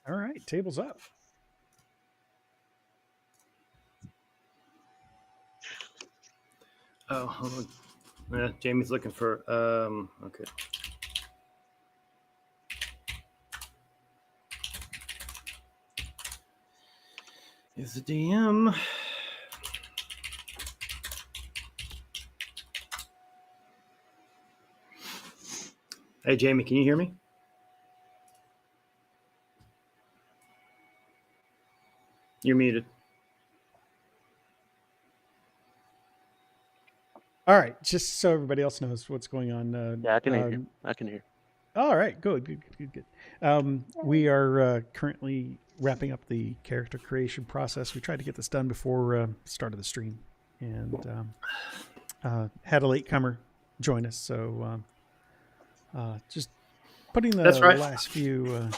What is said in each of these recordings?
All right, table's up. Oh, hold on. Yeah, Jamie's looking for. Okay. Is the DM? Hey, Jamie, can you hear me? You're muted. All right, just so everybody else knows what's going on. Yeah, I can hear you. I can hear. All right, good. We are currently wrapping up the character creation process. We tried to get this done before start of the stream, and had a latecomer join us. So just putting the last few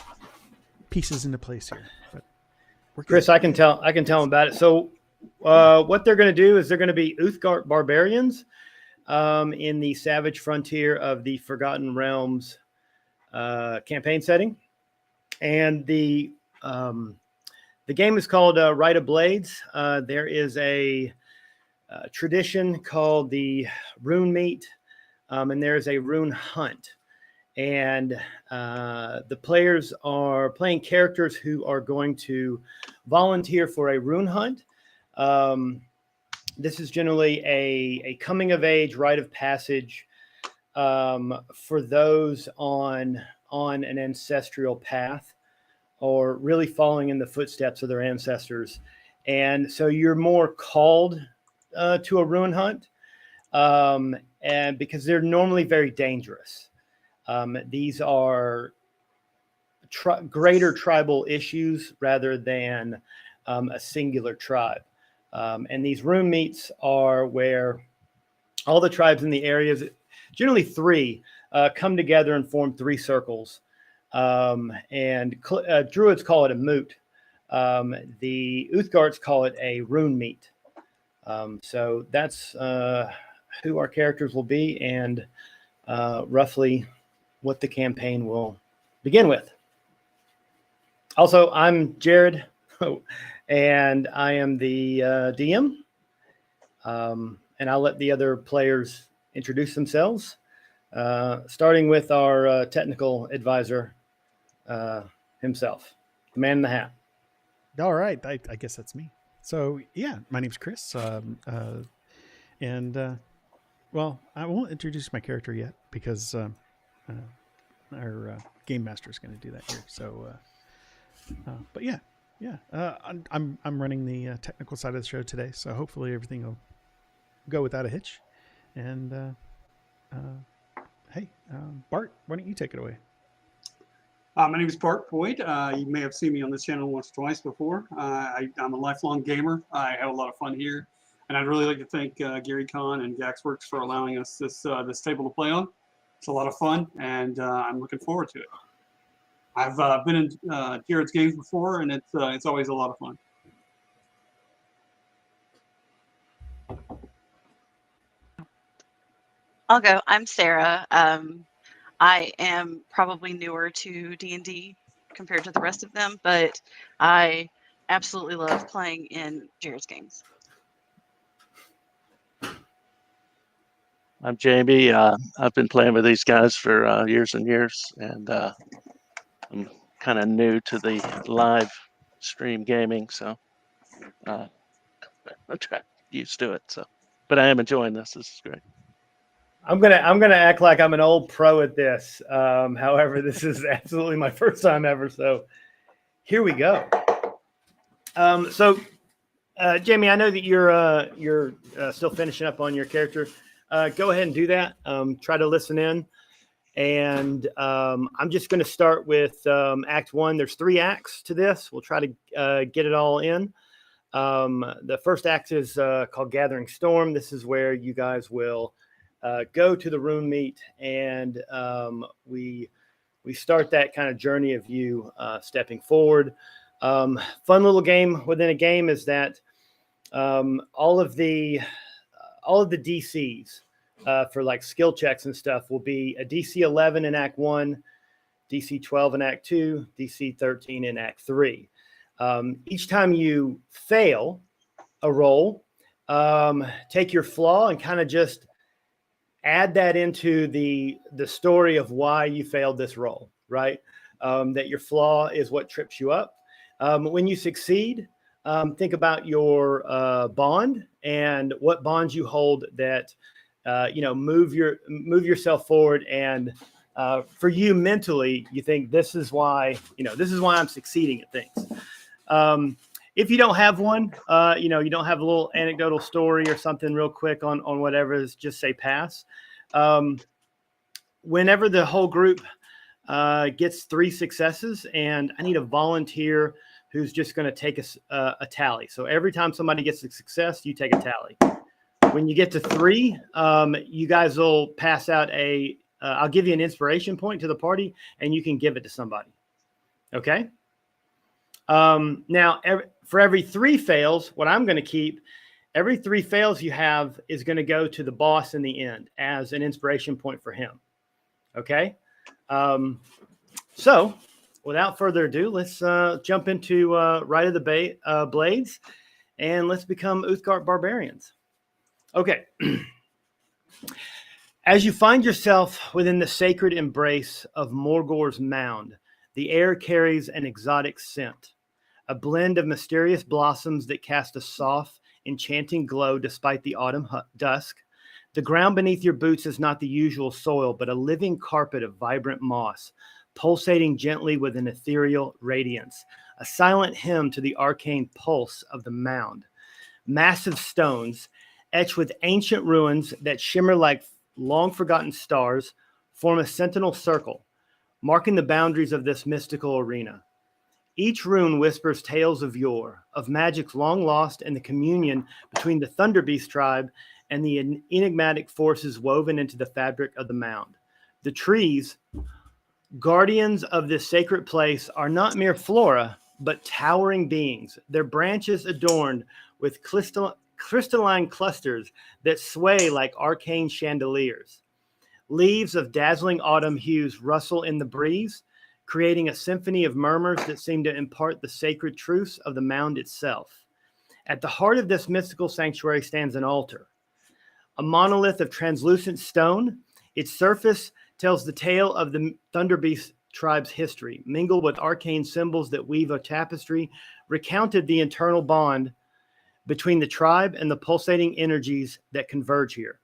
pieces into place here. But Chris, I can tell them about it. So what they're going to do is they're going to be Uthgardt barbarians in the savage frontier of the Forgotten Realms campaign setting, and the game is called Rite of Blades. There is a tradition called the rune meet, and there is a rune hunt, and the players are playing characters who are going to volunteer for a rune hunt. This is generally a coming of age rite of passage for those on an ancestral path, or really following in the footsteps of their ancestors. And so you're more called to a rune hunt, and because they're normally very dangerous. These are greater tribal issues rather than a singular tribe. And these rune meets are where all the tribes in the areas, generally 3, come together and form 3 circles. And Druids call it a moot. The Uthgarts call it a rune meet. So that's who our characters will be, and roughly what the campaign will begin with. Also, I'm Jared, and I am the DM. And I'll let the other players introduce themselves, starting with our technical advisor himself, the man in the hat. All right, I guess that's me. So yeah, my name's Chris, and well, I won't introduce my character yet because our game master is going to do that here. So, but yeah. I'm running the technical side of the show today, so hopefully everything will go without a hitch. And hey, Bart, why don't you take it away? My name is Bart Boyd. You may have seen me on this channel once or twice before. I'm a lifelong gamer. I have a lot of fun here, and I'd really like to thank Gary Kahn and Gaxworks for allowing us this table to play on. It's a lot of fun, and I'm looking forward to it. I've been in Jared's games before, and it's always a lot of fun. I'll go. I'm Sarah. I am probably newer to D&D compared to the rest of them, but I absolutely love playing in Jared's games. I'm Jamie. I've been playing with these guys for years and years, and I'm kind of new to the live stream gaming, so I'm trying used to it. So, but I am enjoying this. This is great. I'm gonna act like I'm an old pro at this. However, this is absolutely my first time ever. So here we go. Jamie, I know that you're still finishing up on your character. Go ahead and do that. Try to listen in. And I'm just going to start with Act 1. There's 3 acts to this. We'll try to get it all in. The first act is called Gathering Storm. This is where you guys will go to the rune meet, and we start that kind of journey of you stepping forward. Fun little game within a game is that all of the DCs for like skill checks and stuff will be a DC 11 in Act 1, DC 12 in Act 2, DC 13 in Act 3. Each time you fail a roll, take your flaw and kind of just add that into the story of why you failed this roll, right? That your flaw is what trips you up. When you succeed, think about your bond and what bonds you hold that move yourself forward. And for you mentally, you think this is why I'm succeeding at things. If you don't have one, you don't have a little anecdotal story or something real quick on whatever, just say pass. Whenever the whole group gets 3 successes, and I need a volunteer who's just going to take a tally. So every time somebody gets a success, you take a tally. When you get to 3, you guys will pass out I'll give you an inspiration point to the party, and you can give it to somebody. Okay? Now, for every 3 fails, what I'm going to keep, every 3 fails you have is going to go to the boss in the end as an inspiration point for him. Okay? So, without further ado, let's jump into Rite of the Blades, and let's become Uthgardt barbarians. Okay. As you find yourself within the sacred embrace of Morgor's mound, the air carries an exotic scent, a blend of mysterious blossoms that cast a soft, enchanting glow despite the autumn dusk. The ground beneath your boots is not the usual soil, but a living carpet of vibrant moss, pulsating gently with an ethereal radiance, a silent hymn to the arcane pulse of the mound. Massive stones, etched with ancient ruins that shimmer like long-forgotten stars, form a sentinel circle, marking the boundaries of this mystical arena. Each rune whispers tales of yore, of magics long lost and the communion between the Thunderbeast tribe and the enigmatic forces woven into the fabric of the mound. The trees, guardians of this sacred place, are not mere flora, but towering beings, their branches adorned with crystalline clusters that sway like arcane chandeliers. Leaves of dazzling autumn hues rustle in the breeze, creating a symphony of murmurs that seem to impart the sacred truths of the mound itself. At the heart of this mystical sanctuary stands an altar, a monolith of translucent stone. Its surface tells the tale of the Thunderbeast tribe's history, mingled with arcane symbols that weave a tapestry, recounted the eternal bond between the tribe and the pulsating energies that converge here.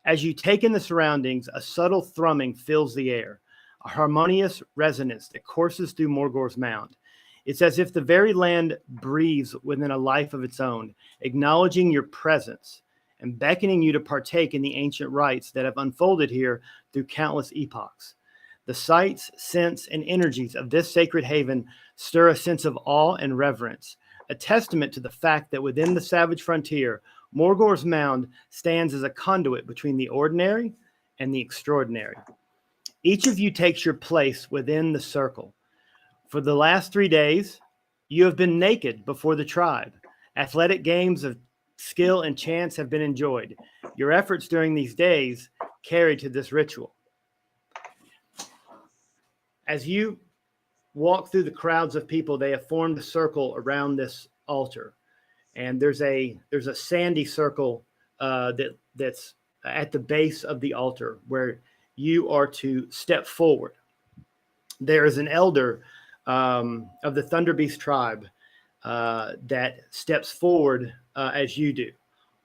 As you take in the surroundings, a subtle thrumming fills the air, a harmonious resonance that courses through Morgor's mound. It's as if the very land breathes within a life of its own, acknowledging your presence and beckoning you to partake in the ancient rites that have unfolded here through countless epochs. The sights, scents, and energies of this sacred haven stir a sense of awe and reverence, a testament to the fact that within the savage frontier, Morgor's mound stands as a conduit between the ordinary and the extraordinary. Each of you takes your place within the circle. For the last 3 days, you have been naked before the tribe. Athletic games of skill and chance have been enjoyed. Your efforts during these days carried to this ritual. As you walk through the crowds of people, they have formed a circle around this altar. And there's a sandy circle that's at the base of the altar where you are to step forward. There is an elder of the Thunderbeast tribe that steps forward as you do.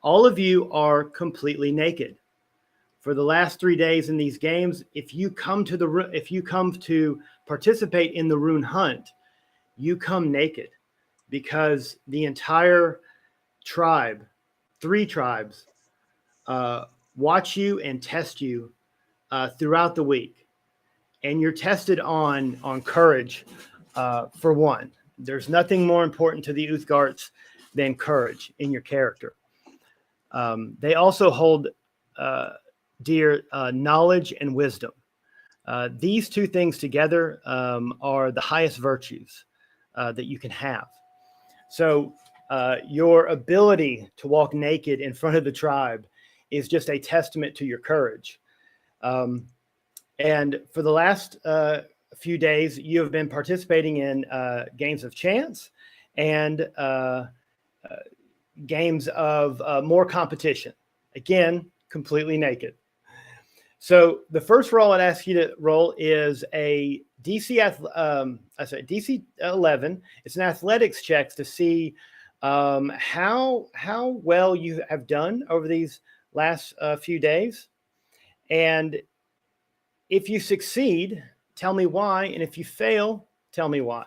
All of you are completely naked. For the last 3 days in these games, if you come to participate in the rune hunt, you come naked, because the entire tribe, 3 tribes, watch you and test you throughout the week, and you're tested on courage. For one, there's nothing more important to the Uthgarts than courage in your character. They also hold dear knowledge and wisdom. These 2 things together are the highest virtues that you can have. So your ability to walk naked in front of the tribe is just a testament to your courage. And for the last few days, you have been participating in games of chance and games of more competition. Again, completely naked. So the first roll I'd ask you to roll is a DC 11. It's an athletics check to see how well you have done over these last few days. And if you succeed, tell me why. And if you fail, tell me why.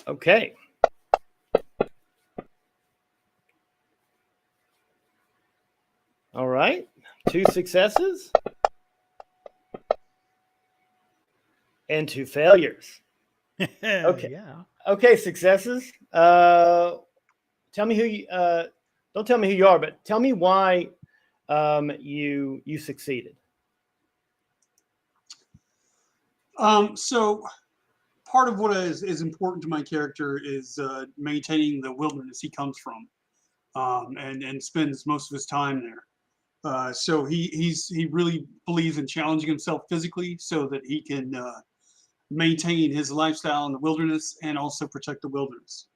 Okay. All right. 2 successes and 2 failures. Okay. Yeah. Okay, successes. Tell me who you don't tell me who you are, but tell me why you succeeded. So part of what is important to my character is maintaining the wilderness he comes from, and spends most of his time there. So he really believes in challenging himself physically so that he can maintain his lifestyle in the wilderness and also protect the wilderness.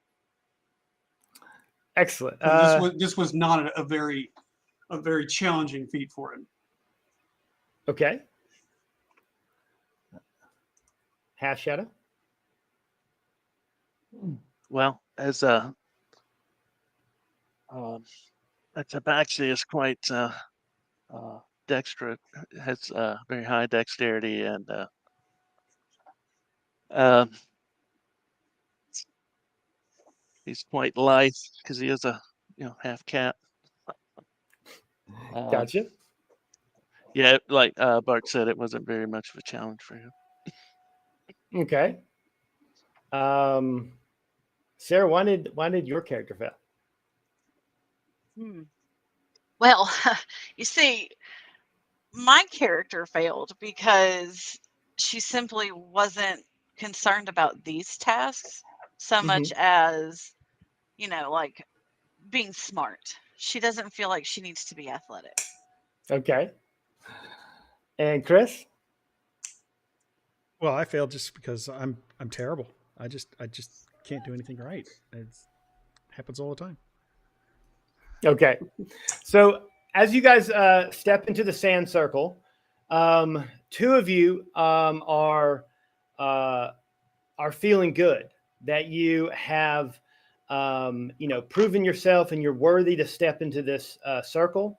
Excellent. So this was not a very challenging feat for him. Okay. Half Shadow. Well, as a tabaxi is quite dexterous, has very high dexterity, and he's quite lithe because he is a half cat. Gotcha. Yeah, like Bart said, it wasn't very much of a challenge for him. Okay. Sarah, why did your character fail? Well, you see, my character failed because she simply wasn't concerned about these tasks so much as, like being smart. She doesn't feel like she needs to be athletic. Okay. And Chris? Well, I failed just because I'm terrible. I just can't do anything right. It happens all the time. Okay. So as you guys step into the sand circle, 2 of you are feeling good that you have proven yourself and you're worthy to step into this circle.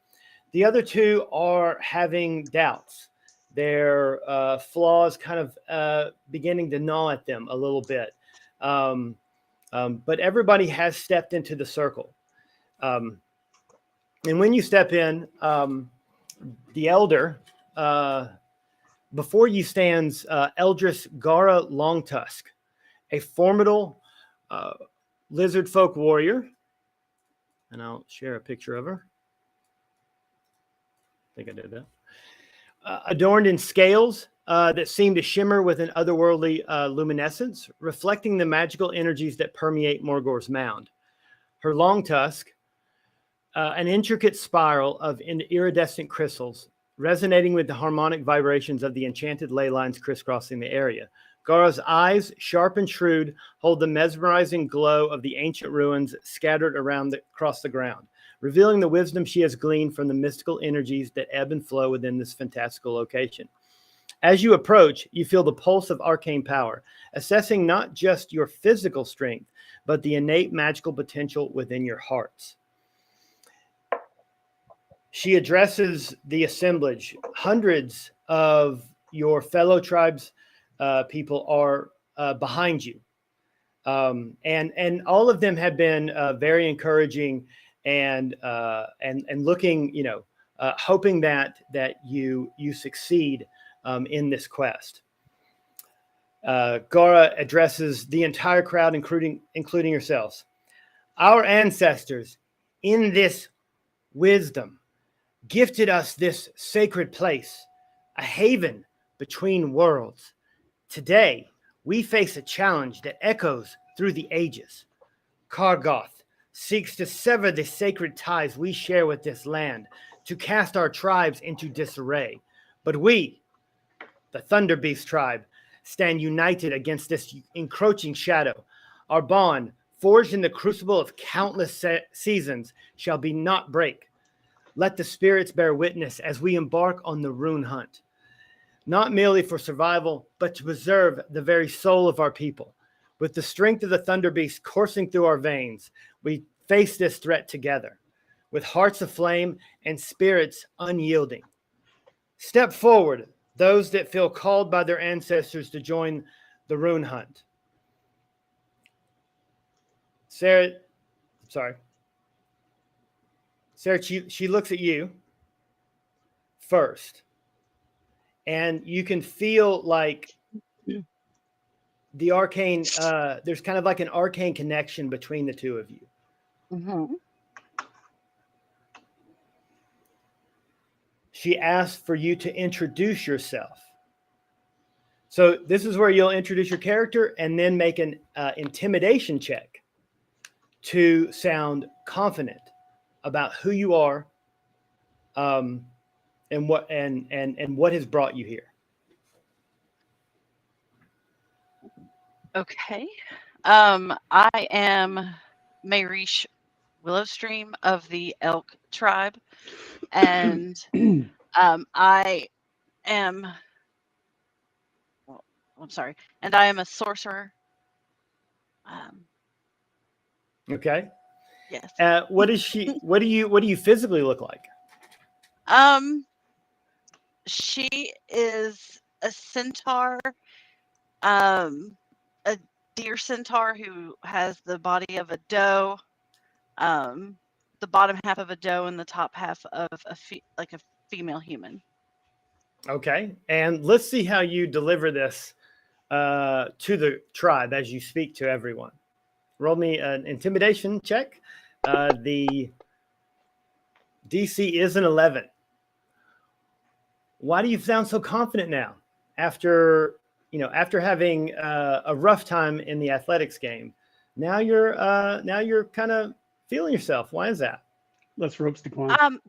The other 2 are having doubts. Their flaws kind of beginning to gnaw at them a little bit. But everybody has stepped into the circle. And when you step in, the elder, before you stands Eldris Gara Longtusk, a formidable lizard folk warrior. And I'll share a picture of her. I think I did that. Adorned in scales that seem to shimmer with an otherworldly luminescence, reflecting the magical energies that permeate Morgor's mound. Her long tusk, an intricate spiral of iridescent crystals, resonating with the harmonic vibrations of the enchanted ley lines crisscrossing the area. Gara's eyes, sharp and shrewd, hold the mesmerizing glow of the ancient ruins scattered across the ground, revealing the wisdom she has gleaned from the mystical energies that ebb and flow within this fantastical location. As you approach, you feel the pulse of arcane power, assessing not just your physical strength, but the innate magical potential within your hearts. She addresses the assemblage. Hundreds of your fellow tribes people are behind you. And all of them have been very encouraging and looking, hoping that you succeed in this quest. Gara addresses the entire crowd, including yourselves. Our ancestors, in this wisdom, gifted us this sacred place, a haven between worlds. Today, we face a challenge that echoes through the ages. Kargoth, seeks to sever the sacred ties we share with this land, to cast our tribes into disarray. But we, the Thunder Beast tribe, stand united against this encroaching shadow. Our bond, forged in the crucible of countless seasons, shall be not break. Let the spirits bear witness as we embark on the rune hunt, not merely for survival, but to preserve the very soul of our people. With the strength of the Thunder Beast coursing through our veins, we face this threat together, with hearts aflame and spirits unyielding. Step forward, those that feel called by their ancestors to join the rune hunt. Sarah, she looks at you first, and you can feel like the arcane, there's kind of like an arcane connection between the two of you. Mm-hmm. She asked for you to introduce yourself. So this is where you'll introduce your character and then make an intimidation check to sound confident about who you are, and what has brought you here. Okay. I am Mayrish Willowstream of the Elk tribe, and I am. Well, I'm sorry, and I am a sorcerer. Okay. Yes. What is she? What do you physically look like? She is a centaur, a deer centaur who has the body of a doe, the bottom half of a doe and the top half of a female human. Okay, and let's see how you deliver this to the tribe as you speak to everyone. Roll me an intimidation check. The DC is an 11. Why do you sound so confident now? After having a rough time in the athletics game, now you're kind of feeling yourself. Why is that? Less ropes to climb.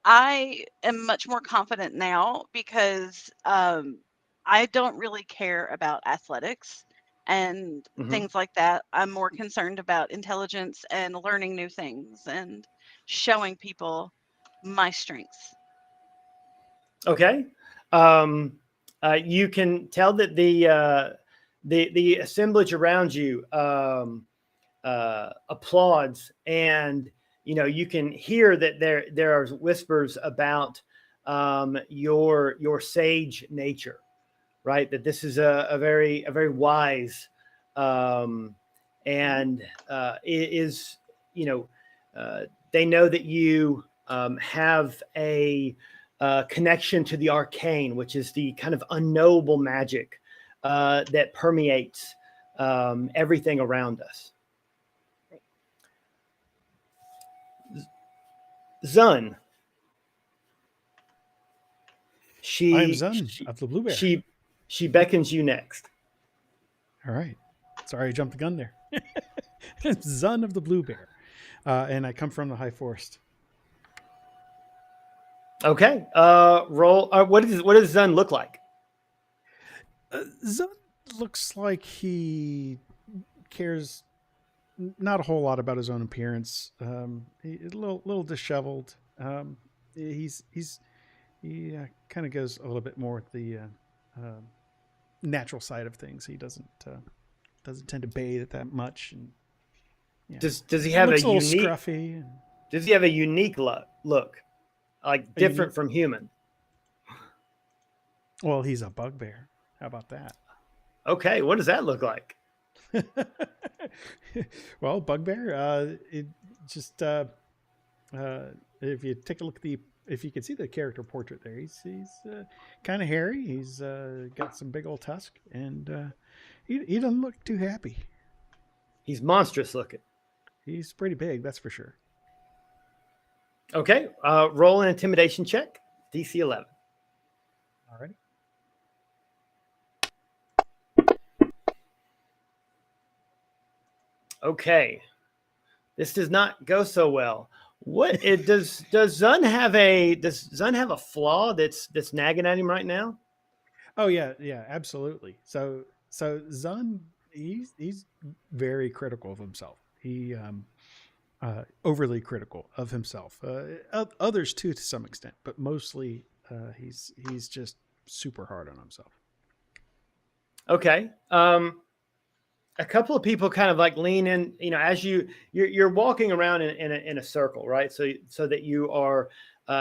I am much more confident now because I don't really care about athletics and things like that. I'm more concerned about intelligence and learning new things and showing people my strengths. Okay. You can tell that the assemblage around you applauds, and you can hear that there are whispers about your sage nature, right? That this is a very wise, and it is, they know that you have a connection to the arcane, which is the kind of unknowable magic that permeates everything around us. Zun. I am Zun of the Blue Bear. She beckons you next. All right. Sorry, I jumped the gun there. Zun of the Blue Bear. And I come from the High Forest. Okay. Roll. What does Zun look like? Zun looks like he cares not a whole lot about his own appearance. A little disheveled. He kind of goes a little bit more with the natural side of things. He doesn't tend to bathe that much. And yeah. Does he have a little unique? Scruffy. Does he have a unique look, like different from human? Well, he's a bugbear. How about that? Okay, what does that look like? Well, bugbear. It just if you take a look at if you can see the character portrait there, he's kind of hairy. He's got some big old tusk, and he doesn't look too happy. He's monstrous looking. He's pretty big, that's for sure. Okay, roll an intimidation check, DC 11. Alrighty. Okay, this does not go so well. What it does Zun have a flaw that's nagging at him right now? Oh yeah, yeah, absolutely. So Zun, he's very critical of himself. He overly critical of himself. Others too, to some extent, but mostly he's just super hard on himself. Okay. A couple of people kind of like lean in, as you're walking around in a circle, right? So that you are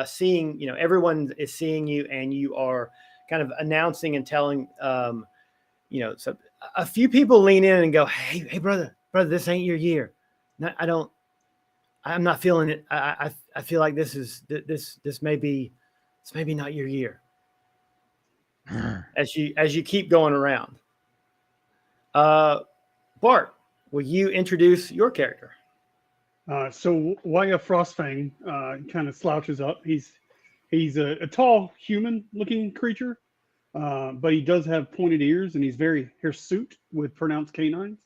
seeing, everyone is seeing you, and you are kind of announcing and telling, so a few people lean in and go, hey, brother, this ain't your year. No, I'm not feeling it. I feel like this may be not your year. As you keep going around. Bart, will you introduce your character? So Waya Frostfang kind of slouches up. He's a tall human-looking creature, but he does have pointed ears, and he's very hirsute with pronounced canines.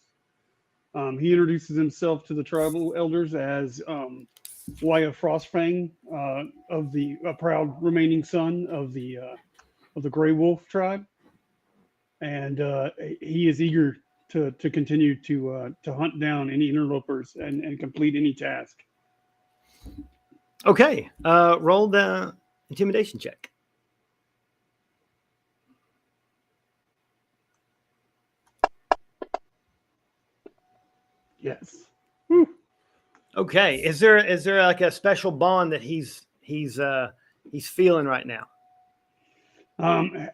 He introduces himself to the tribal elders as Waya Frostfang, a proud remaining son of the Grey Wolf tribe, and he is eager to continue to hunt down any interlopers and complete any task. Okay, roll the intimidation check. Yes. Okay, is there like a special bond that he's feeling right now?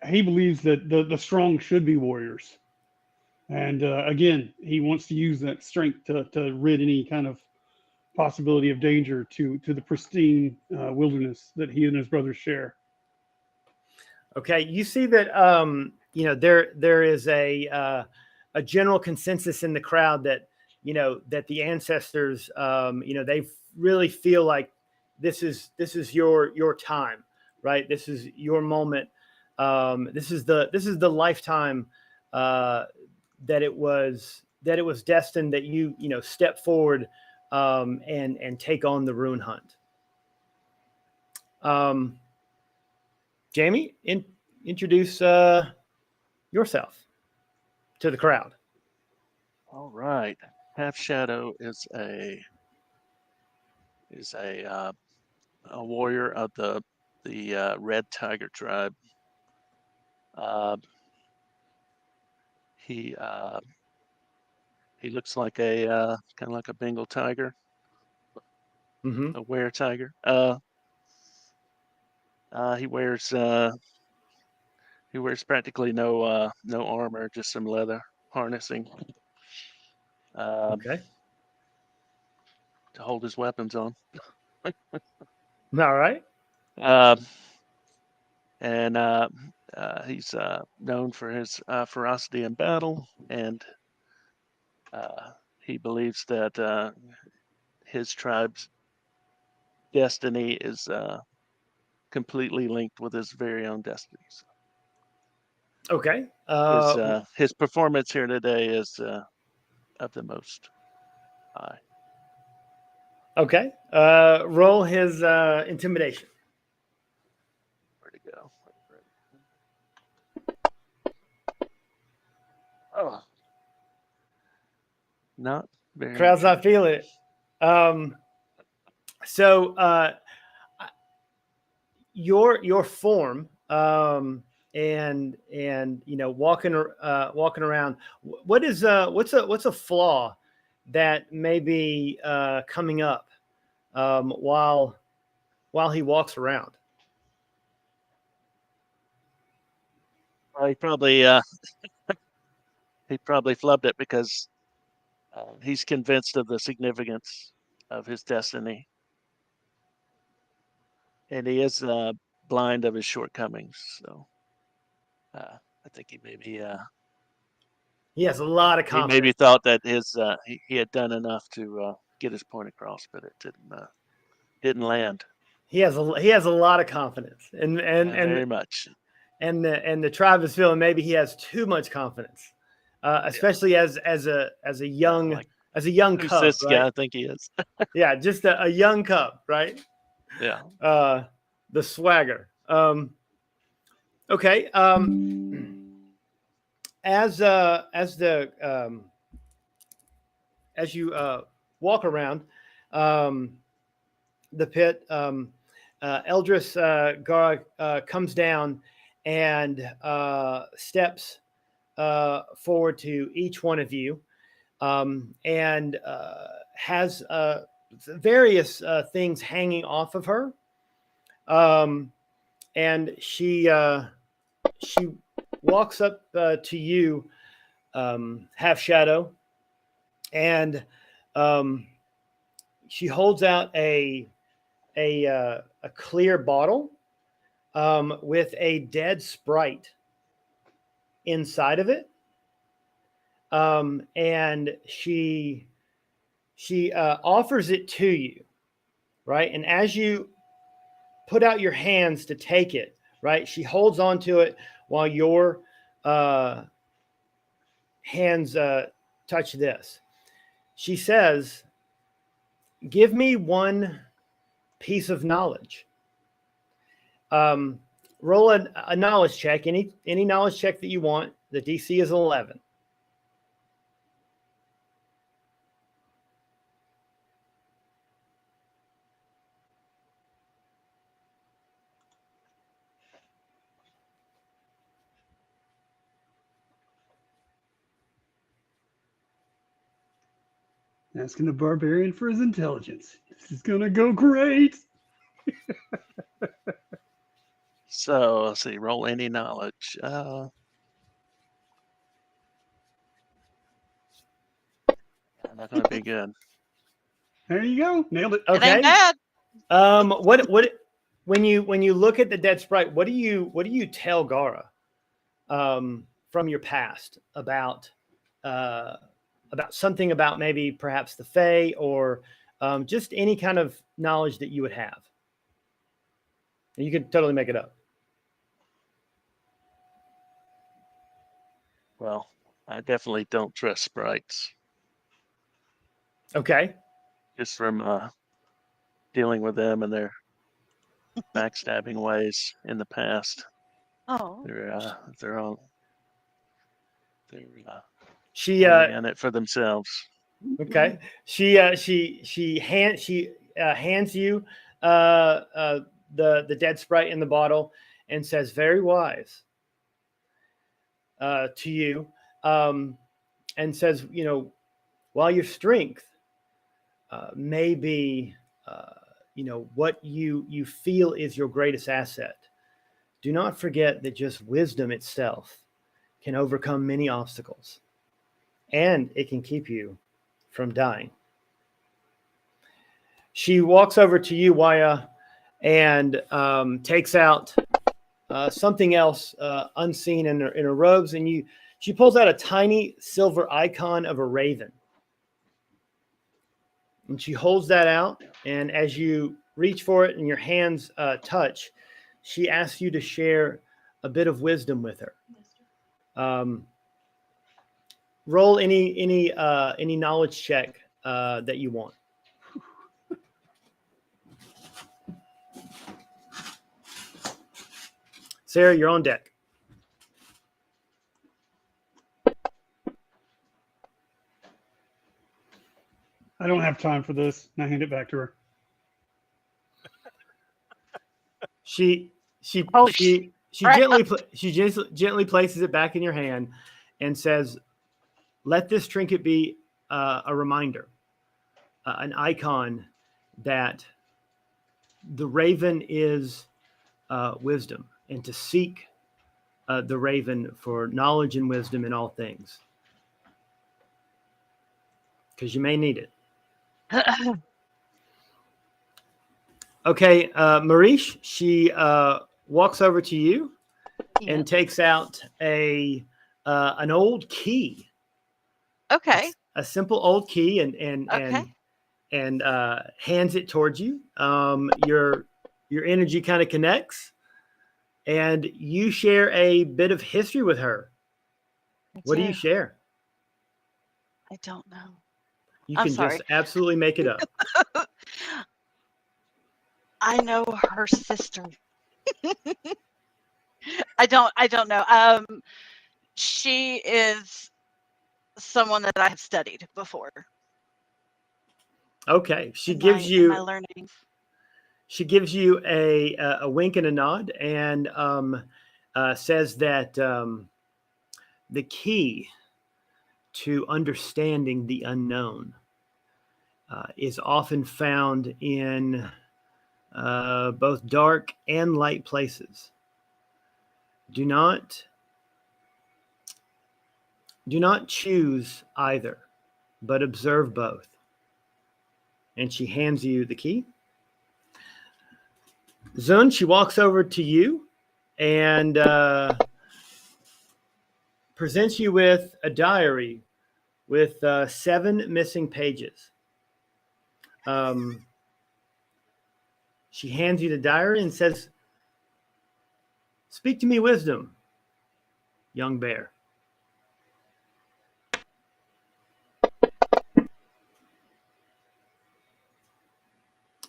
He believes that the strong should be warriors, and again, he wants to use that strength to rid any kind of possibility of danger to the pristine wilderness that he and his brothers share. Okay, you see that there is a general consensus in the crowd that that the ancestors they really feel like this is your time, right? This is your moment. This is the lifetime that it was destined that you step forward and take on the rune hunt. Jamie, introduce yourself to the crowd. All right. Half Shadow is a warrior of the Red Tiger tribe. He looks like a kind of like a Bengal tiger, Mm-hmm. a were tiger. He wears practically no armor, just some leather harnessing Okay. to hold his weapons on. All right. And he's known for his ferocity in battle, and he believes that his tribe's destiny is completely linked with his very own destinies. Okay. His performance here today is of the most high. Okay. Roll his intimidation. Where'd it go? Oh, not very. Crowd's much. not feeling it. So your form and walking around. What's a flaw that may be coming up while he walks around? Well, he probably flubbed it because he's convinced of the significance of his destiny, and he is blind of his shortcomings. So I think he maybe He has a lot of he confidence. maybe thought that his he had done enough to get his point across, but it didn't land. He has a lot of confidence, and Very much. the tribe is feeling maybe he has too much confidence, especially as a young like, as a young who's cub, this right? guy? I think he is. Yeah, just a young cub, right? Yeah. The swagger. Okay. As you walk around the pit, Eldris Gar comes down and steps forward to each one of you, and has various things hanging off of her, and she walks up to you, half shadow, and she holds out a clear bottle with a dead sprite inside of it, and she offers it to you, right? And as you put out your hands to take it, right, she holds on to it while your hands touch this. She says, "Give me one piece of knowledge." Roll a knowledge check, any knowledge check that you want. The DC is 11. Asking the barbarian for his intelligence. This is gonna go great. So let's see. Roll any knowledge. Not going to be good. There you go. Nailed it. It Okay. ain't bad. What when you look at the dead sprite, what do you tell Gara from your past about something about maybe perhaps the Fae, or just any kind of knowledge that you would have? You could totally make it up. Well, I definitely don't trust sprites. Okay. Just from dealing with them and their backstabbing ways in the past. Oh. They're She only in it for themselves. okay. She hands you the dead sprite in the bottle and says, "Very wise," to you, and says, while your strength may be, what you feel is your greatest asset, do not forget that just wisdom itself can overcome many obstacles, and it can keep you from dying. She walks over to you, Waya, and takes out something else unseen in her robes, and she pulls out a tiny silver icon of a raven. And she holds that out, and as you reach for it and your hands touch, she asks you to share a bit of wisdom with her. Roll any knowledge check that you want. Sarah, you're on deck. I don't have time for this. And I hand it back to her. She Right. gently places it back in your hand and says, "Let this trinket be a reminder, an icon that the raven is wisdom, and to seek the raven for knowledge and wisdom in all things, because you may need it." Okay, Marish, she walks over to you and takes out an old key. Okay. A simple old key, and hands it towards you. Your energy kind of connects, and you share a bit of history with her. What do you share? I don't know. You I'm can sorry. just absolutely make it up. I know her sister. I don't know. She is someone that I have studied before. Okay, she in gives my you learning. she gives you a wink and a nod, and says that the key to understanding the unknown is often found in both dark and light places. Do not choose either, but observe both. And she hands you the key. Zun, she walks over to you and presents you with a diary with 7 missing pages. She hands you the diary and says, "Speak to me wisdom, young bear."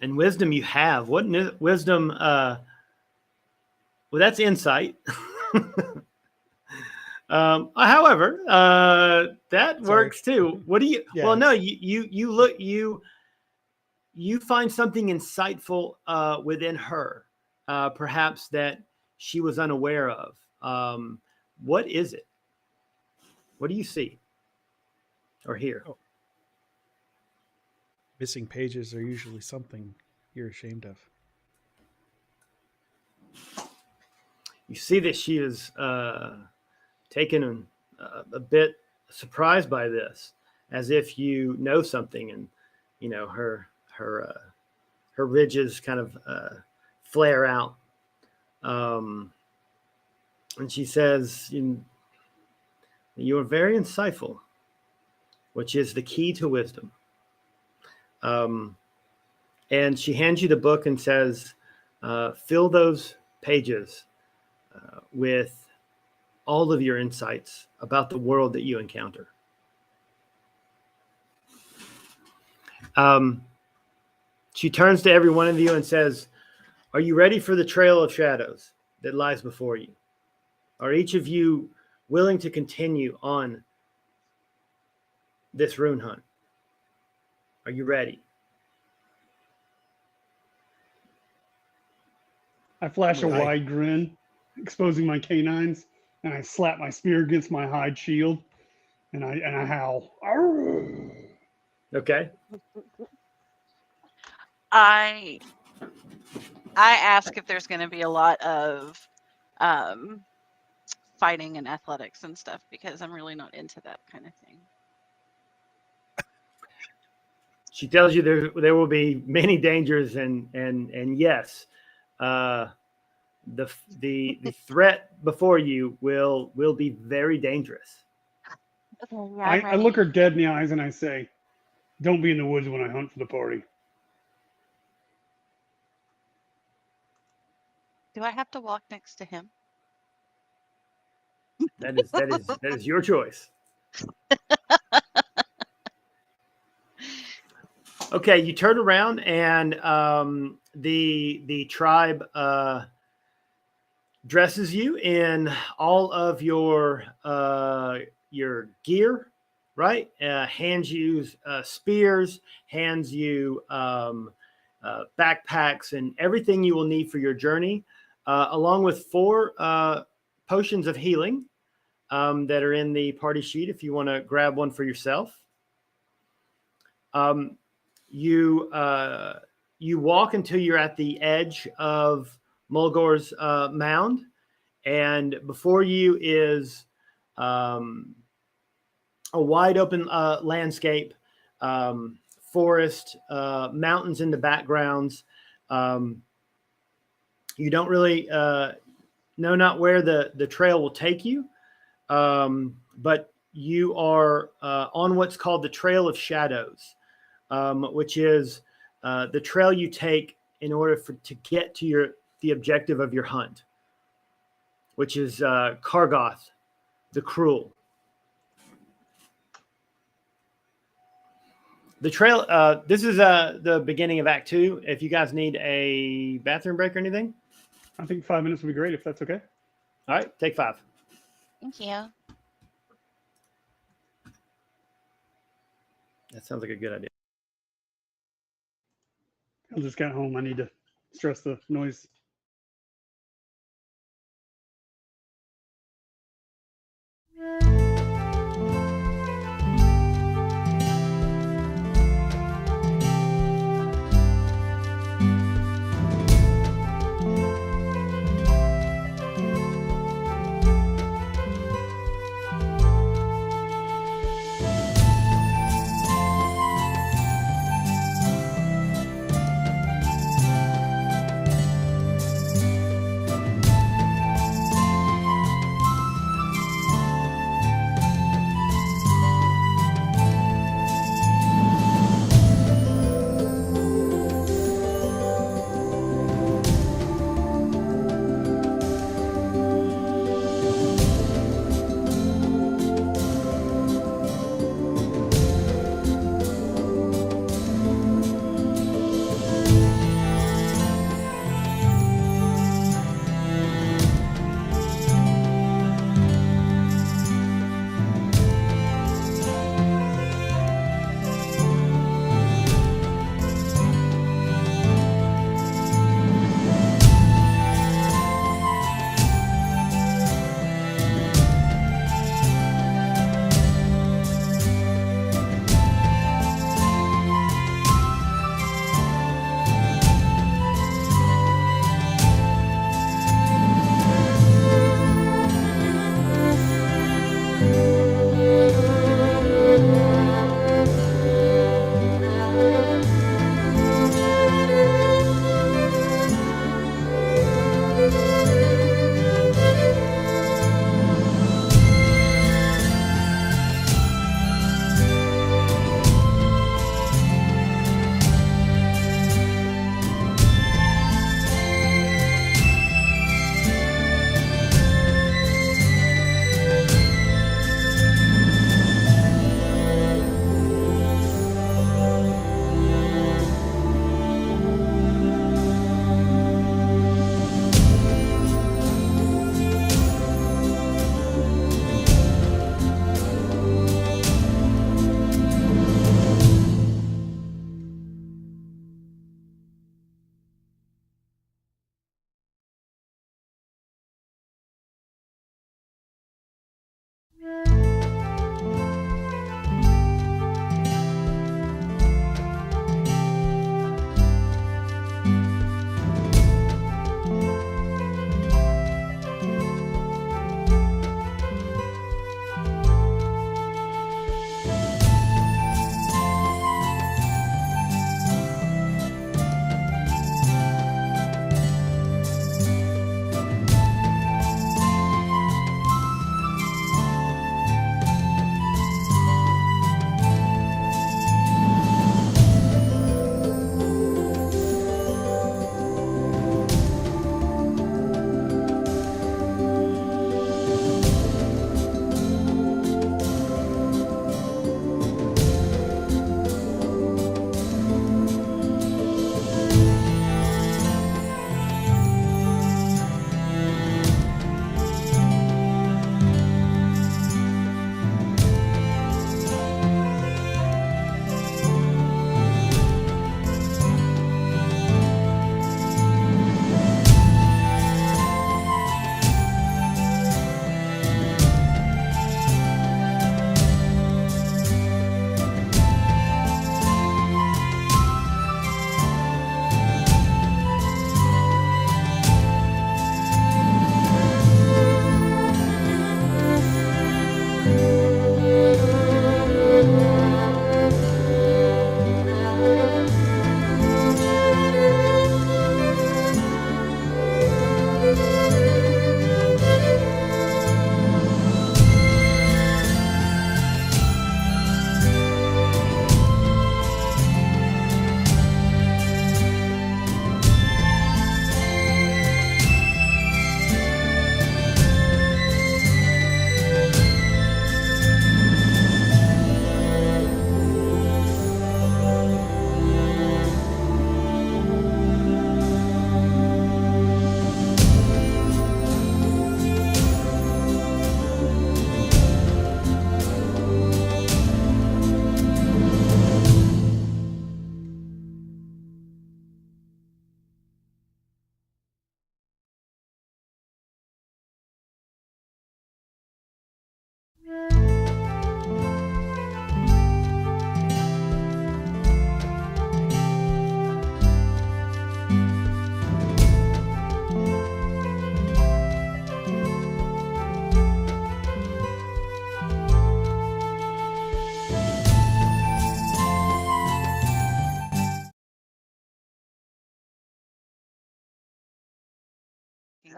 And wisdom you have. What wisdom? Well, that's insight. However, that works too. What do you? Yeah, well, no, you look you find something insightful within her, perhaps that she was unaware of. What is it? What do you see or hear? Missing pages are usually something you're ashamed of. You see that she is taken a bit surprised by this, as if you know something, and you know her ridges kind of flare out, and she says, "You are very insightful, which is the key to wisdom." And she hands you the book and says, "Fill those pages with all of your insights about the world that you encounter." She turns to every one of you and says, "Are you ready for the trail of shadows that lies before you? Are each of you willing to continue on this rune hunt? Are you ready?" I flash a Right. wide grin, exposing my canines, and I slap my spear against my hide shield, and I howl. Arr! Okay. I ask if there's going to be a lot of fighting and athletics and stuff, because I'm really not into that kind of thing. She tells you there will be many dangers, and yes, the threat before you will be very dangerous. Okay, yeah, I look her dead in the eyes and I say, "Don't be in the woods when I hunt for the party." Do I have to walk next to him? That is your choice. Okay, you turn around, and the tribe dresses you in all of your gear, right? Hands you spears, hands you backpacks, and everything you will need for your journey, along with 4 potions of healing that are in the party sheet if you want to grab one for yourself. You walk until you're at the edge of Mulgor's mound, and before you is a wide open landscape, forest, mountains in the backgrounds. You don't really know not where the trail will take you, but you are on what's called the Trail of Shadows, which is the trail you take in order to get to the objective of your hunt. which is Kargoth, the Cruel. The trail. This is the beginning of Act 2. If you guys need a bathroom break or anything, I think 5 minutes would be great if that's okay. all right, take 5. Thank you. That sounds like a good idea. I just got home. I need to stress the noise.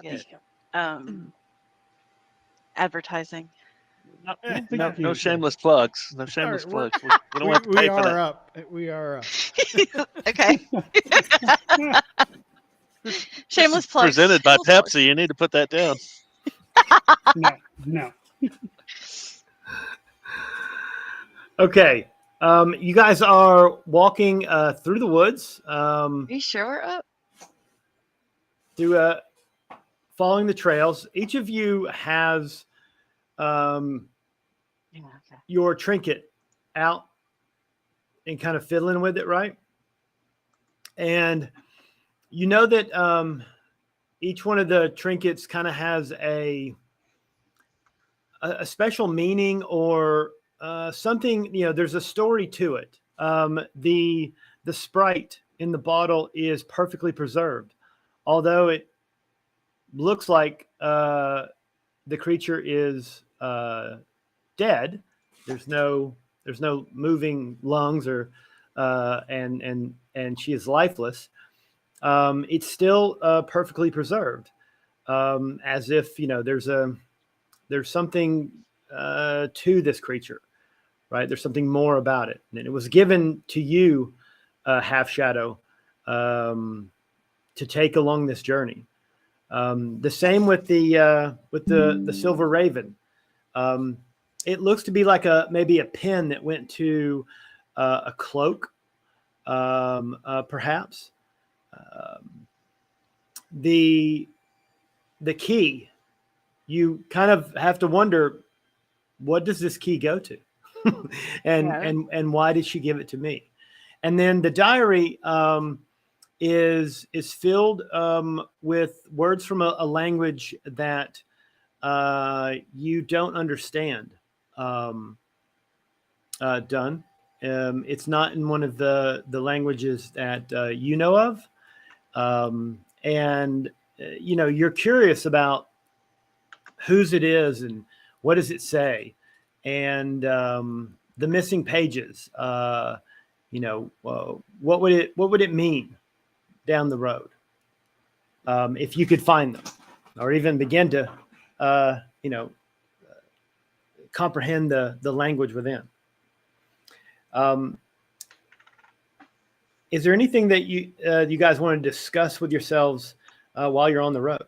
get advertising. No shameless plugs. No shameless All right, plugs. We don't have to pay for that. Up. We are up. Okay. Shameless plugs. Presented by Shameless plugs. Pepsi. You need to put that down. No. Okay. You guys are walking through the woods. Are you sure we're up? Through following the trails. Each of you has your trinket out and kind of fiddling with it, right? And you know that each one of the trinkets kind of has a special meaning or something. There's a story to it. The Sprite in the bottle is perfectly preserved, although it looks like the creature is dead. There's no moving lungs or and she is lifeless. It's still perfectly preserved, as if there's something to this creature, right? There's something more about it, and it was given to you, Half Shadow, to take along this journey. The same with the Silver Raven. It looks to be like maybe a pin that went to a cloak, perhaps. The key, you kind of have to wonder, what does this key go to? and why did she give it to me? And then the diary is filled with words from a language that you don't understand. Done. It's not in one of the languages that you know of, and you're curious about whose it is and what does it say, and the missing pages. What would it mean down the road, if you could find them, or even begin to comprehend the language within. Is there anything that you guys want to discuss with yourselves while you're on the road?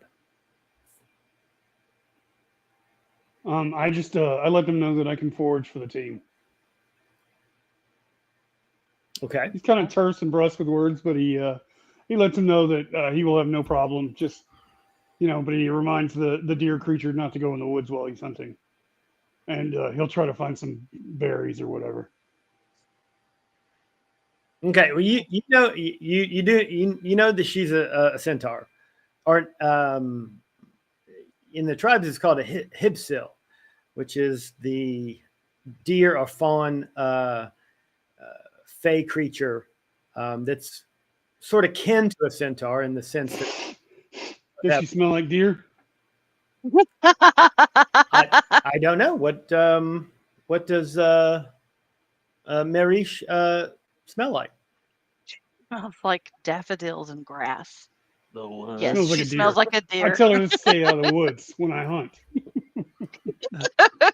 I just I let them know that I can forage for the team. Okay. He's kind of terse and brusque with words, but he lets them know that he will have no problem. Just but he reminds the deer creature not to go in the woods while he's hunting, and he'll try to find some berries or whatever. Okay. Well, you know that she's a centaur, or in the tribes it's called a hibsil, which is the deer or fawn fey creature that's sort of kin to a centaur in the sense that. Does she smell like deer? I don't know. What does Marish smell like? Smells like daffodils and grass. No, Yes, Smells like she a deer. smells like a deer. I tell her to stay out of the woods when I hunt.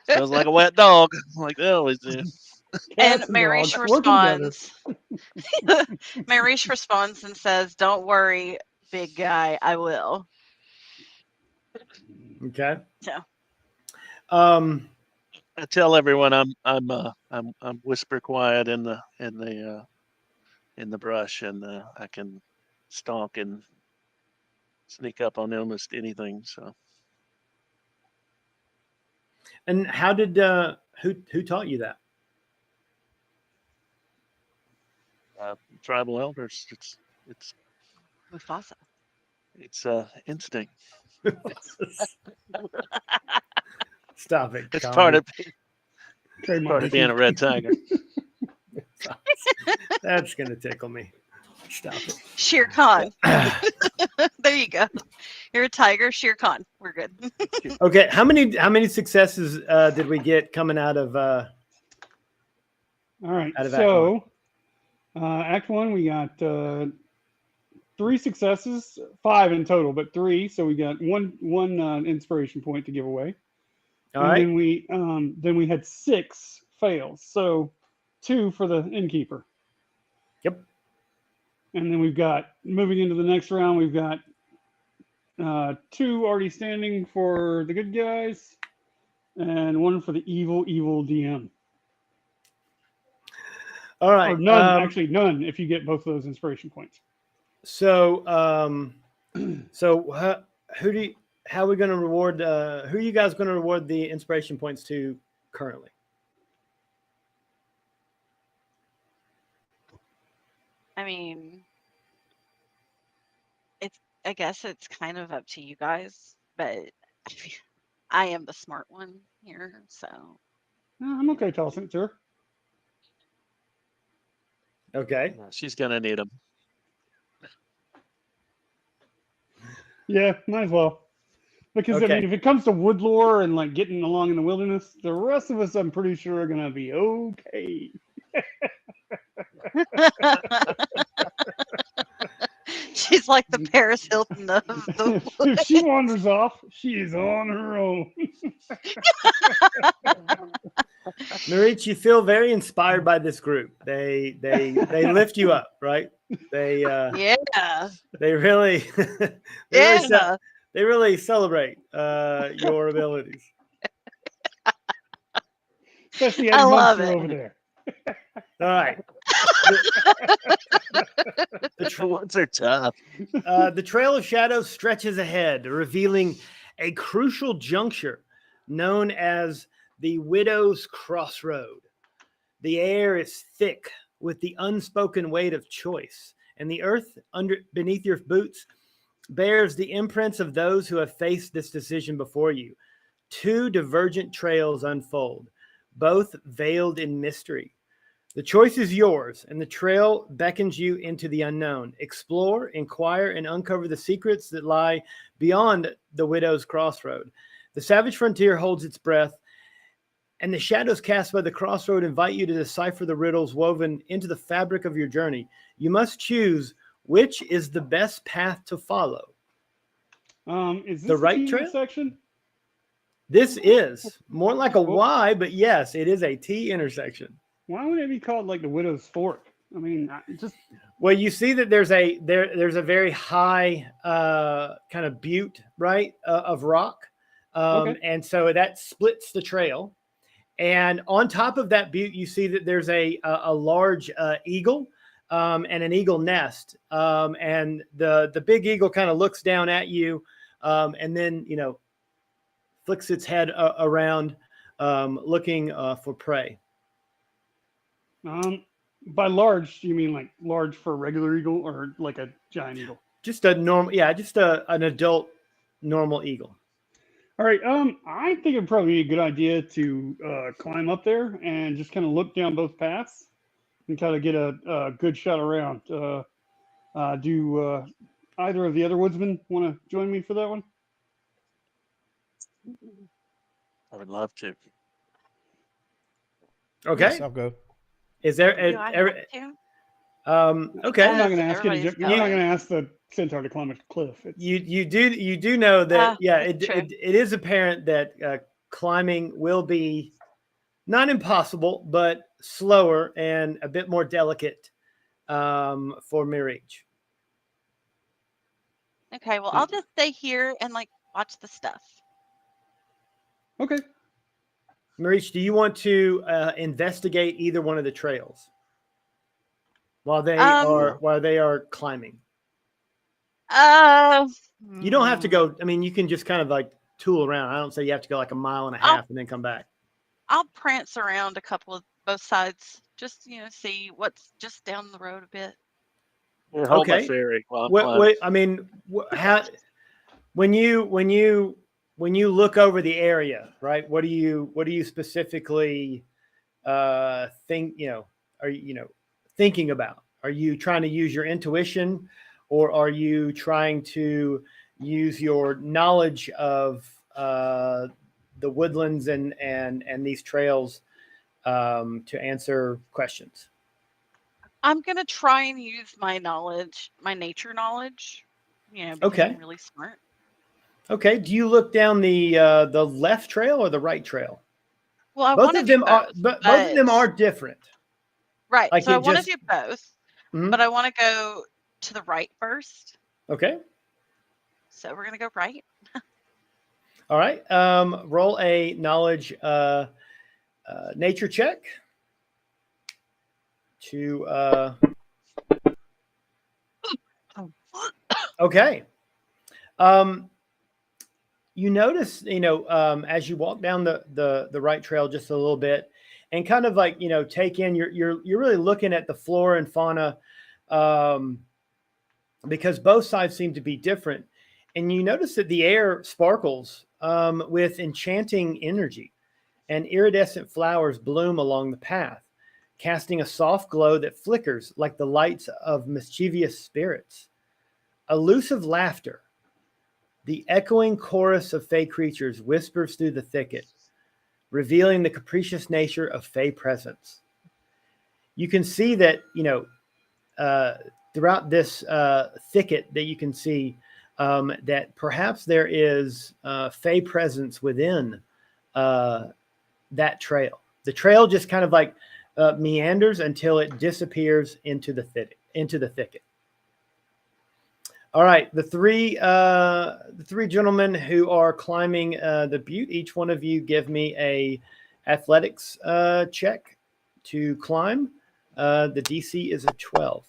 smells like a wet dog, like they always do. And Cats Marish dogs work together. responds. Marish responds and says, "Don't worry, big guy. I will." Okay. So. I tell everyone I'm whisper quiet in the brush, and I can stalk and sneak up on almost anything. So. And how did who taught you that? Tribal elders. It's Mufasa. It's instinct. Stop it. It's Colin. part of being a red tiger. That's gonna tickle me. Stop it. Shere Khan. There you go. You're a tiger, Shere Khan. We're good. Okay, how many successes did we get coming out of? All right. Out of So, Act 1, we got 3 successes, 5 in total, but 3. So we got one inspiration point to give away. All And right. then we had 6 fails. So 2 for the innkeeper. Yep. And then we've got, moving into the next round, we've got 2 already standing for the good guys, and 1 for the evil DM. All right. Or none, actually none, if you get both of those inspiration points. So, how are we going to reward? Who are you guys going to reward the inspiration points to currently? I mean, I guess it's kind of up to you guys, but I am the smart one here, so. I'm okay tossing it to her. Okay. No, she's gonna need them. Yeah, might as well. Because I Okay. mean, if it comes to wood lore and like getting along in the wilderness, the rest of us, I'm pretty sure, are gonna be okay. She's like the Paris Hilton of the If she wanders off, she is on her own. Marich, you feel very inspired by this group. They lift you up, right? They yeah. they really they really celebrate your abilities. Especially I Eddie love Munster it. over there. All right. The ones are tough. The Trail of Shadows stretches ahead, revealing a crucial juncture known as the Widow's Crossroad. The air is thick with the unspoken weight of choice, and the earth beneath your boots bears the imprints of those who have faced this decision before you. 2 divergent trails unfold, both veiled in mystery. The choice is yours, and the trail beckons you into the unknown. Explore, inquire, and uncover the secrets that lie beyond the Widow's Crossroad. The savage frontier holds its breath, and the shadows cast by the crossroad invite you to decipher the riddles woven into the fabric of your journey. You must choose which is the best path to follow. Is this The right T trail? intersection? This is more like a Y, but yes, it is a T intersection. Why would it be called like the Widow's Fork? I mean, Well, you see that there's a very high kind of butte, right, of rock, Okay. and so that splits the trail. And on top of that butte, you see that there's a large eagle and an eagle nest, and the big eagle kind of looks down at you, and then flicks its head around, looking for prey. By large, do you mean like large for a regular eagle or like a giant eagle? Just a normal, just an adult normal eagle. All right. I think it'd probably be a good idea to climb up there and just kind of look down both paths and kind of get a good shot around. Do either of the other woodsmen want to join me for that one? I would love to. Okay. Yes, I'll go. Is there? Do I have to? Okay. I'm not going to ask Everybody's I'm not going to ask the centaur to climb a cliff. You do know that true. it is apparent that climbing will be not impossible, but slower and a bit more delicate for Mirage. Okay, well, I'll just stay here and like watch the stuff. Okay. Mirage, do you want to investigate either one of the trails while they are climbing? You don't have to go. I mean, you can just kind of like tool around. I don't say you have to go like a mile and a half and then come back. I'll prance around a couple of both sides, just see what's just down the road a bit. Yeah, hold my Okay. fairy while I'm Wait, I mean, when you look over the area, right? What do you specifically think? Are you thinking about? Are you trying to use your intuition, or are you trying to use your knowledge of the woodlands and these trails to answer questions? I'm gonna try and use my knowledge, my nature knowledge. Because Okay. I'm really smart. Okay. Do you look down the left trail or the right trail? Well, I Both want to of do them are, both, but both of them are different. right. Like So I it want to just. do both, Mhm. but I want to go to the right first. Okay. So we're gonna go right. All right. Roll a knowledge nature check to. Okay. You notice, as you walk down the right trail just a little bit, and kind of like take in, you're really looking at the flora and fauna, because both sides seem to be different, and you notice that the air sparkles with enchanting energy, and iridescent flowers bloom along the path, casting a soft glow that flickers like the lights of mischievous spirits. Elusive laughter, the echoing chorus of fey creatures, whispers through the thicket, revealing the capricious nature of fey presence. You can see that, throughout this thicket, that you can see that perhaps there is fey presence within that trail. The trail just kind of like meanders until it disappears into the thicket. All right, the three gentlemen who are climbing the butte, each one of you give me a athletics check to climb. The DC is a 12.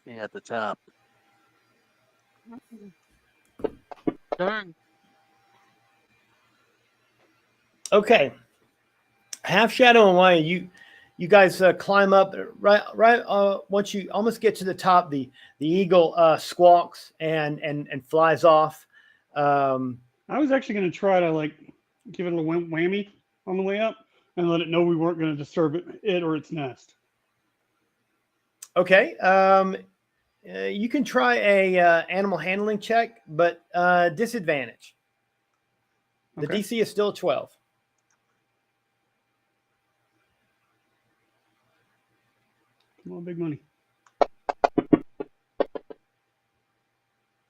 Yeah, at the top. Darn. Okay, Half Shadow and Wayne, you guys climb up right once you almost get to the top. The eagle squawks and flies off. I was actually going to try to like give it a little whammy on the way up and let it know we weren't going to disturb it or its nest. Okay. You can try a animal handling check, but disadvantage. The Okay. DC is still 12. Come on, big money.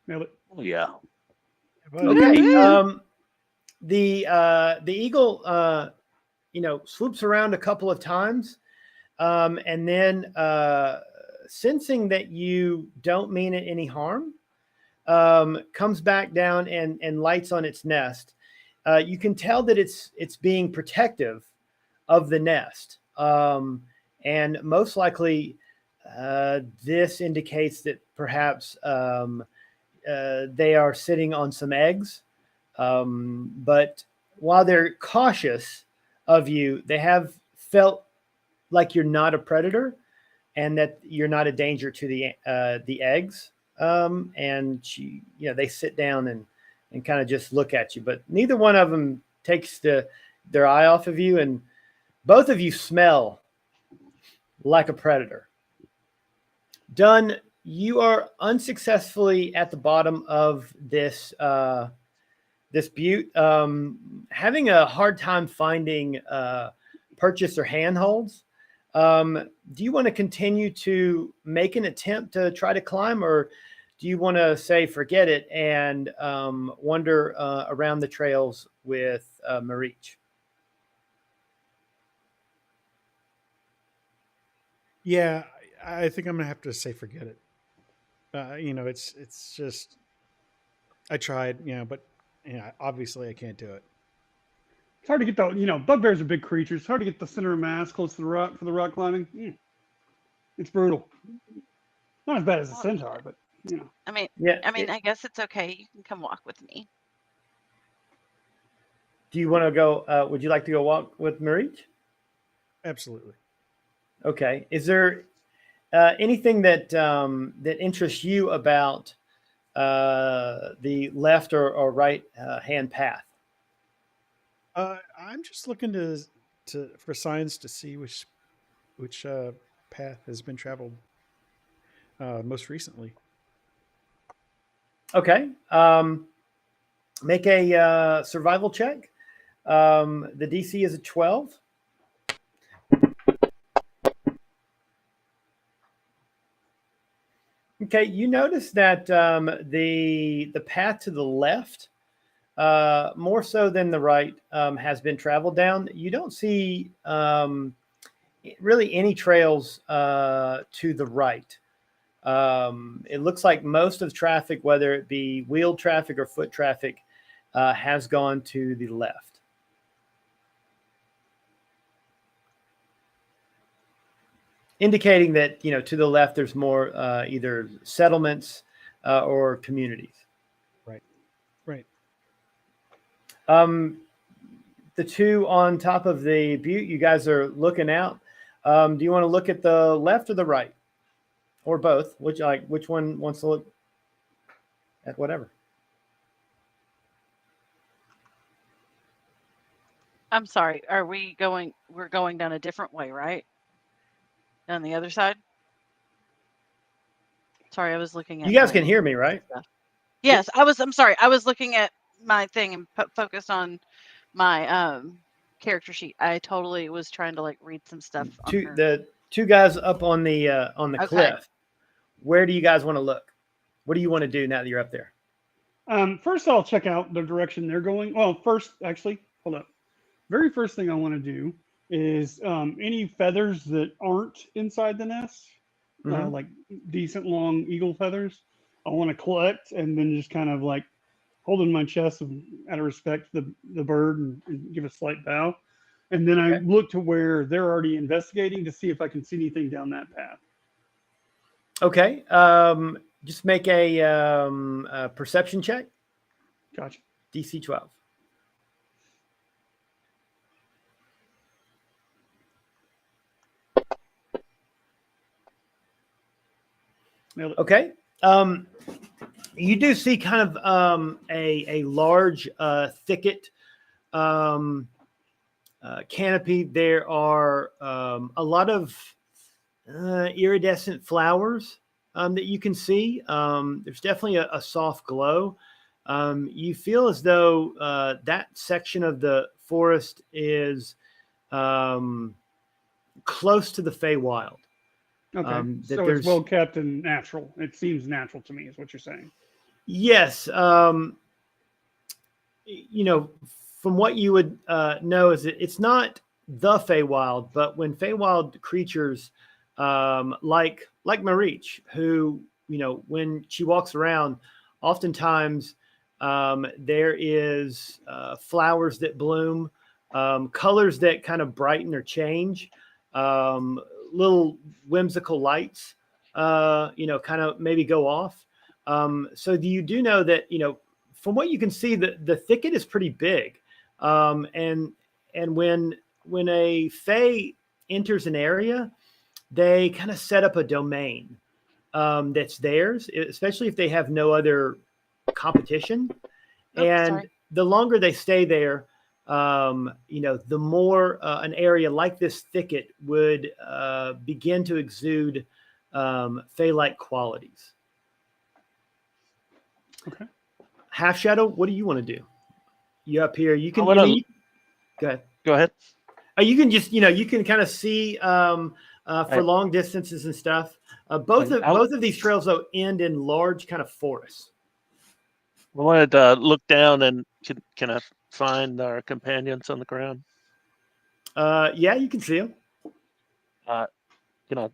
Nailed it. Oh yeah. Okay. Woo-hoo! The eagle swoops around a couple of times, and then sensing that you don't mean it any harm, comes back down and lights on its nest. You can tell that it's being protective of the nest, and most likely this indicates that perhaps they are sitting on some eggs. But while they're cautious of you, they have felt like you're not a predator and that you're not a danger to the eggs. And they sit down and kind of just look at you, but neither one of them takes their eye off of you, and both of you smell like a predator. Dunn, you are unsuccessfully at the bottom of this butte, having a hard time finding purchase or handholds. Do you want to continue to make an attempt to try to climb, or do you want to say forget it and wander around the trails with Marich? Yeah, I think I'm gonna have to say forget it. It's just I tried, but obviously I can't do it. It's hard to get bugbears are big creatures. It's hard to get the center of mass close to the rock for the rock climbing. It's brutal. Not as bad as a centaur, but I mean, Yeah. I guess it's okay. You can come walk with me. Do you want to go? Would you like to go walk with Marich? Absolutely. Okay. Is there anything that interests you about the left or right hand path? I'm just looking for signs to see which path has been traveled most recently. Okay. Make a survival check. The DC is a 12. Okay, you notice that the path to the left, more so than the right, has been traveled down. You don't see really any trails to the right. It looks like most of the traffic, whether it be wheeled traffic or foot traffic, has gone to the left. Indicating that, to the left, there's more either settlements or communities. Right. The two on top of the butte, you guys are looking out. Do you want to look at the left or the right? Or both? Which one wants to look at whatever? I'm sorry. We're going down a different way, right? Down the other side? Sorry, I was looking at You guys can hear me, right? Yes, I'm sorry. I was looking at my thing and focused on my character sheet. I totally was trying to read some stuff on her. The two guys up on the Okay. cliff. Where do you guys want to look? What do you want to do now that you're up there? First, I'll check out the direction they're going. Well, first, actually, hold up. Very first thing I want to do is any feathers that aren't inside the nest, like decent long eagle feathers, I want to collect and then just kind of hold in my chest out of respect to the bird and give a slight bow. And then I look to where they're already investigating to see if I can see anything down that path. Okay. Just make a perception check. Gotcha. DC 12. Okay. You do see kind of a large thicket canopy. There are a lot of iridescent flowers that you can see. There's definitely a soft glow. You feel as though that section of the forest is close to the Feywild. Okay, so it's well kept and natural. It seems natural to me, is what you're saying. Yes. From what you would know is that it's not the Feywild, but when Feywild creatures like Marich, who, when she walks around, oftentimes there is flowers that bloom, colors that kind of brighten or change, little whimsical lights, kind of maybe go off. So you do know that, from what you can see, the thicket is pretty big. And when a Fey enters an area, they kind of set up a domain that's theirs, especially if they have no other competition. The longer they stay there, the more an area like this thicket would begin to exude Fey-like qualities. Okay. Half Shadow, what do you want to do? You up here? You can. Go ahead. Go ahead. You can just, you can kind of see for long distances and stuff. Both of these trails though end in large kind of forests. I wanted to look down and can I find our companions on the ground? Yeah, you can see them. Can I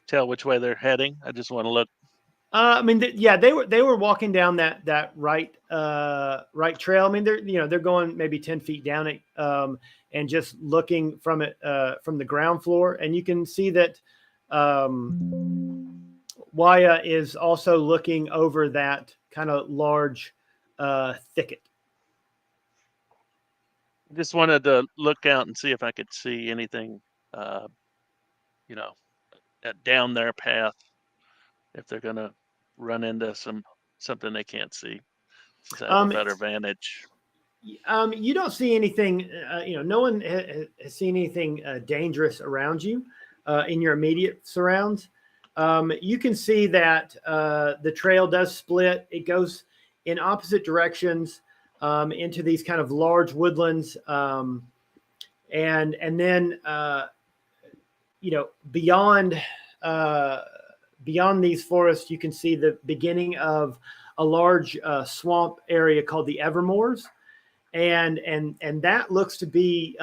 tell which way they're heading? I just want to look. They were walking down that right trail. I mean, they're going maybe 10 feet down it, and just looking from it from the ground floor, and you can see that Waya is also looking over that kind of large thicket. Just wanted to look out and see if I could see anything, down their path, if they're going to run into something they can't see, since I have a better vantage. You don't see anything, no one has seen anything dangerous around you in your immediate surrounds. You can see that the trail does split. It goes in opposite directions. into these kind of large woodlands, and then beyond these forests, you can see the beginning of a large swamp area called the Evermoors, and that looks to be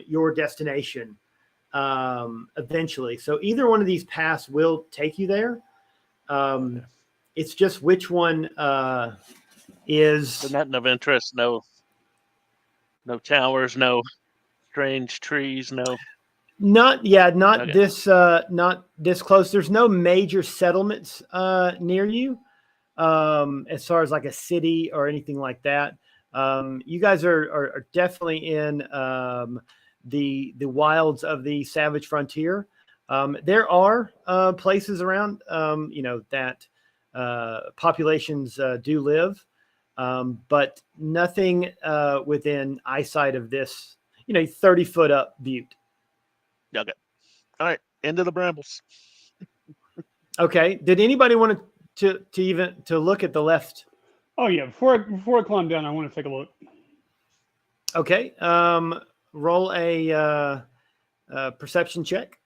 your destination eventually. So either one of these paths will take you there. It's just which one is. So nothing of interest. No towers. No strange trees. No. Not Okay. not this close. There's no major settlements near you, as far as like a city or anything like that. You guys are definitely in the wilds of the savage frontier. There are places around, that populations do live, but nothing within eyesight of this, 30-foot up butte. Okay. All right. Into the brambles. Okay. Did anybody want to even look at the left? Oh yeah, before I climb down, I want to take a look. Okay. Roll a perception check,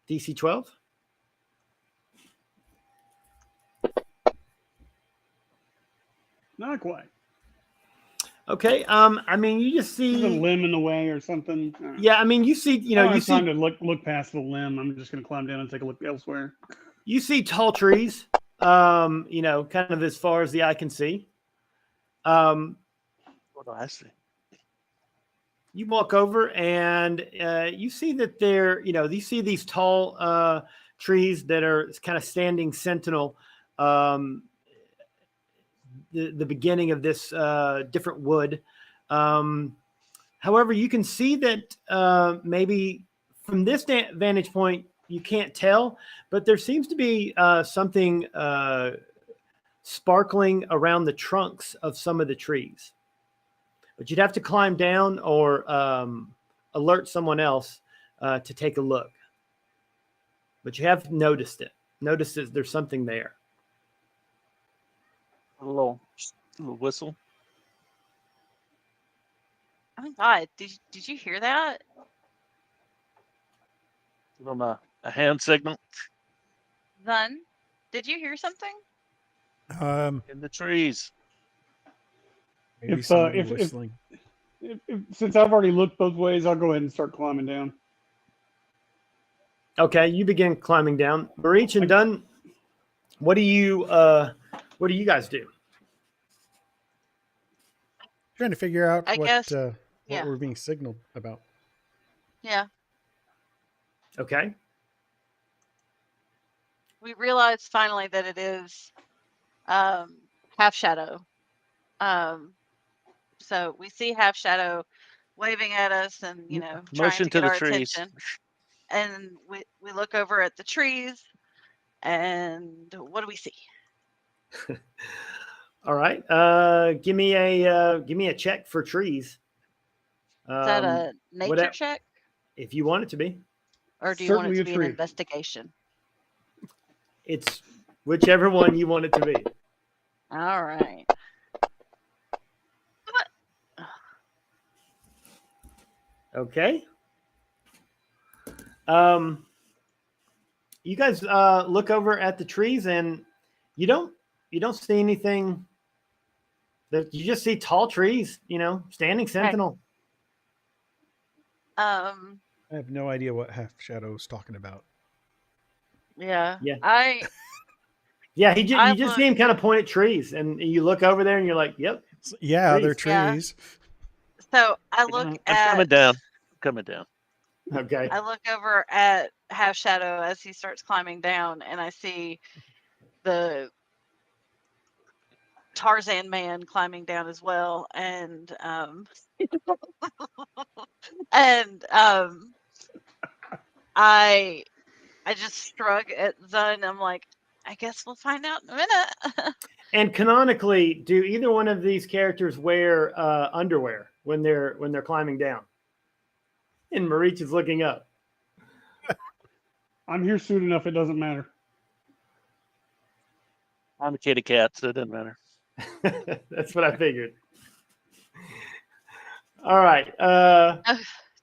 DC 12. Not quite. Okay. You just There's a see. limb in the way or something. Yeah. You see. I don't You have see. time to look past the limb. I'm just going to climb down and take a look elsewhere. You see tall trees. Kind of as far as the eye can see. What do I see? You walk over and you see that you see these tall trees that are kind of standing sentinel, the beginning of this different wood. However, you can see that maybe from this vantage point, you can't tell, but there seems to be something sparkling around the trunks of some of the trees. But you'd have to climb down or alert someone else to take a look. But you have noticed it. Noticed that there's something there. A little whistle. Oh my God! Did you hear that? Give them a hand signal. Then, did you hear something? In the trees. Maybe If, somebody if- whistling. Since I've already looked both ways, I'll go ahead and start climbing down. Okay, you begin climbing down. Marich and Dunn, what do you guys do? Trying to figure out I what guess- yeah. we're being signaled about. Yeah. Okay. We realized finally that it is Half Shadow. So we see Half Shadow waving at us and, trying Motion to to get the our trees. attention. And we look over at the trees, and what do we see? All right. Give me a check for trees. Is that a nature check, If you want it to be. or do you want Certainly it a to be an tree. investigation? It's whichever one you want it to be. All right. Okay. You guys look over at the trees and you don't see anything. You just see tall trees, standing sentinel. I have no idea what Half Shadow's talking about. Yeah. Yeah. I You just see him kind of point at trees, and you look over there and you're like, "Yep." Yeah, they're Yeah. trees. so I look I'm at coming down. Coming down. Okay. I look over at Half Shadow as he starts climbing down, and I see the Tarzan man climbing down as well, and I just shrug at Zun. I'm like, I guess we'll find out in a minute. And canonically, do either one of these characters wear underwear when they're climbing down? And Marich is looking up. I'm here soon enough, it doesn't matter. I'm a kitty cat, so it doesn't matter. That's what I figured. All right. Oh,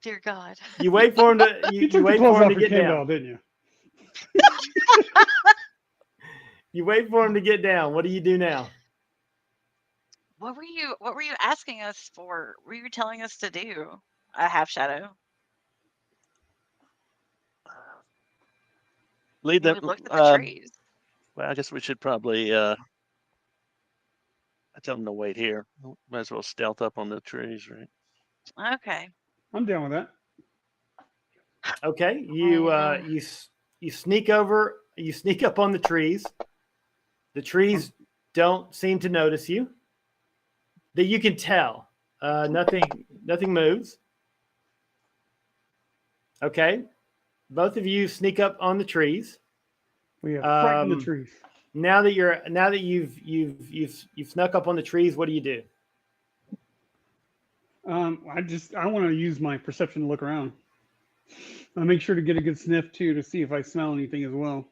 dear God. You wait for him to You you took the wait clothes for him off to your get Ken down. doll, didn't you? You wait for him to get down. What do you do now? What were you asking us for? What were you telling us to do? A half shadow. Lead We them. looked at the trees. Well, I guess we should probably. I tell them to wait here. Might as well stealth up on the trees, right? Okay. I'm down with that. Okay. You sneak over. You sneak up on the trees. The trees don't seem to notice you. That you can tell. Nothing moves. Okay. Both of you sneak up on the trees. We have frightened the trees. Now that you've snuck up on the trees, what do you do? I want to use my perception to look around. I make sure to get a good sniff too to see if I smell anything as well.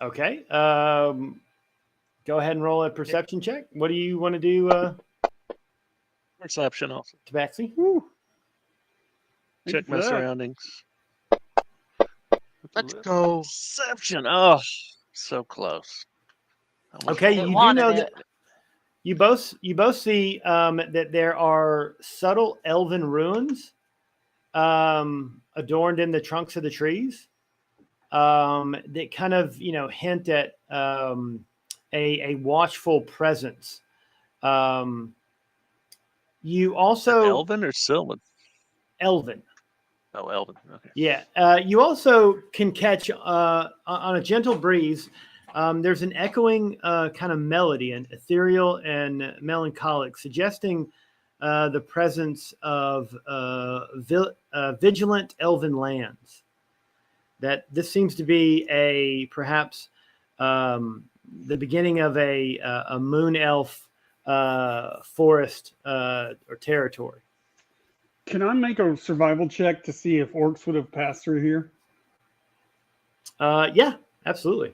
Okay. Go ahead and roll a perception check. What do you want to do, Perception also. Tabaxi? Woo. Thank Check you for my that. surroundings. Let's go. Perception. Oh, so close. Okay, It you do wanted know it. that you both see that there are subtle elven ruins adorned in the trunks of the trees that kind of hint at a watchful presence. You also Elven or Sylvan? elven. Oh, Elven. Okay. Yeah. You also can catch on a gentle breeze. There's an echoing kind of melody, an ethereal and melancholic, suggesting the presence of vigilant elven lands. That this seems to be perhaps the beginning of a moon elf forest or territory. Can I make a survival check to see if orcs would have passed through here? Yeah, absolutely.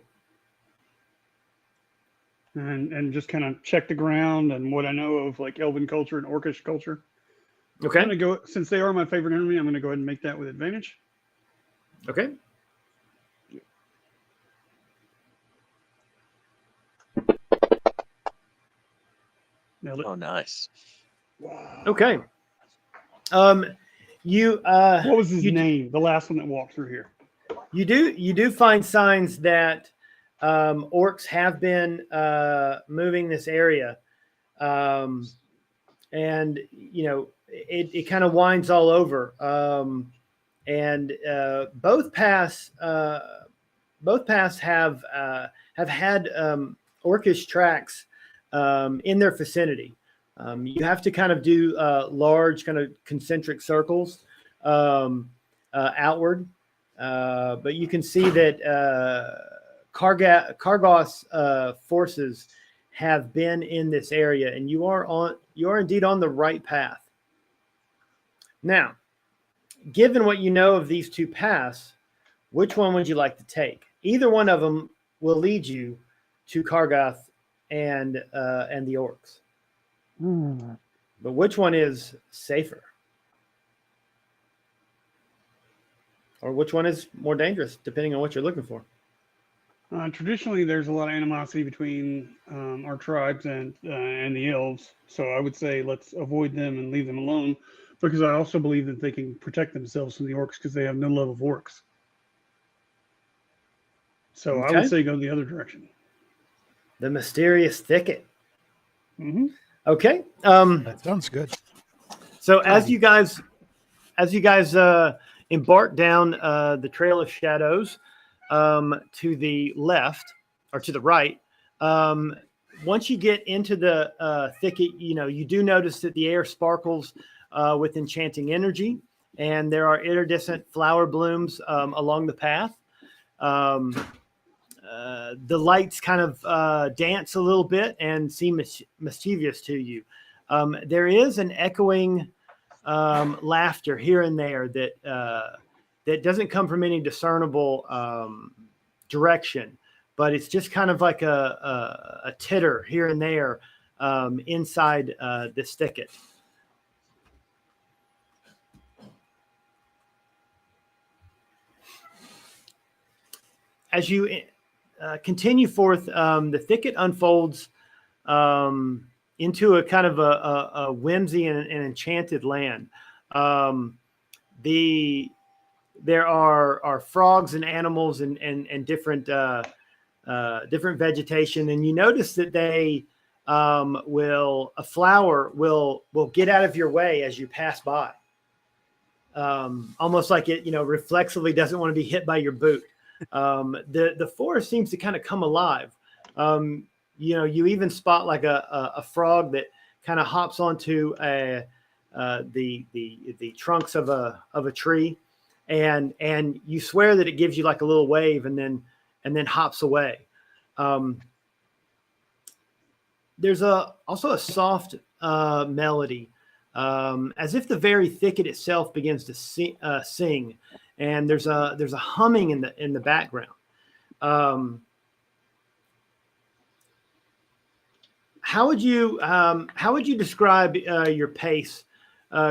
And just kind of check the ground and what I know of like elven culture and orcish culture. Okay. I'm gonna go, since they are my favorite enemy, I'm gonna go ahead and make that with advantage. Okay. Nailed it. Oh, nice. Wow. Okay. You What was his name? The last one that walked through here. You do find signs that orcs have been moving this area, and it kind of winds all over. And both paths have had orcish tracks in their vicinity. You have to kind of do large kind of concentric circles outward. But you can see that Kargos forces have been in this area, and you are indeed on the right path. Now, given what you know of these two paths, which one would you like to take? Either one of them will lead you to Kargoth and the orcs. But which one is safer? Or which one is more dangerous, depending on what you're looking for? Traditionally, there's a lot of animosity between our tribes and the elves. So I would say let's avoid them and leave them alone, because I also believe that they can protect themselves from the orcs because they have no love of orcs. So I would say go the other direction. The mysterious thicket. Mm-hmm. Okay. That sounds good. So as you guys embark down the Trail of Shadows to the left or to the right, once you get into the thicket, you do notice that the air sparkles with enchanting energy, and there are iridescent flower blooms along the path. The lights kind of dance a little bit and seem mischievous to you. There is an echoing laughter here and there that doesn't come from any discernible direction, but it's just kind of like a titter here and there inside this thicket. As you continue forth, the thicket unfolds into a kind of a whimsy and an enchanted land. There are frogs and animals and different different vegetation, and you notice that a flower will get out of your way as you pass by, almost like it reflexively doesn't want to be hit by your boot. The forest seems to kind of come alive. You even spot like a frog that kind of hops onto the trunks of a tree, and you swear that it gives you like a little wave and then hops away. There's also a soft melody, as if the very thicket itself begins to sing, and there's a humming in the background. How would you describe your pace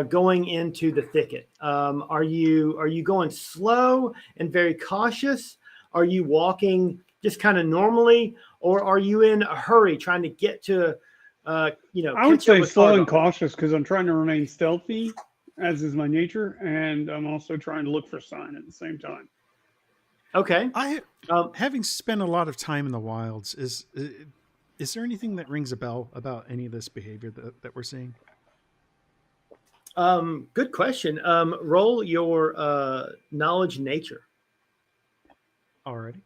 going into the thicket? Are you going slow and very cautious? Are you walking just kind of normally, or are you in a hurry trying to get to I would say slow and Targon? cautious, because I'm trying to remain stealthy, as is my nature, and I'm also trying to look for sign at the same time. Okay. Having spent a lot of time in the wilds, is there anything that rings a bell about any of this behavior that we're seeing? Good question. Roll your knowledge nature. Already.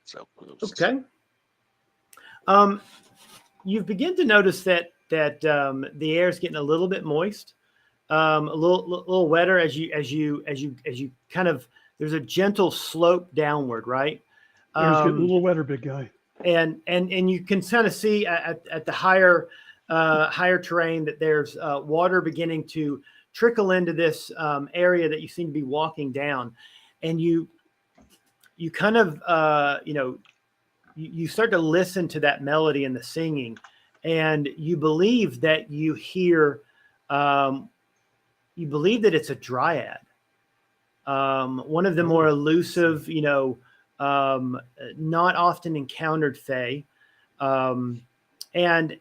So close. Okay. You begin to notice that the air is getting a little bit moist, a little wetter as you kind of, there's a gentle slope downward, right? It's getting a little wetter, big guy. And you can kind of see at the higher terrain that there's water beginning to trickle into this area that you seem to be walking down, and you kind of you start to listen to that melody and the singing, and you believe that you hear, you believe that it's a dryad, one of the more elusive, not often encountered fae, and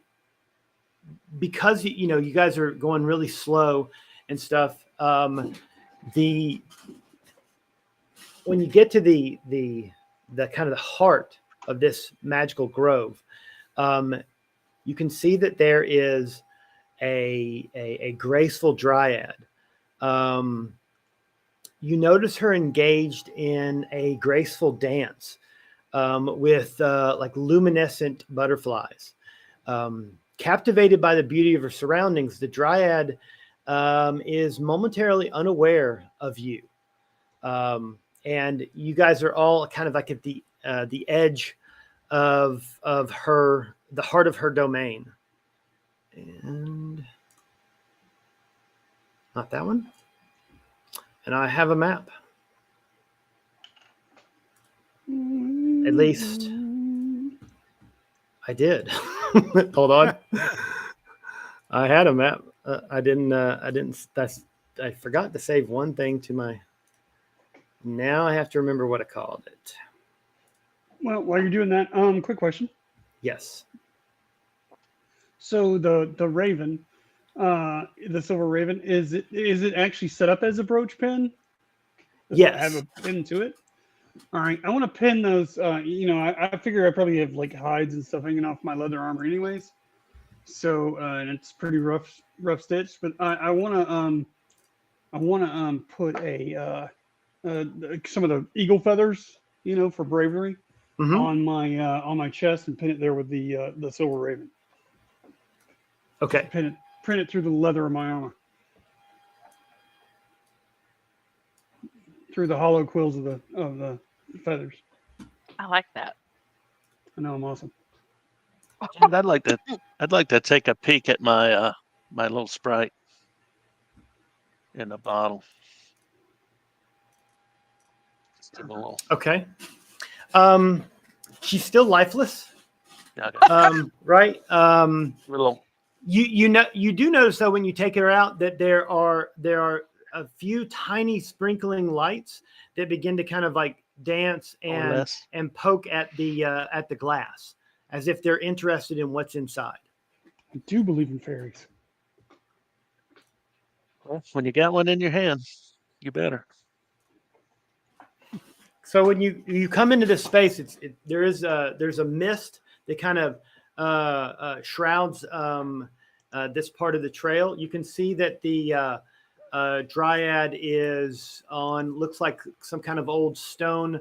because you guys are going really slow and stuff, when you get to the kind of the heart of this magical grove, you can see that there is a graceful dryad. You notice her engaged in a graceful dance with like luminescent butterflies. Captivated by the beauty of her surroundings, the dryad is momentarily unaware of you. And you guys are all kind of like at the edge of her, the heart of her domain. And not that one. And I have a map. At least I did. Hold on. I had a map. I forgot to save one thing to my. Now I have to remember what I called it. Well, while you're doing that, quick question. Yes. So the raven, the silver raven, is it actually set up as a brooch pin? Does Yes. it have a pin to it? All right, I want to pin those. I figure I probably have like hides and stuff hanging off my leather armor, anyways. So and it's pretty rough stitch. But I want to put some of the eagle feathers, for bravery, on my chest and pin it there with the silver raven. Okay. Print it through the leather of my armor, through the hollow quills of the feathers. I like that. I know I'm awesome. And I'd like to take a peek at my my little sprite. in the bottle. Just a little. Okay. She's still lifeless. Okay. Right. Little. You do notice though when you take her out that there are a few tiny sprinkling lights that begin to kind of like dance and poke at the glass as if they're interested in what's inside. I do believe in fairies. Well, when you got one in your hand, you better. So when you come into this space, there's a mist that kind of shrouds this part of the trail. You can see that the dryad is looks like some kind of old stone,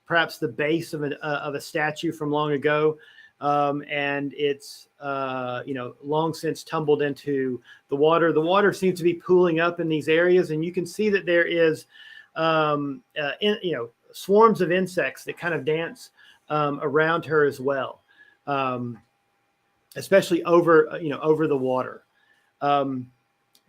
perhaps the base of a statue from long ago, and it's long since tumbled into the water. The water seems to be pooling up in these areas, and you can see that there is swarms of insects that kind of dance around her as well, especially over the water.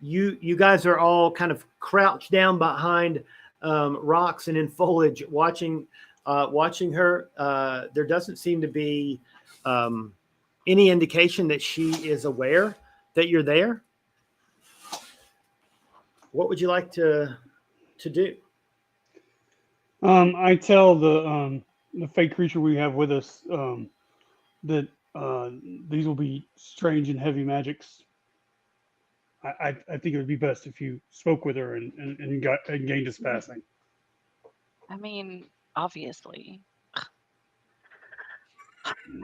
You guys are all kind of crouched down behind rocks and in foliage, watching her. There doesn't seem to be any indication that she is aware that you're there. What would you like to do? I tell the fake creature we have with us that these will be strange and heavy magics. I think it would be best if you spoke with her and gained us passing. I mean, obviously.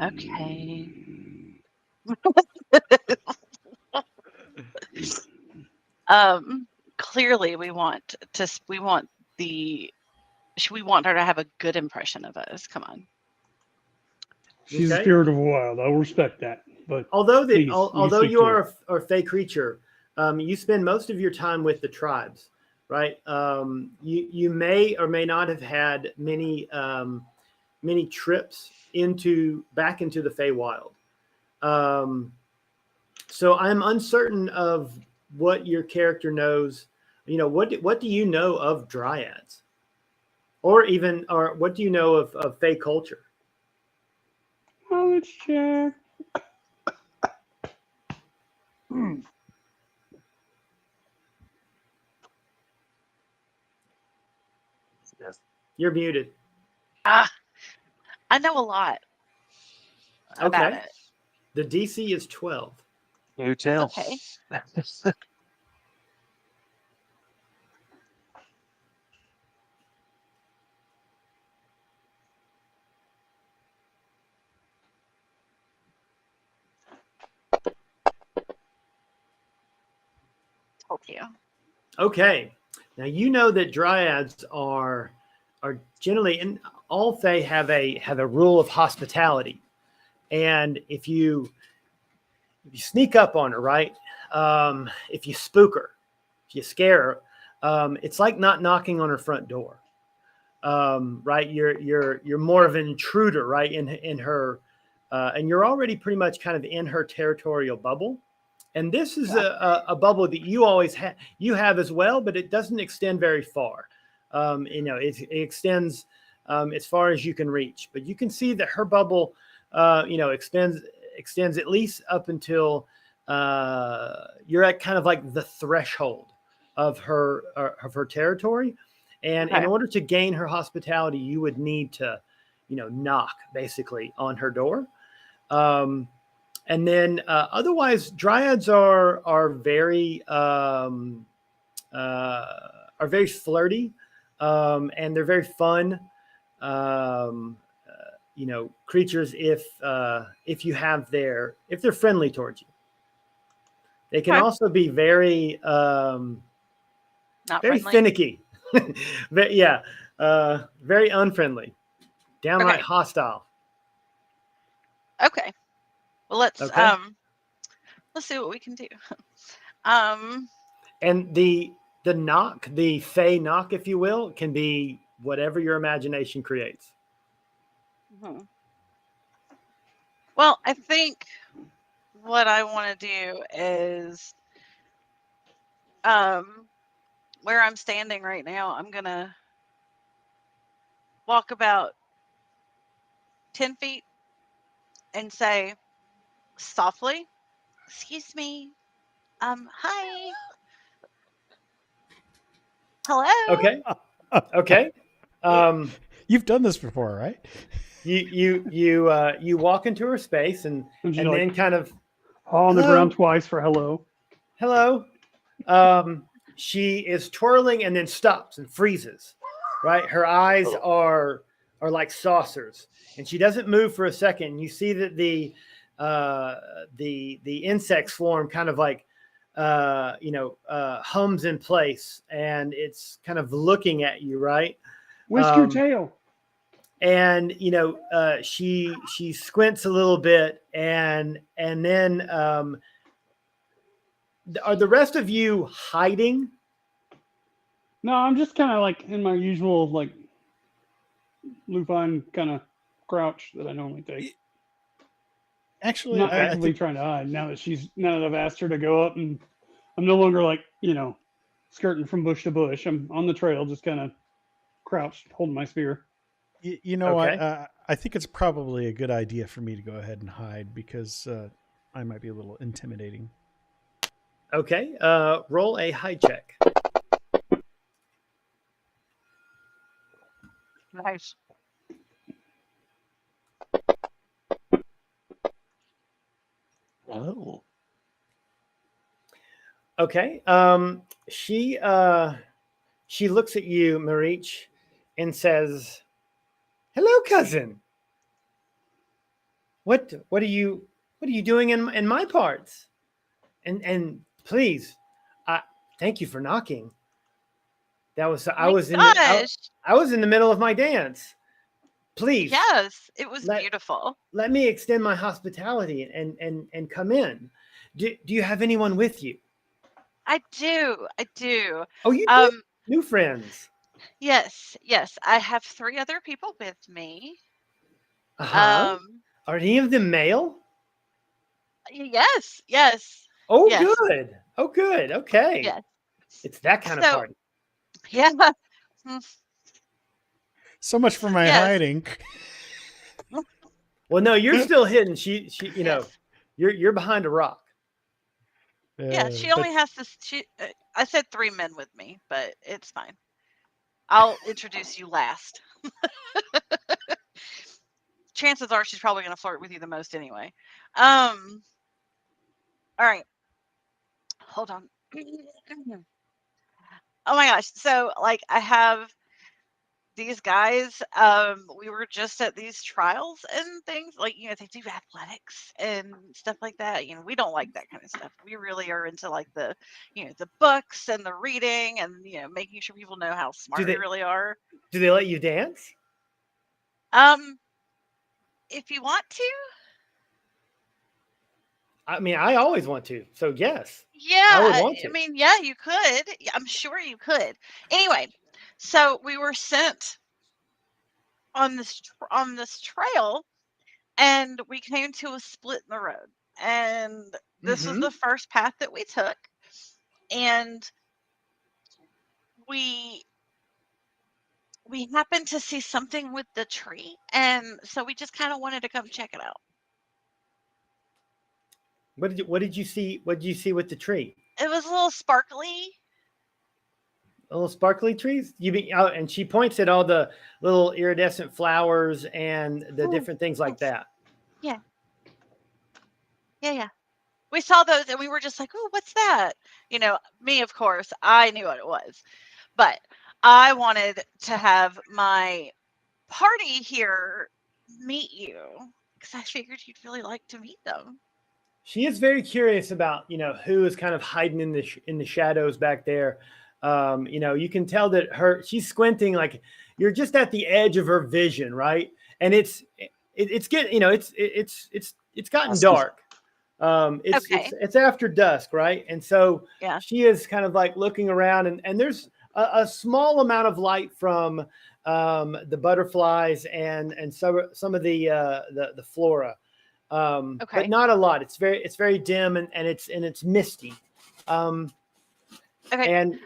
Okay. Clearly we want her to have a good impression of us. Come on. She's a spirit of a wild. I'll respect that. But although you are a fake creature, you spend most of your time with the tribes, right? You may or may not have had many trips back into the Feywild. So I'm uncertain of what your character knows. What do you know of dryads, or what do you know of Fey culture? Knowledge check. Yes. You're muted. I know a lot about it. The DC is 12. You tell. Okay. Told you. Okay. Now you know that dryads are generally, and all Fae have a rule of hospitality, and if you sneak up on her, right? If you spook her, if you scare her, it's like not knocking on her front door, right? You're more of an intruder, right? In her, and you're already pretty much kind of in her territorial bubble. And this is a bubble that you always have as well, but it doesn't extend very far. It extends as far as you can reach. But you can see that her bubble, extends at least up until you're at kind of like the threshold of her territory. And in order to gain her hospitality, you would need to, knock basically on her door. And then otherwise, dryads are very flirty, and they're very fun, creatures if they're friendly towards you. They can also be very Not very friendly. finicky, very unfriendly, downright hostile. Okay. Well, let's see what we can do. And the knock, the Fey knock, if you will, can be whatever your imagination creates. Mm-hmm. Well, I think what I want to do is where I'm standing right now, I'm gonna walk about 10 feet and say softly, "Excuse me. Hi. Hello." Okay. Okay. You've done this before, right? You walk into her space and And and then kind of paw on the hello, ground twice for hello. hello. She is twirling and then stops and freezes. Right, her eyes are like saucers, and she doesn't move for a second. You see that the insect swarm kind of like hums in place, and it's kind of looking at you, right? Whisk your tail. And she squints a little bit, and then are the rest of you hiding? No, I'm just kind of like in my usual like lupine kind of crouch that I normally take. Actually, I'm not I actively think trying to hide now that I've asked her to go up, and I'm no longer like skirting from bush to bush. I'm on the trail, just kind of crouched, holding my spear. you know what? Okay. I think it's probably a good idea for me to go ahead and hide because I might be a little intimidating. Okay. Roll a hide check. Nice. Oh. Okay. She looks at you, Marich, and says, "Hello, cousin. What are you doing in my parts? And please, I thank you for knocking. That was Oh my gosh. I was in the middle of my dance. Please, Yes, it was let beautiful. let me extend my hospitality and come in. Do you have anyone with you? I do. I do. Oh, you do? Um, New friends. yes, yes. I have 3 other people with me. Uh-huh. Um, Are any of them male? yes, yes, Oh, yes, good. Oh, good. Okay. yes. It's that kind of So, party. yeah. mm, So much for my Yes, hiding. Well, no, you're still hidden. She, yes. you're behind a rock. Yeah, she But only has to. I said 3 men with me, but it's fine. I'll introduce you last. Chances are she's probably going to flirt with you the most anyway. All right. Hold on. Oh my gosh. So, like, I have these guys. We were just at these trials and things. Like, they do athletics and stuff like that. We don't like that kind of stuff. We really are into like the books and the reading and making sure people know how Do smart we they really are. do they let you dance? Um, if you want to, I mean, I always want to. So yes, yeah. I would want I to. mean, yeah, you could. I'm sure you could. Anyway, so we were sent on this trail, and we came to a split in the road, and this was Mm-hmm. the first path that we took, and we happened to see something with the tree, and so we just kind of wanted to come check it out. What did you see? What did you see with the tree? It was a little sparkly. Little sparkly trees? You mean? Oh, and she points at all the little iridescent flowers and the different things like that. Yeah, yeah. We saw those and we were just like, "Oh, what's that?" Me, of course, I knew what it was, but I wanted to have my party here meet you because I figured you'd really like to meet them. She is very curious about who is kind of hiding in the shadows back there. You can tell that she's squinting, like you're just at the edge of her vision, right? And it's getting it's gotten Dusk is dark. Okay. It's after dusk, right? And so Yeah. she is kind of like looking around, and there's a small amount of light from the butterflies and some of the flora. But Okay. not a lot. It's very dim and it's misty. Um, Okay. And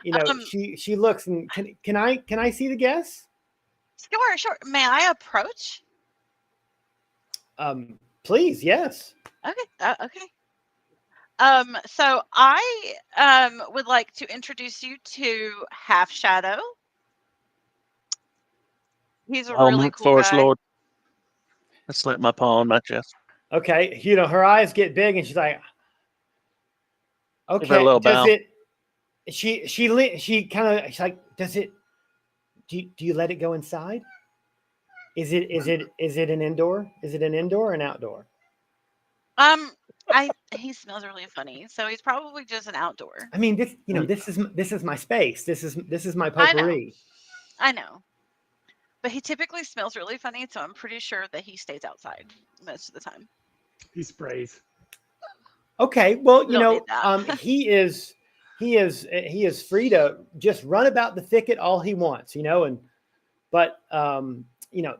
she looks and can I see the guests? Sure. May I approach? Please, yes. Okay. Okay. So I would like to introduce you to Half Shadow. He's a really cool Forest guy. Lord. I slapped my paw on my chest. Okay, her eyes get big, and she's like, Give her a "Okay, little does bow. it?" She kind of, she's like, "Does it? Do you let it go inside? Is it an indoor? Is it an indoor or an outdoor?" He smells really funny, so he's probably just an outdoor. I mean, this is my space. This is my I know. potpourri. I know. But he typically smells really funny, so I'm pretty sure that he stays outside most of the time. He sprays. Okay, well, We don't need that. he is free to just run about the thicket all he wants, but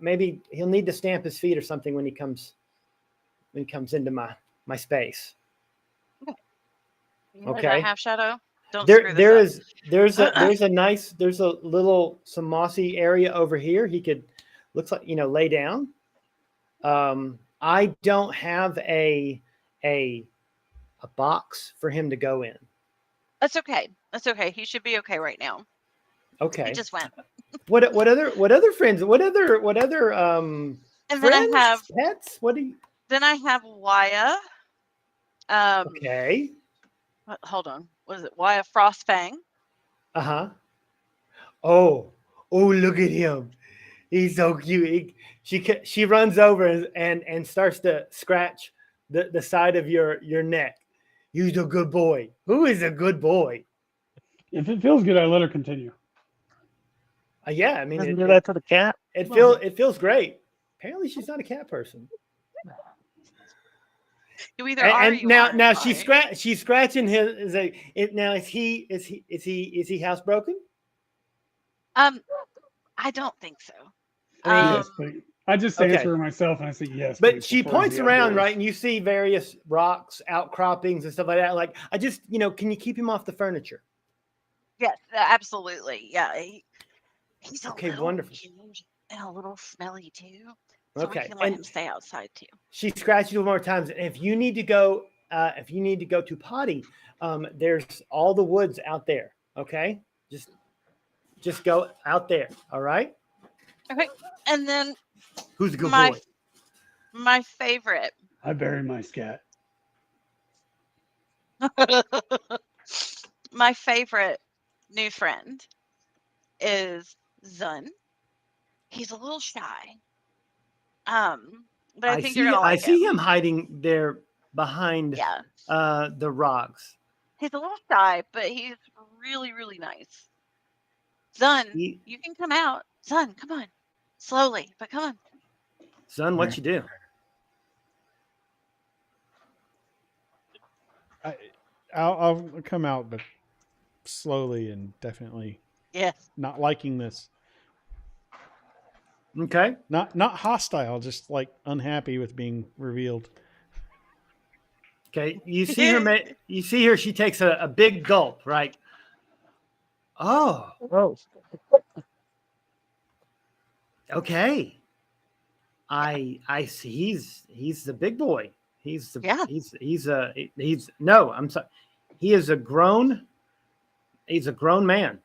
maybe he'll need to stamp his feet or something when he comes into my space. You heard Okay. that, Half Shadow? Don't screw this up. There's a some mossy area over here. He could, looks like, lay down. I don't have a box for him to go in. That's okay. That's okay. He should be okay right now. Okay. He just went. What other friends? What other And friends? then I have Pets? What do you? Then I have Waya. Okay. Hold on. What is it? Waya Frostfang. Uh-huh. Oh, look at him. He's so cute. She runs over and starts to scratch the side of your neck. He's a good boy. Who is a good boy? If it feels good, I let her continue. Yeah, I mean, Doesn't do that to the cat. it feels great. Apparently, she's not a cat person. You either are. Or you now aren't. now Sorry. she's scratching his. Now is he housebroken? I don't think so. I mean, Yes, but I just okay. answer myself and I say yes. But please, she before points the around, outdoors. right, and you see various rocks, outcroppings, and stuff like that. Like, I just, can you keep him off the furniture? Yes, absolutely. Yeah, he's a Okay, little wonderful. huge and a little smelly too. So Okay, we can let and him stay outside too. she scratches you more times. And if you need to go to potty, there's all the woods out there. Okay, just go out there. All right. Okay, and then Who's a good my boy? my favorite. I bury my scat. My favorite new friend is Zun. He's a little shy. But I think you're gonna I like see him. him hiding there behind Yeah, the rocks. he's a little shy, but he's really, really nice. Zun, He, you can come out. Zun, come on. Slowly, but come on. son, what you do? I'll come out, but slowly and definitely Yes. not liking this. Okay. Not hostile, just like unhappy with being revealed. Okay. You see her. You see her. She takes a big gulp. Right. Oh. Oh, Okay. I see. He's the big boy. He's no. I'm sorry. He is a grown. He's a grown man.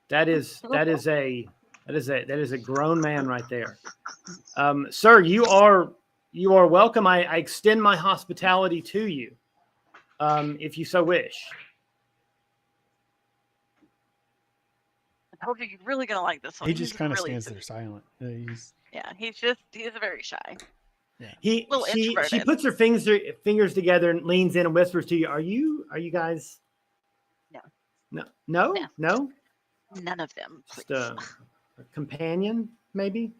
That is a grown man right there. Sir, you are welcome. I extend my hospitality to you, if you so wish. I told you you're really gonna like this one. He just He's kind of really stands sweet. there silent. He's He's very shy. She Little introverted. puts her fingers together and leans in and whispers to you, Are you guys? No. No. None of them, please. Just a companion, maybe.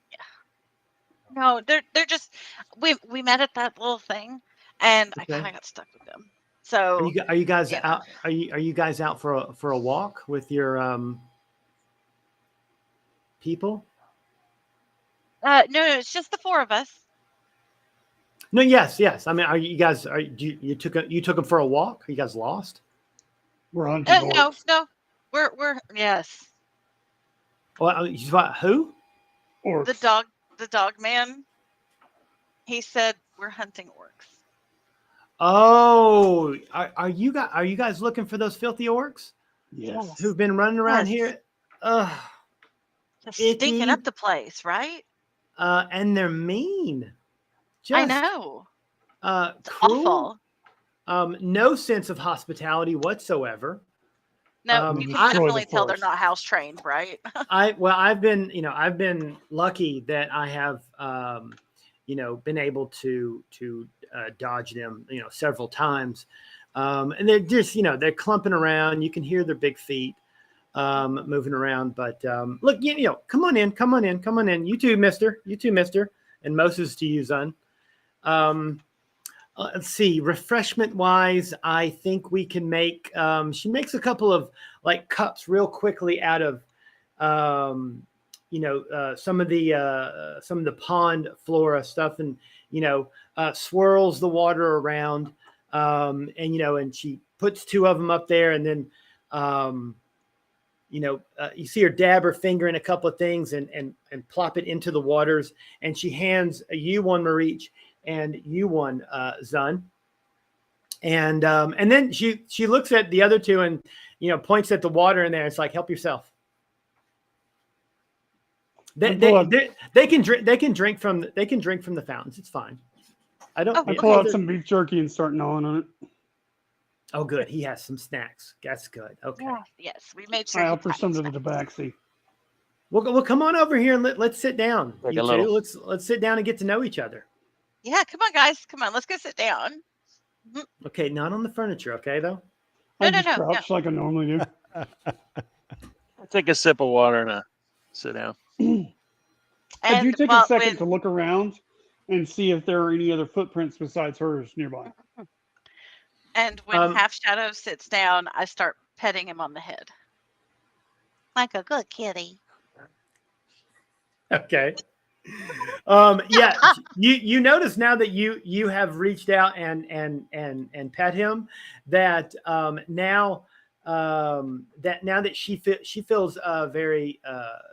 No, they're just we met at that little thing, and I Okay. kind of got stuck with them. So Are you guys yeah. out? Are you guys out for a walk with your people? No, it's just the four of us. No, yes. I mean, are you guys? You took them for a walk? Are you guys lost? We're hunting. No, We're yes. Well, who? Orcs. The dog man. He said we're hunting orcs. Oh, are you guys looking for those filthy orcs Yes. who've been running around Yes. here? Ugh. Just Icky. stinking up the place, right? And they're mean. I Just know. It's cruel. awful. No sense of hospitality whatsoever. No, Um, you can I- definitely tell they're forest. not house trained, right? I've been lucky that I have been able to dodge them several times, and they're just they're clumping around. You can hear their big feet moving around. But look, come on in. You too, Mister. And Moses to you, son. Let's see, refreshment wise, I think we can make, she makes a couple of like cups real quickly out of, some of the pond flora stuff, and, swirls the water around, and she puts two of them up there, and then, you see her dab her finger in a couple of things and plop it into the waters, and she hands you one, Marich, and you one, Zun. And then she looks at the other two and points at the water in there. It's like, help yourself. They can drink from the fountains. It's fine. I pull out some beef jerky and start gnawing on it. Oh, good. He has some snacks. That's good. Okay. Yeah, yes, we made sure. I offer some to the tabaxi. Well, come on over here and let's sit down. Like You a two, little- let's sit down and get to know each other. Yeah, come on, guys. Come on, let's go sit down. Okay, not on the furniture, okay, though? I No, just crouch like I normally do. I take a sip of water and sit down. I do take well, a second to look around and see if there are any other footprints besides hers nearby. when Half Shadow sits down, I start petting him on the head. Like a good kitty. Okay. Yeah, you notice now that you have reached out and pet him, that now that she feels very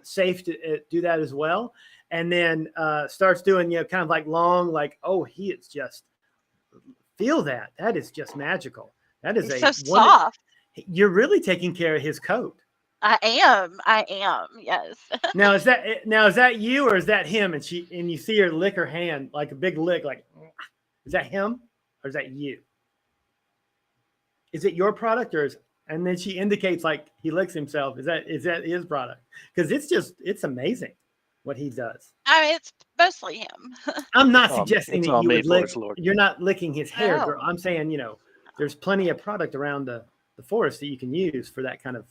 safe to do that as well, and then starts doing kind of like long, like, oh, he is just, feel that is just magical. That is He's so one, soft. you're really taking care of his coat. I am. Yes. Now is that you or is that him? And you see her lick her hand, like a big lick, like, is that him or is that you? Is it your product and then she indicates like he licks himself. Is that his product? Because it's amazing what he does. I mean, it's mostly him. I'm not It's all- suggesting it's that all you made would for lick. his lord. You're not licking his hair, No. girl. I'm saying, there's plenty of product around the forest that you can use for that kind of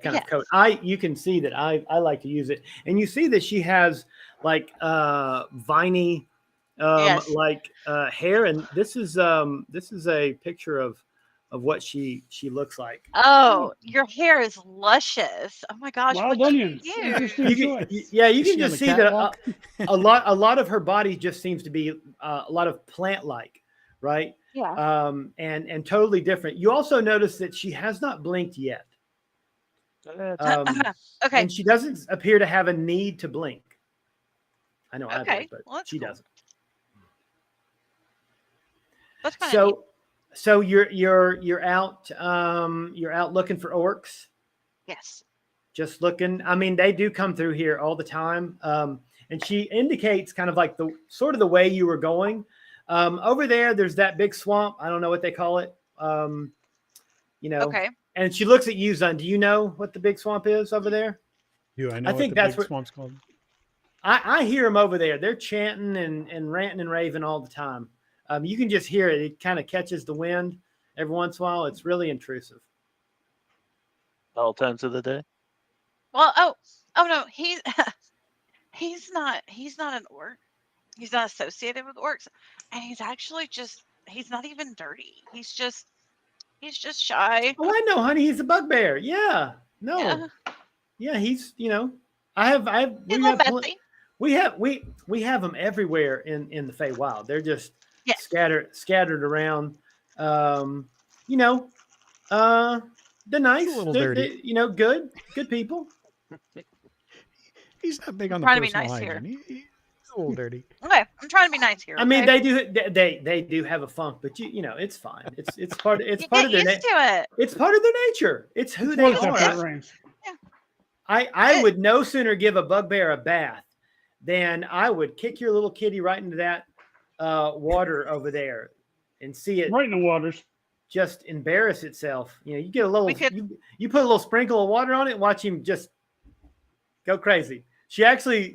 Yes. coat. You can see that I like to use it, and you see that she has like viney Yes. like hair, and this is a picture of what she looks like. Oh, your hair is luscious. Oh my gosh. Wild what onions. you use? Interesting You choice. can Is just she on the see that catwalk? a lot of her body just seems to be a lot of plant-like, right? Yeah. And totally different. You also notice that she has not blinked yet. Okay. And she doesn't appear to have a need to blink. I know I Okay. blink, but Well, that's she cool. doesn't. That's kind of neat. So you're out looking for orcs. Yes. Just looking. I mean, they do come through here all the time. And she indicates kind of like the sort of the way you were going. Over there's that big swamp. I don't know what they call it. Okay. And she looks at you, Zun. Do you know what the big swamp is over there? Do I know think what the that's big what- swamp's called? I hear them over there. They're chanting and ranting and raving all the time. You can just hear it. It kind of catches the wind every once in a while. It's really intrusive. All times of the day. Well, oh no, he's not an orc. He's not associated with orcs, and he's actually he's not even dirty. He's just shy. Oh, I know, honey. He's a bugbear. Yeah. No. Yeah. Yeah. He's, I have, He's a little messy. we have them everywhere in the Feywild. They're just Yes. scattered around. They're nice. a little They're, dirty. good people. He's not big on the trying to be personal nice here. hygiene. He's a little dirty. Okay, I'm trying to be nice here. I mean, okay? they do have a funk, but it's fine. It's part of You part get of their used to it. it's part of their nature. It's who It's they what it's after are. it rains. I would no sooner give a bugbear a bath than I would kick your little kitty right into that water over there and see it Right in the waters. just embarrass itself. You get a little, We could- you put a little sprinkle of water on it and watch him just go crazy. She actually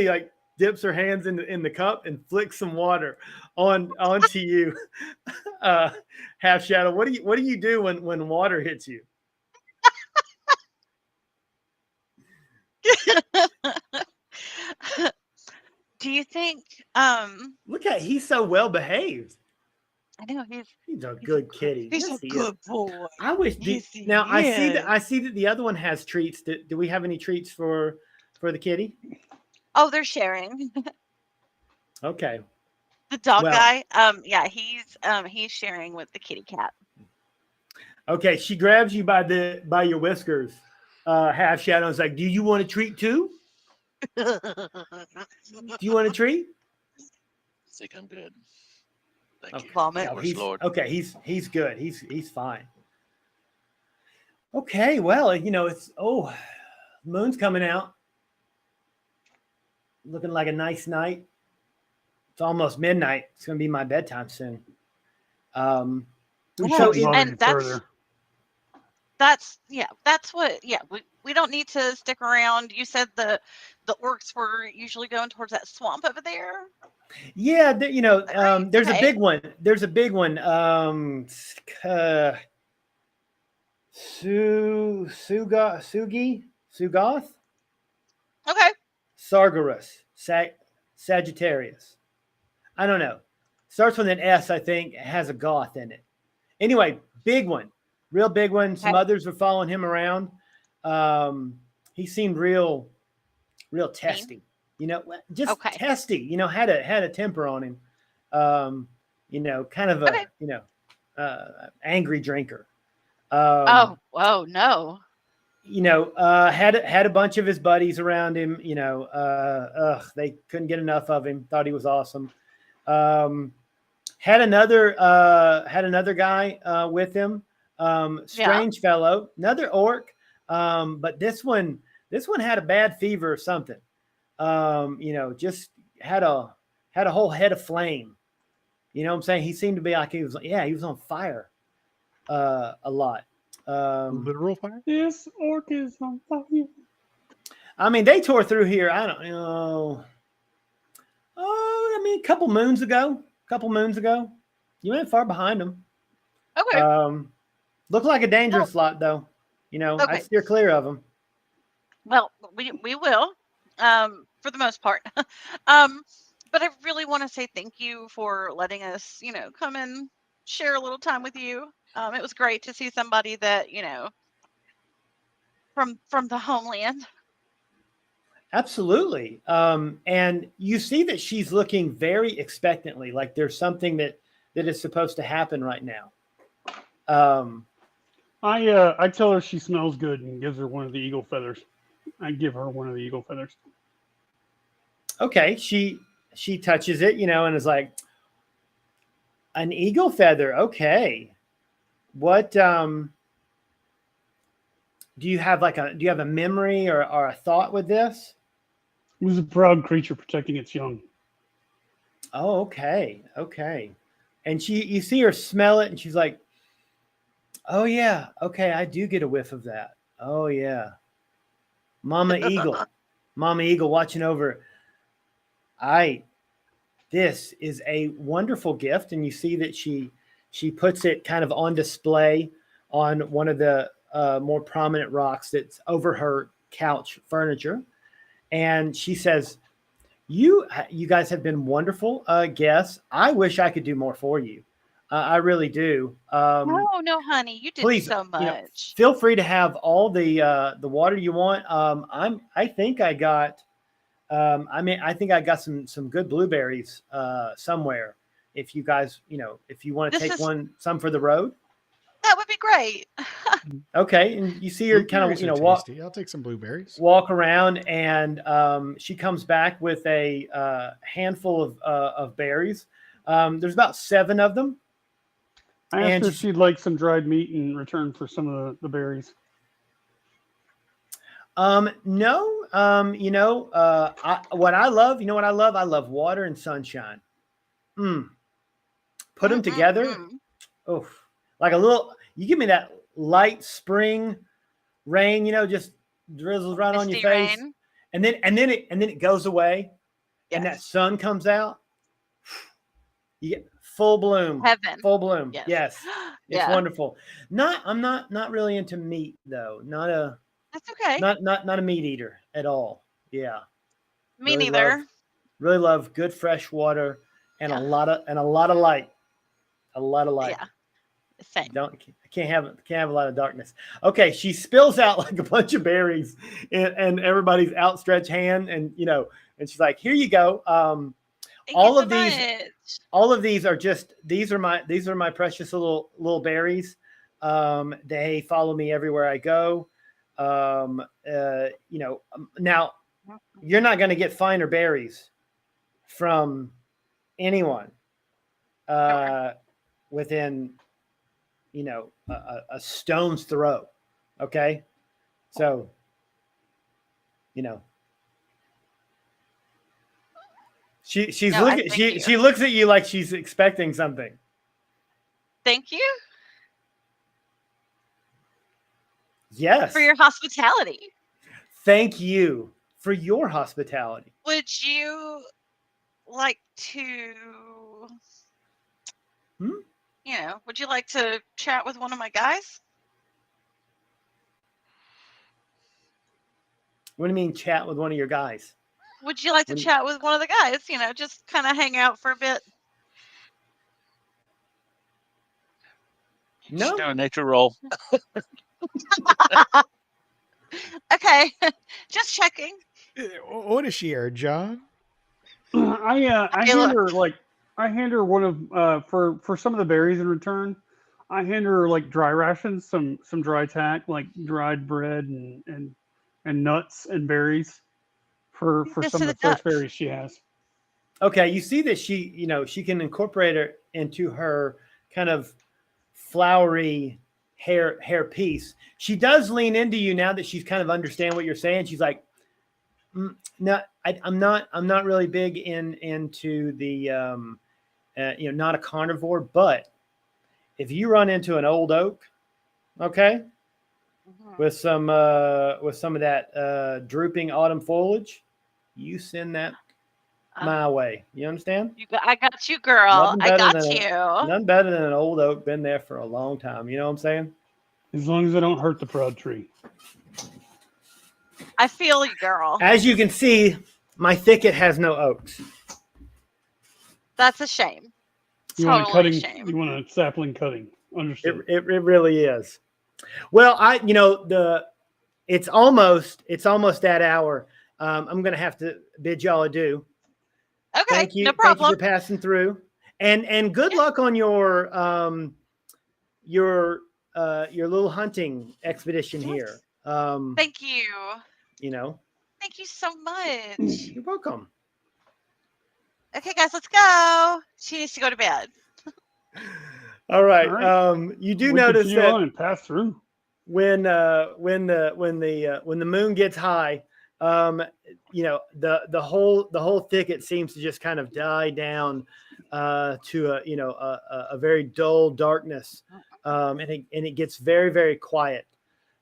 like dips her hands in the cup and flicks some water onto you. Half Shadow. What do you do when water hits you? Do you think? Look at he's so well behaved. I know He's a good kitty. he's Yes, a he is. good boy. I wish. Yes, he Now I see is. that the other one has treats. Do we have any treats for the kitty? Oh, they're sharing. Okay. The dog Well- guy. Yeah, he's sharing with the kitty cat. Okay. She grabs you by your whiskers. Half Shadow is like, "Do you want a treat too? Do you want a treat?" I think I'm good. Thank Okay. you. Vomit. No, Yes, Lord. he's good. He's fine. Okay. Well, it's moon's coming out. Looking like a nice night. It's almost midnight. It's gonna be my bedtime soon. We Yeah, shouldn't so bug and any that's- further. that's what. Yeah, we don't need to stick around. You said the orcs were usually going towards that swamp over there. Yeah, Right, there's a okay. big one. There's a big one. Sugoth, Okay. Sargeras, Sagittarius. I don't know. Starts with an S, I think. Has a goth in it. Anyway, big one, real big one. Some Okay. others were following him around. He seemed real testy. Just Okay. testy. Had a temper on him. Kind of a Okay. angry drinker. Oh no. Had a bunch of his buddies around him. They couldn't get enough of him. Thought he was awesome. Had another guy with him. Strange fellow, another orc. But this one had a bad fever or something. Just had a whole head of flame. You know what I'm saying? He seemed to be like he was on fire a lot. Literal fire? This orc is on fire. I mean, they tore through here. I don't know. Oh, I mean, a couple moons ago. You ain't far behind them. Okay. Look like a dangerous lot, though. Okay. I'd steer clear of them. Well, we will, for the most part. But I really want to say thank you for letting us, come and share a little time with you. It was great to see somebody that, from the homeland. Absolutely. And you see that she's looking very expectantly, like there's something that is supposed to happen right now. I tell her she smells good and gives her one of the eagle feathers. I give her one of the eagle feathers. Okay, she touches it, and is like, an eagle feather. Okay. What do you have a memory or a thought with this? It was a proud creature protecting its young. Oh, okay. And you see her smell it and she's like, oh yeah, okay, I do get a whiff of that. Oh yeah. Mama Eagle watching over. This is a wonderful gift. And you see that she puts it kind of on display on one of the more prominent rocks that's over her couch furniture. And she says, you guys have been wonderful guests. I wish I could do more for you. I really do. No, honey, you did please, so much. Feel free to have all the water you want. I think I got some good blueberries somewhere. If you guys, if you want to take some for the road. That would be great. Okay, and you see her kind of Blueberries are walk tasty. I'll take some blueberries. around, and she comes back with a handful of berries. There's about 7 of them. I asked And her if she'd like some dried meat in return for some of the berries. No, what I love, you know what I love? I love water and sunshine. Put them together. Oh, like a little, you give me that light spring rain, just drizzles right on your Misty face. rain. And then it goes away, and that Yes. sun comes out. You get full bloom. Heaven. Full bloom. Yes. Yes. It's Yeah. wonderful. I'm not really into meat though. That's okay. Not a meat eater at all. Yeah. Me neither. Really love good fresh water and Yeah. a lot of light. A lot of light. Yeah. Same. I can't have a lot of darkness. Okay, she spills out like a bunch of berries and everybody's outstretched hand, and and she's like, "Here you go." Thank all you of so these much. all of these are just these are my precious little berries. They follow me everywhere I go. Now you're not going to get finer berries from anyone within a stone's throw. Okay, so she's No, looking. She looks at you like she's expecting something. Thank you Yes. for your hospitality. Thank you for your hospitality. Would you like to, would you like to chat with one of my guys? What do you mean chat with one of your guys? Would you like to chat with one of the guys? Just kind of hang out for a bit. No. Just do a nature roll. Okay, just checking. What is she, her job? I hand her one of for some of the berries in return. I hand her like dry rations, some dry tack, like dried bread and nuts and berries for some of the fresh berries she has. Okay, you see that she can incorporate it into her kind of flowery hair piece. She does lean into you now that she's kind of understand what you're saying. She's like, no, I'm not really big into the not a carnivore, but if you run into an old oak, okay, with some of that drooping autumn foliage, you send that my way. You understand? I got you, girl. I got you. Nothing better than an old oak been there for a long time. You know what I'm saying? As long as I don't hurt the proud tree. I feel you, girl. As you can see, my thicket has no oaks. That's a shame. You want a cutting? You want a sapling cutting? Understood. It really is. Well, it's almost that hour. I'm gonna have to bid y'all adieu. Okay, thank you, no problem. Thank you for passing through, and good luck on your little hunting expedition here. Thank you. Thank you so much. You're welcome. Okay, guys, let's go. She needs to go to bed. All right. You do notice that and pass through when the moon gets high, the whole thicket seems to just kind of die down to a very dull darkness, and it gets very, very quiet.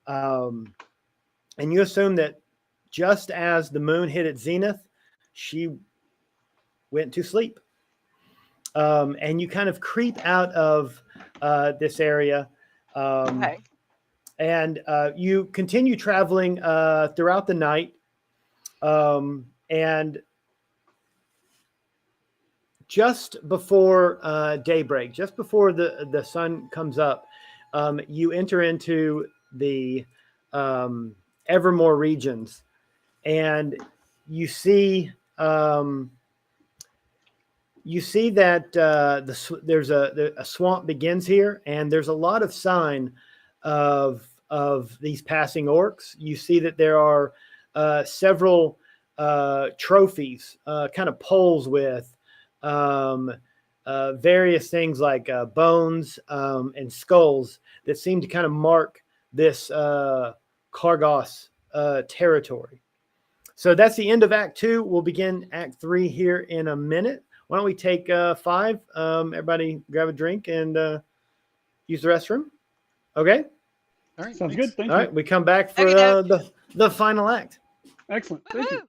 And you assume that just as the moon hit its zenith, she went to sleep. And you kind of creep out of this area. Okay. And you continue traveling throughout the night. And just before daybreak, just before the sun comes up, you enter into the Evermore regions, and you see you see that there's a swamp begins here, and there's a lot of sign of these passing orcs. You see that there are several trophies, kind of poles with various things like bones and skulls that seem to kind of mark this Kargos territory. So that's the end of Act 2. We'll begin Act 3 here in a minute. Why don't we take 5? Everybody grab a drink and use the restroom. Okay? All right. Sounds thanks. good. Thank All you. right, we come back for Okay, the final act. Excellent. Thank you. Woohoo!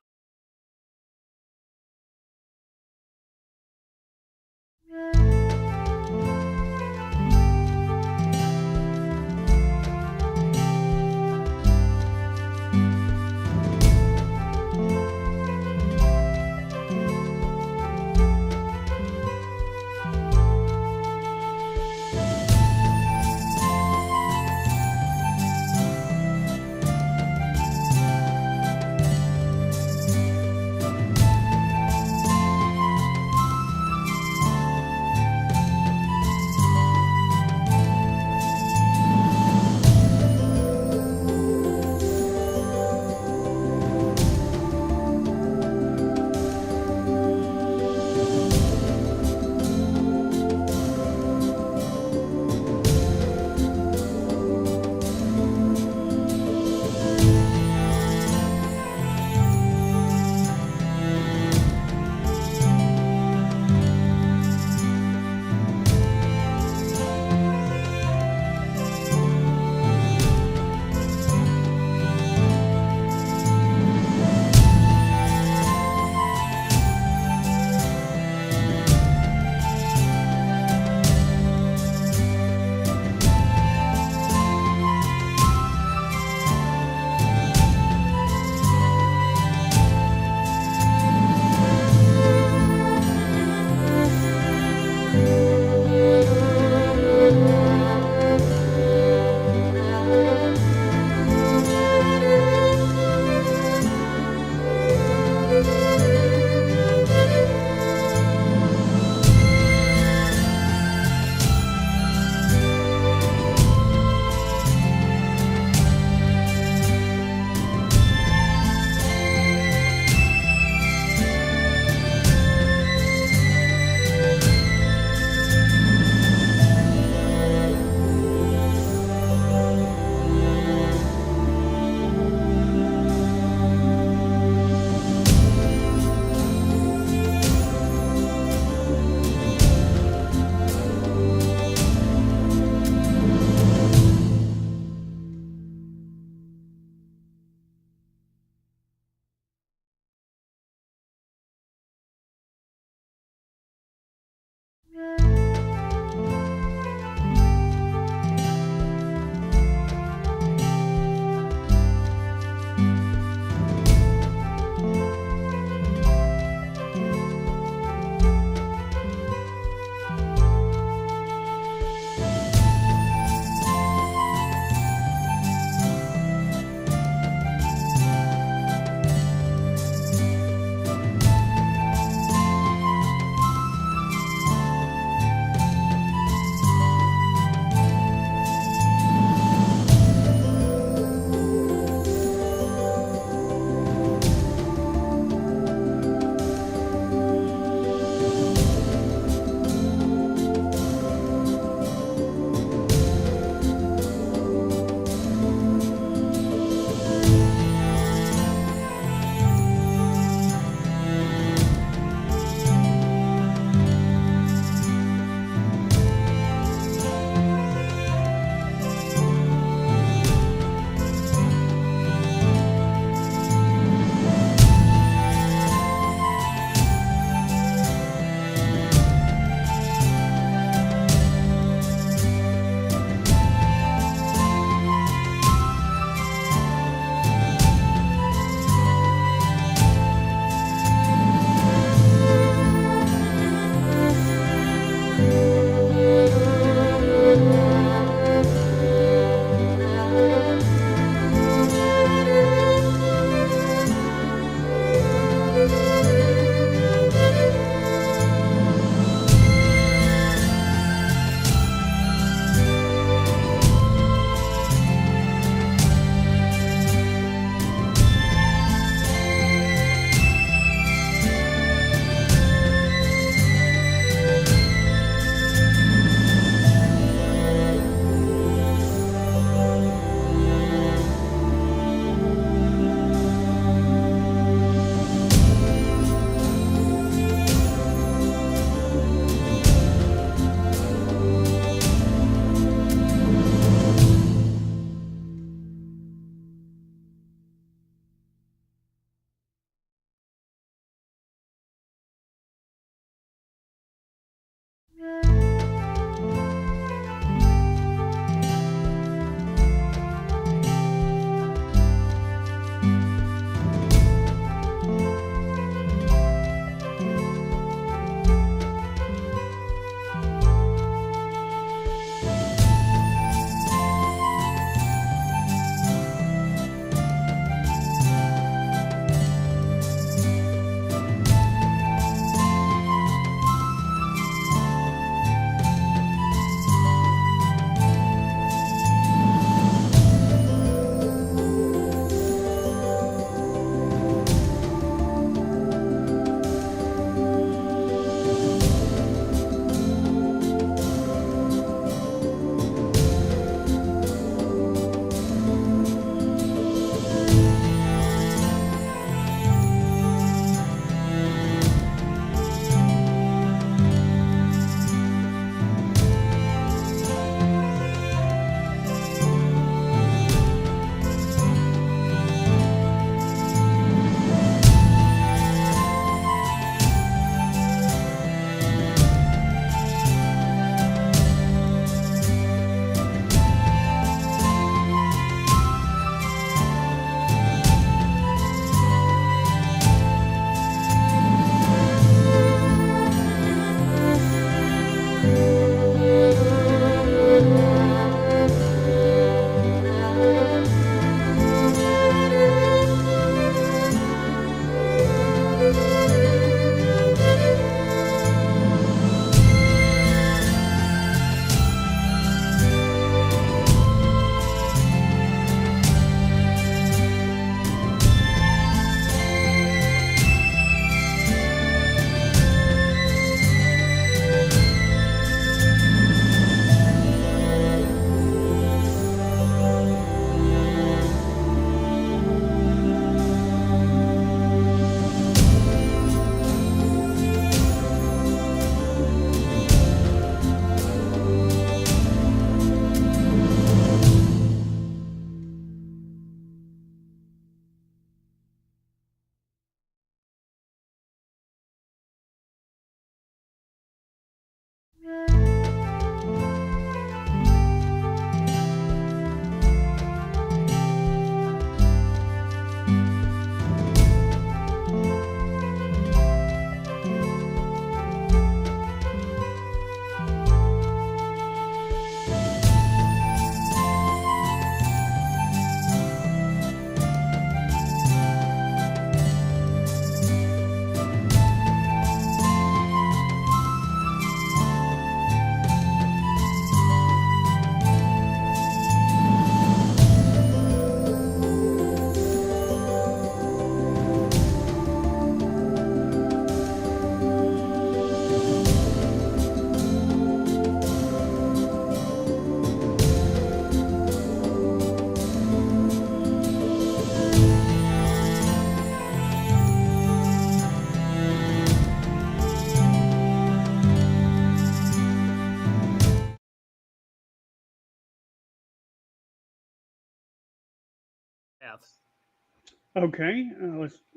have. Okay,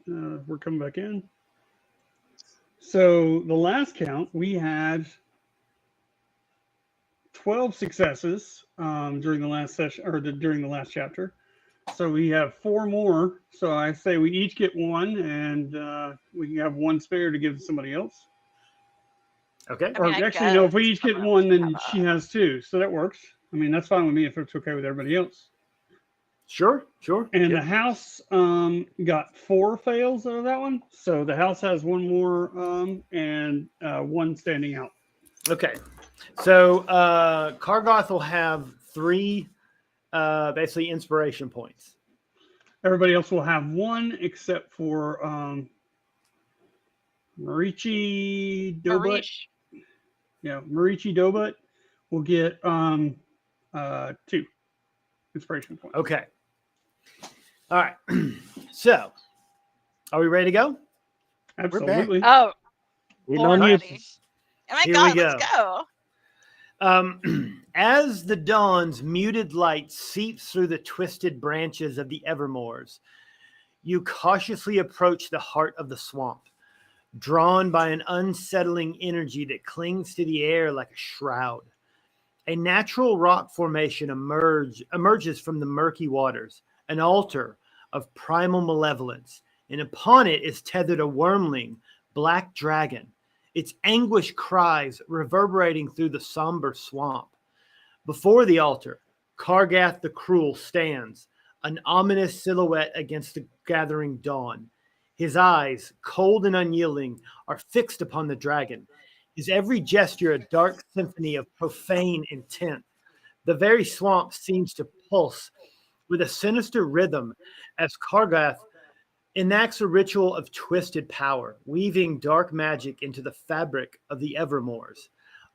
we're coming back in. So the last count, we had 12 successes during the last session, or during the last chapter. So we have 4 more. So I say we each get 1, and we have 1 spare to give to somebody else. Okay. I mean, Or I actually, no, if we guess each get someone 1, else then have she has 2. So that works. I mean, that's fine with me if it's okay with everybody else. Sure. And Yep. the house got 4 fails out of that one. So the house has 1 more and 1 standing out. Okay. So Kargoth will have 3 basically inspiration points. Everybody else will have 1 except for Marichi Dobut. Marish. Yeah, Marichi Dobut will get 2 inspiration points. Okay. All right. So, are we ready to go? Absolutely. Oh, We born know you. ready. Oh my Here God, we let's go. As the dawn's muted light seeps through the twisted branches of the evermoors, you cautiously approach the heart of the swamp, drawn by an unsettling energy that clings to the air like a shroud. A natural rock formation emerges from the murky waters, an altar of primal malevolence, and upon it is tethered a wormling, black dragon, its anguish cries reverberating through the somber swamp. Before the altar, Kargath the Cruel stands, an ominous silhouette against the gathering dawn. His eyes, cold and unyielding, are fixed upon the dragon, his every gesture a dark symphony of profane intent. The very swamp seems to pulse with a sinister rhythm as Kargath enacts a ritual of twisted power, weaving dark magic into the fabric of the Evermoors.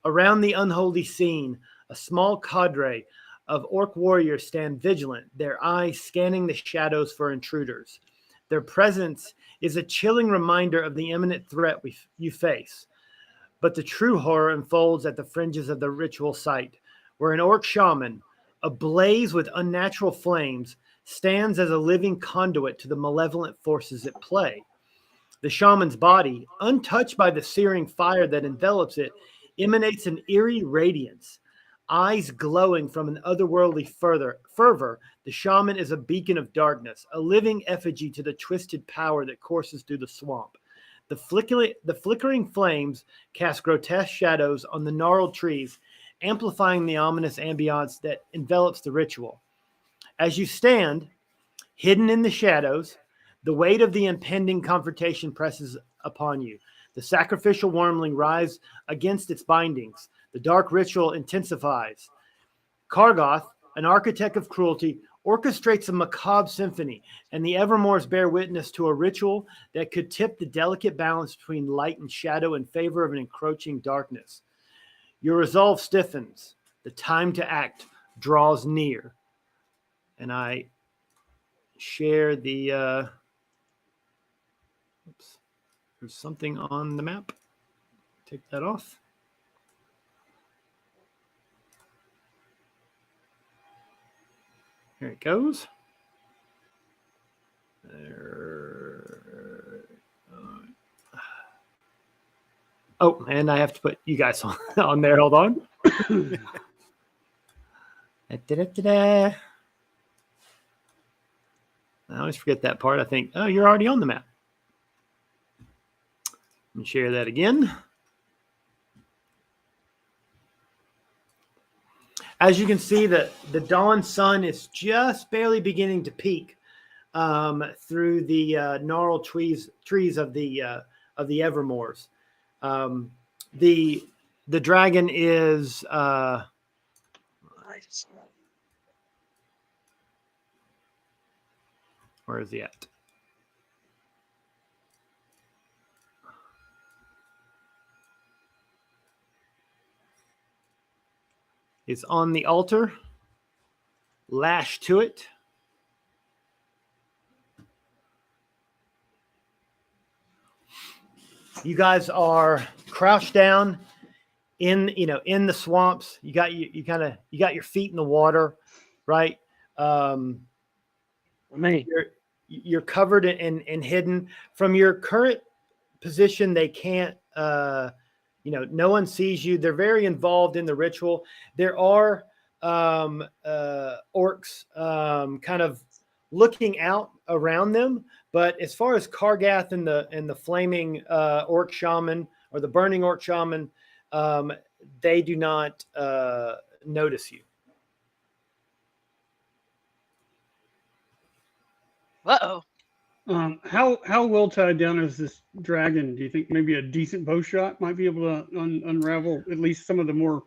Around the unholy scene, a small cadre of orc warriors stand vigilant, their eyes scanning the shadows for intruders. Their presence is a chilling reminder of the imminent threat you face. But the true horror unfolds at the fringes of the ritual site, where an orc shaman, ablaze with unnatural flames, stands as a living conduit to the malevolent forces at play. The shaman's body, untouched by the searing fire that envelops it, emanates an eerie radiance. Eyes glowing from an otherworldly fervor, the shaman is a beacon of darkness, a living effigy to the twisted power that courses through the swamp. The flickering flames cast grotesque shadows on the gnarled trees, amplifying the ominous ambiance that envelops the ritual. As you stand, hidden in the shadows, the weight of the impending confrontation presses upon you. The sacrificial wormling writhes against its bindings. The dark ritual intensifies. Kargoth, an architect of cruelty, orchestrates a macabre symphony, and the Evermoors bear witness to a ritual that could tip the delicate balance between light and shadow in favor of an encroaching darkness. Your resolve stiffens. The time to act draws near. And I share the... oops. There's something on the map. Take that off. Here it goes. There. Oh, and I have to put you guys on there. Hold on. I always forget that part. I think, oh, you're already on the map. Let me share that again. As you can see, the dawn sun is just barely beginning to peek through the gnarled trees of the Evermoors. The dragon is where is he at? It's on the altar, lashed to it. You guys are crouched down in the swamps. You got your feet in the water, right? Me. You're covered and hidden from your current position. They can't. No one sees you. They're very involved in the ritual. There are orcs kind of looking out around them, but as far as Kargath and the flaming orc shaman or the burning orc shaman, they do not notice you. Uh-oh. How well tied down is this dragon? Do you think maybe a decent bow shot might be able to unravel at least some of the more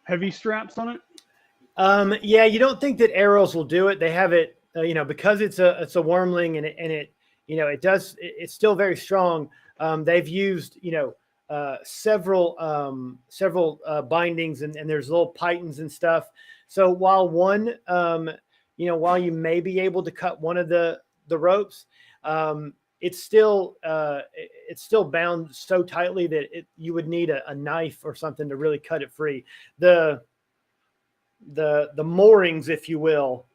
heavy straps on it? Yeah, you don't think that arrows will do it. They have it, because it's a wormling and it's still very strong. They've used, several bindings and there's little pythons and stuff. So while while you may be able to cut one of the ropes, it's still bound so tightly that you would need a knife or something to really cut it free. The moorings, if you will,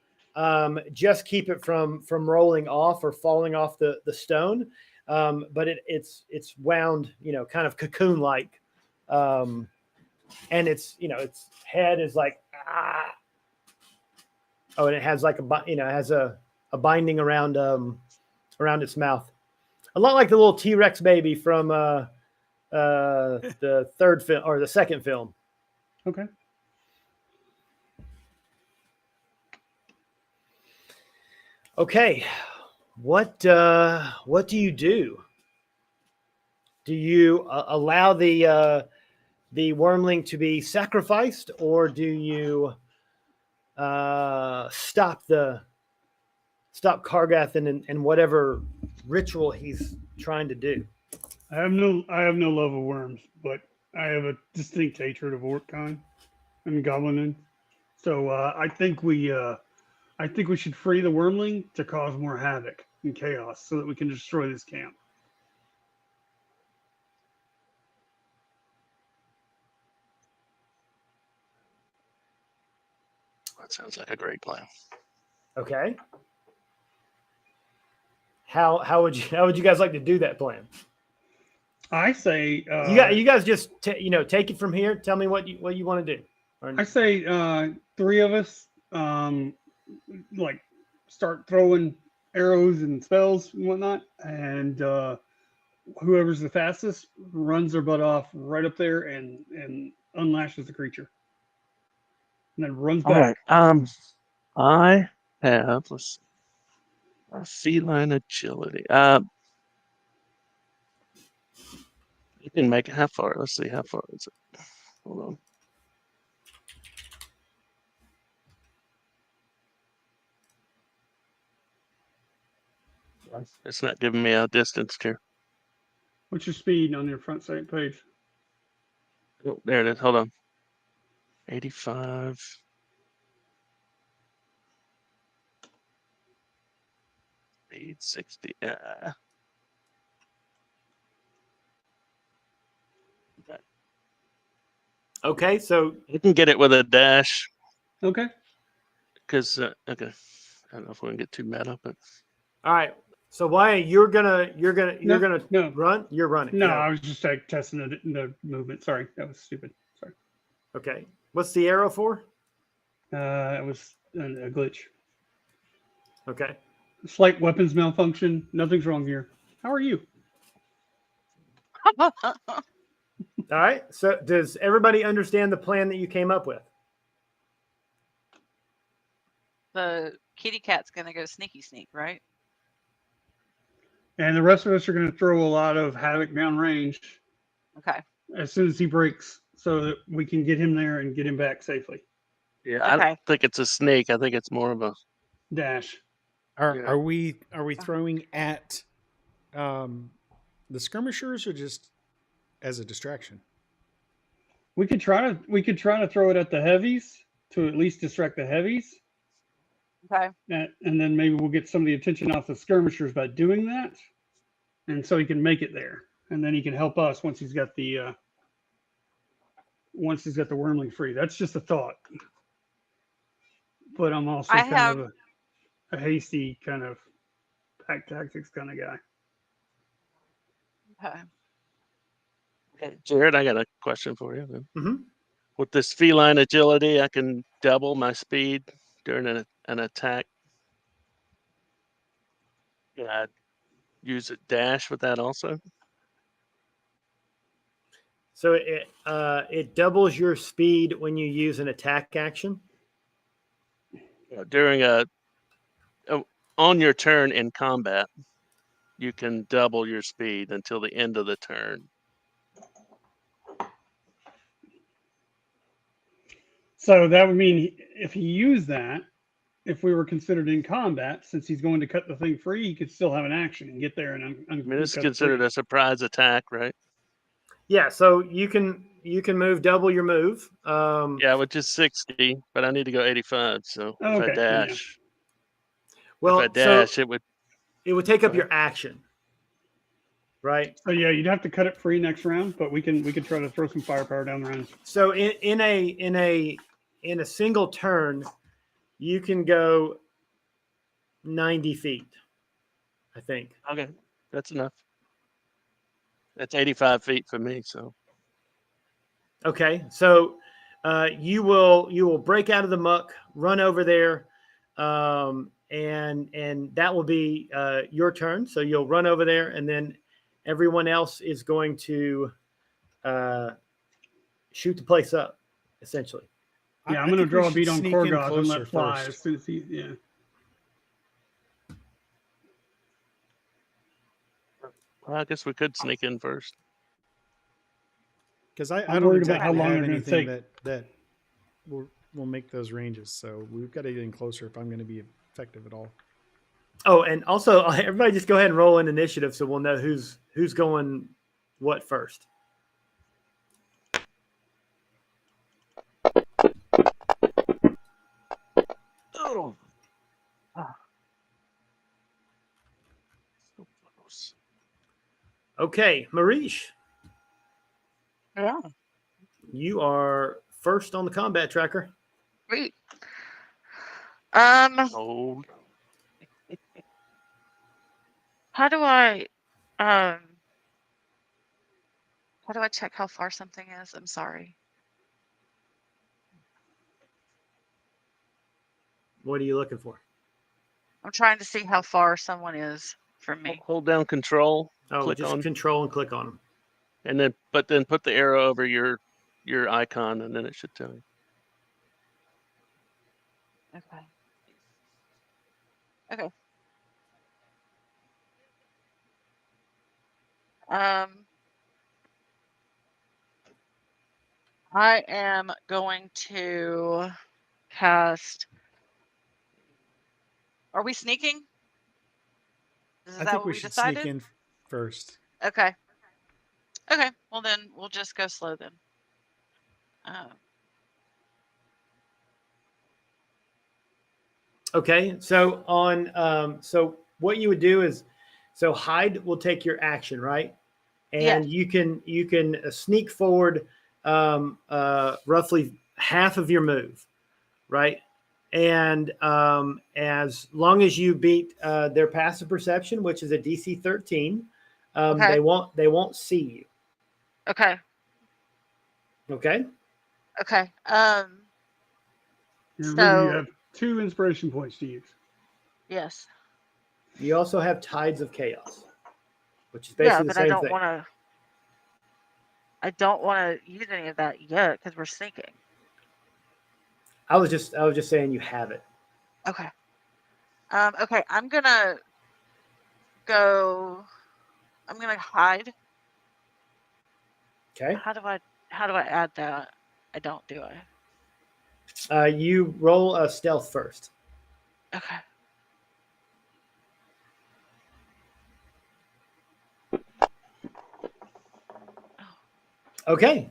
just keep it from rolling off or falling off the stone. But it's wound, kind of cocoon like, and its head is like and it has like a binding around its mouth, a lot like the little T-Rex baby from the third film or the second film. Okay. Okay, what do you do? Do you allow the wormling to be sacrificed, or do you stop Kargath and whatever ritual he's trying to do? I have no love of worms, but I have a distinct hatred of orc kind and goblin. So I think we should free the wormling to cause more havoc and chaos so that we can destroy this camp. That sounds like a great plan. Okay. How would you guys like to do that plan? I say you guys just take it from here. Tell me what you want to do. I say 3 of us start throwing arrows and spells and whatnot, and whoever's the fastest runs their butt off right up there and unlashes the creature, and then runs back. All right. I have a feline agility. You can make it. How far? Let's see. How far is it? Hold on. It's not giving me a distance here. What's your speed on your front side page? Oh, there it is. Hold on. 85. 860. Okay, so You can get it with a dash. Okay. Because okay, I don't know if we're gonna get too meta, but all right. So Wyatt, you're gonna No. run. You're running. No, I was just testing the movement. Sorry, that was stupid. Sorry. Okay. What's the arrow for? It was a glitch. Okay. Slight weapons malfunction. Nothing's wrong here. How are you? All right. So does everybody understand the plan that you came up with? The kitty cat's gonna go sneaky sneak, right? And the rest of us are going to throw a lot of havoc downrange Okay. as soon as he breaks, so that we can get him there and get him back safely. yeah, I Okay. don't think it's a snake. I think it's more of a Dash. Are we throwing at the skirmishers or just as a distraction? We could try to throw it at the heavies to at least distract the heavies. Okay. And then maybe we'll get some of the attention off the skirmishers by doing that, and so he can make it there, and then he can help us once he's got the wormling free. That's just a thought, but I'm also a hasty kind of pack tactics kind of guy. Okay. Hey, Jared, I got a question for you. Mm-hmm. With this feline agility, I can double my speed during an attack. Can I use a dash with that also? So it doubles your speed when you use an attack action. During on your turn in combat, you can double your speed until the end of the turn. So that would mean if he used that, if we were considered in combat, since he's going to cut the thing free, he could still have an action and get there and I mean, it's cut considered free. a surprise attack, right? Yeah, so you can move double your move. Yeah, which is 60, but I need to go 85. So Oh, if I okay, yeah. dash, Well, so it would. it would take up Go your action, right? So yeah, you'd have to cut it free next round, but we could try to throw some firepower down the round. So in a single turn, you can go 90 feet, I think. Okay, that's enough. That's 85 feet for me. So Okay, so you will break out of the muck, run over there, and that will be your turn. So you'll run over there, and then everyone else is going to shoot the place up, essentially. Yeah, I I'm going to think we draw a should beat on sneak in Korgoth and closer let fly first. as soon as he. Yeah. well, I guess we could sneak in first. Because I I'm don't worried about exactly how long have they're gonna anything take. that will make those ranges. So we've got to get in closer if I'm going to be effective at all. Oh, and also everybody just go ahead and roll an initiative so we'll know who's going what first. Oh. Ah. So close. Okay, Marish, Yeah. you are first on the combat tracker. Great. Old. How do I check how far something is? I'm sorry. What are you looking for? I'm trying to see how far someone is from me. Hold down Control. Oh, click just on, control and click on them. and then put the arrow over your icon, and then it should tell you. Okay. Okay. I am going to cast. Are we sneaking? Is I that think what we we should decided? sneak in first. Okay. Okay. Well, then we'll just go slow then. Okay, so so what you would do is, so hide will take your action, right? And you can sneak forward roughly half of your move, right? And as long as you beat their passive perception, which is a DC 13, Okay. they won't see you. Okay. Okay. Okay. And remember, you have 2 inspiration points to use. Yes. You also have Tides of Chaos, which is basically the same thing. I don't want to use any of that yet because we're sneaking. I was just saying you have it. Okay. Okay, I'm gonna hide. Okay. How do I add that? I don't, do I? You roll a stealth first. Okay. Okay.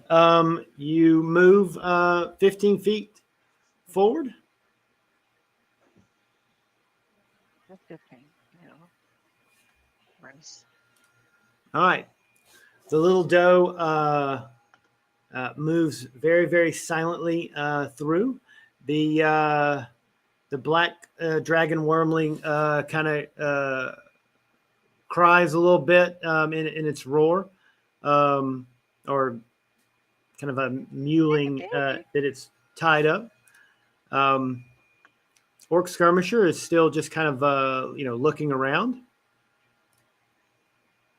You move 15 feet forward. That's 15. Yeah. Nice. All right. The little doe moves very, very silently through. The black dragon wormling kind of cries a little bit in its roar, or kind of a mewling that it's tied up. Orc Skirmisher is still just kind of looking around.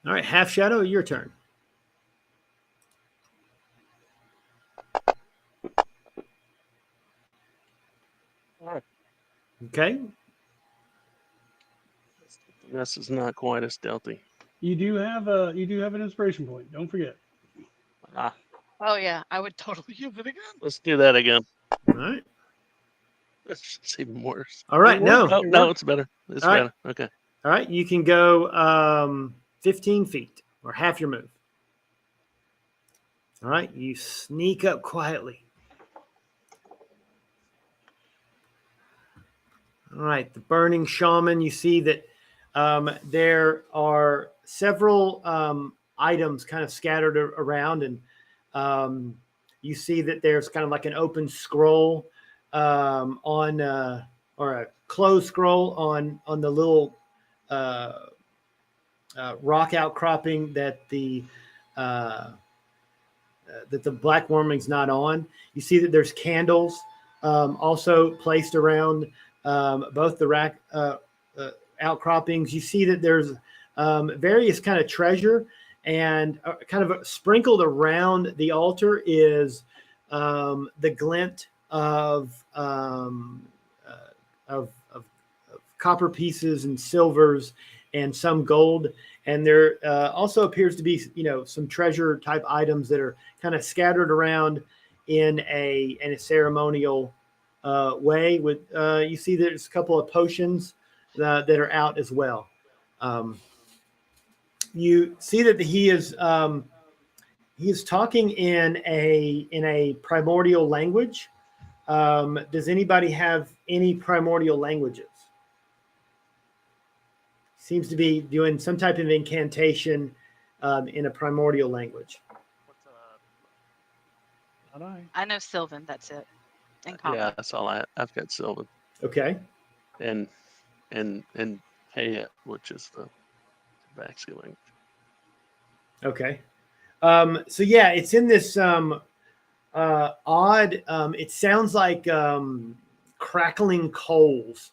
All right, Half Shadow, your turn. Okay. This is not quite as stealthy. You do have an inspiration point. Don't forget. Ah, Oh yeah, I would totally use it again. let's do that again. All right. It's even worse. All right. It No. worked. Oh, no, it's better. It's All right. better. Okay. All right. You can go 15 feet or half your move. All right. You sneak up quietly. All right. The burning shaman, you see that there are several items kind of scattered around, and you see that there's kind of like an open scroll on or a closed scroll on the little rock outcropping that the black wormling's not on. You see that there's candles also placed around both the rack outcroppings. You see that there's various kind of treasure, and kind of sprinkled around the altar is the glint of copper pieces and silvers and some gold. And there also appears to be, some treasure type items that are kind of scattered around in a ceremonial way. With you see there's a couple of potions that are out as well. You see that he is talking in a primordial language. Does anybody have any primordial languages? Seems to be doing some type of incantation in a primordial language. Not I. I know Sylvan. That's it. In common. Yeah, that's all I've got Sylvan. Okay. And Hayat, which is the Tabaxi language. Okay. So yeah, it's in this odd. It sounds like crackling coals,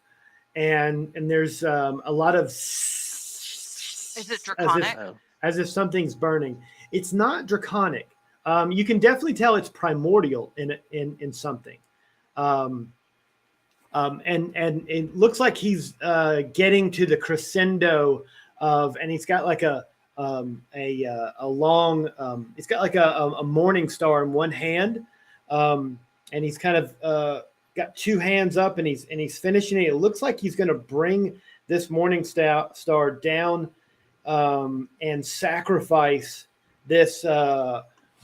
and there's a lot of. Is it draconic? As if something's burning. It's not draconic. You can definitely tell it's primordial in something. And it looks like he's getting to the crescendo and he's got like a long, it's got like a morning star in one hand, and he's kind of got two hands up, and he's finishing it. It looks like he's going to bring this morning star down and sacrifice this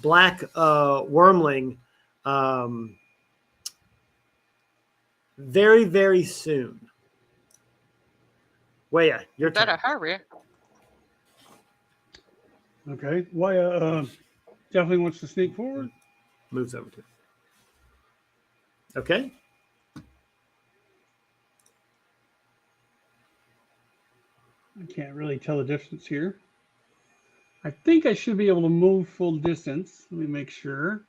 black wormling very, very soon. Waya, your turn. Better hurry. Okay. Waya definitely wants to sneak forward. Moves over to it. Okay. I can't really tell the distance here. I think I should be able to move full distance. Let me make sure.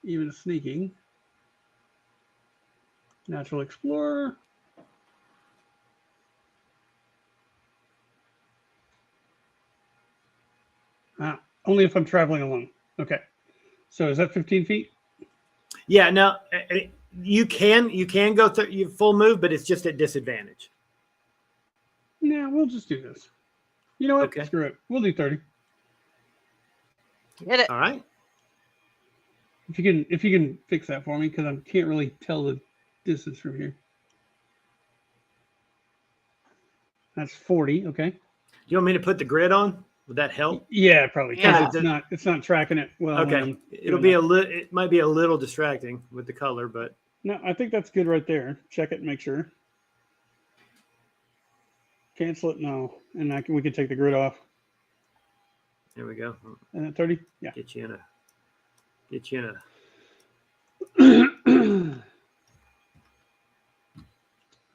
Even sneaking. Natural Explorer. Only if I'm traveling alone. Okay. So is that 15 feet? Yeah. No, you can go through your full move, but it's just at disadvantage. Nah, we'll just do this. You know what? Okay. Screw it. We'll do 30. Get it. All right. If you can fix that for me, because I can't really tell the distance from here. That's 40. Okay. You want me to put the grid on? Would that help? Yeah, probably. 'Cause Yeah. it's not tracking it well. Okay. It might be a little distracting with the color, but No, I think that's good right there. Check it and make sure. Cancel it. No, and we can take the grid off. there we go. And at 30. Yeah. Get you in a.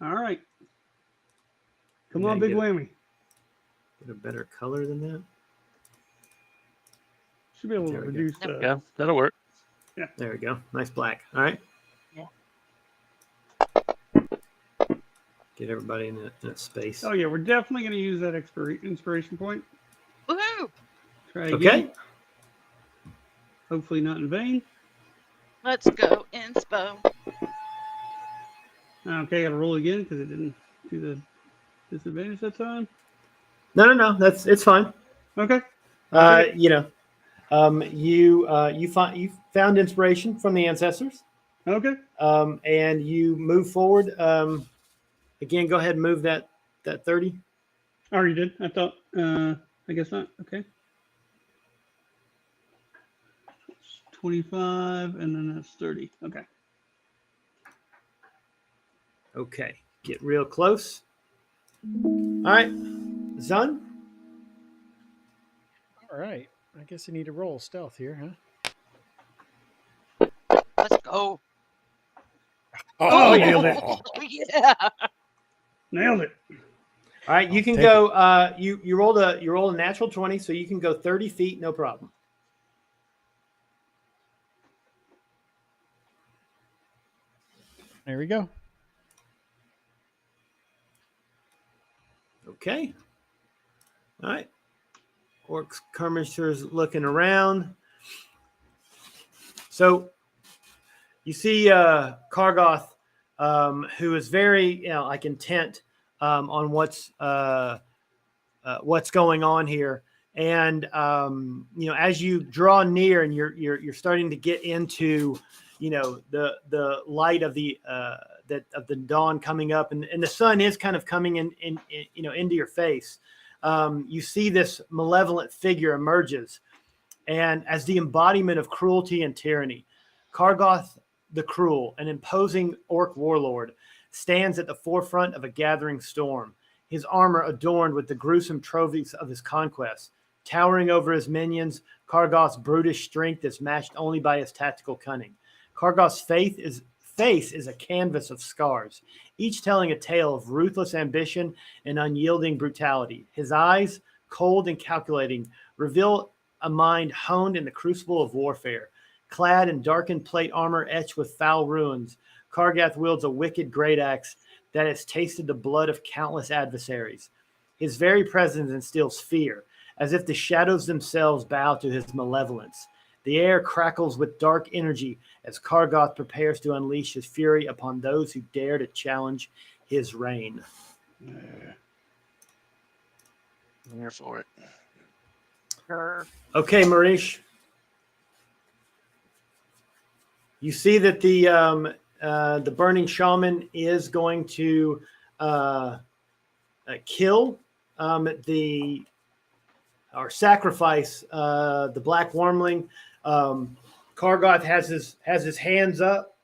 All right. Come Yeah, on, big get a- whammy. Get a better color than that. Should be able to There we go. reduce Yep. Yeah, that'll work. There we go. Nice black. All right. Yeah. Get everybody in that space. Oh yeah, we're definitely going to use that inspiration point. Woohoo! Try again. Okay. Hopefully not in vain. Let's go inspo. Okay, got to roll again because it didn't do the disadvantage that time. No. It's fine. Okay. You know, you found inspiration from the ancestors. Okay. And you move forward. Again, go ahead and move that 30. Oh, you did? I thought. I guess not. Okay. 25, and then that's 30. Okay. Okay, get real close. All right, Zun. All right. I guess I need to roll stealth here, huh? Let's go. Oh, nailed it. Yeah. Nailed it. All right, you can take go. You rolled a natural 20, so you can go 30 feet, no problem. There we go. Okay. All right. Orc skirmisher's looking around. So you see Kargoth, who is very, like intent on what's going on here. And as you draw near and you're starting to get into, the light of the dawn coming up, and the sun is kind of coming in into your face. You see this malevolent figure emerges, and as the embodiment of cruelty and tyranny, Kargoth the Cruel, an imposing orc warlord, stands at the forefront of a gathering storm. His armor adorned with the gruesome trophies of his conquests. Towering over his minions, Kargoth's brutish strength is matched only by his tactical cunning. Kargoth's face is a canvas of scars, each telling a tale of ruthless ambition and unyielding brutality. His eyes, cold and calculating, reveal a mind honed in the crucible of warfare. Clad in darkened plate armor etched with foul runes, Kargoth wields a wicked great axe that has tasted the blood of countless adversaries. His very presence instills fear, as if the shadows themselves bow to his malevolence. The air crackles with dark energy as Kargoth prepares to unleash his fury upon those who dare to challenge his reign. I'm here for it. Sure. Okay, Marish. You see that the burning shaman is going to kill or sacrifice the black wormling. Kargoth has his hands up,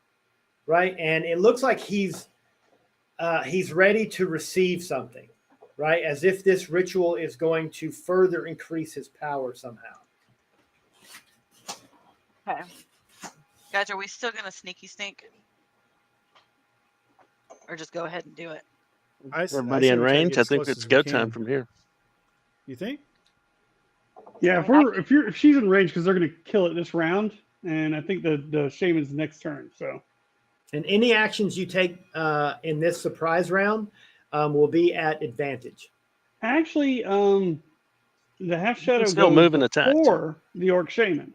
right, and it looks like he's ready to receive something, right, as if this ritual is going to further increase his power somehow. Okay. Guys, are we still gonna sneaky sneak? Or just go ahead and do it? Everybody say in we try to range. get I as think close it's as we go can. time from here. You think? Yeah, I mean, if she's in range, because they're going to kill it this round, and I think the shaman's next turn. So. And any actions you take in this surprise round will be at advantage. Actually, the half shadow still goes move and attack, too. before the orc shaman.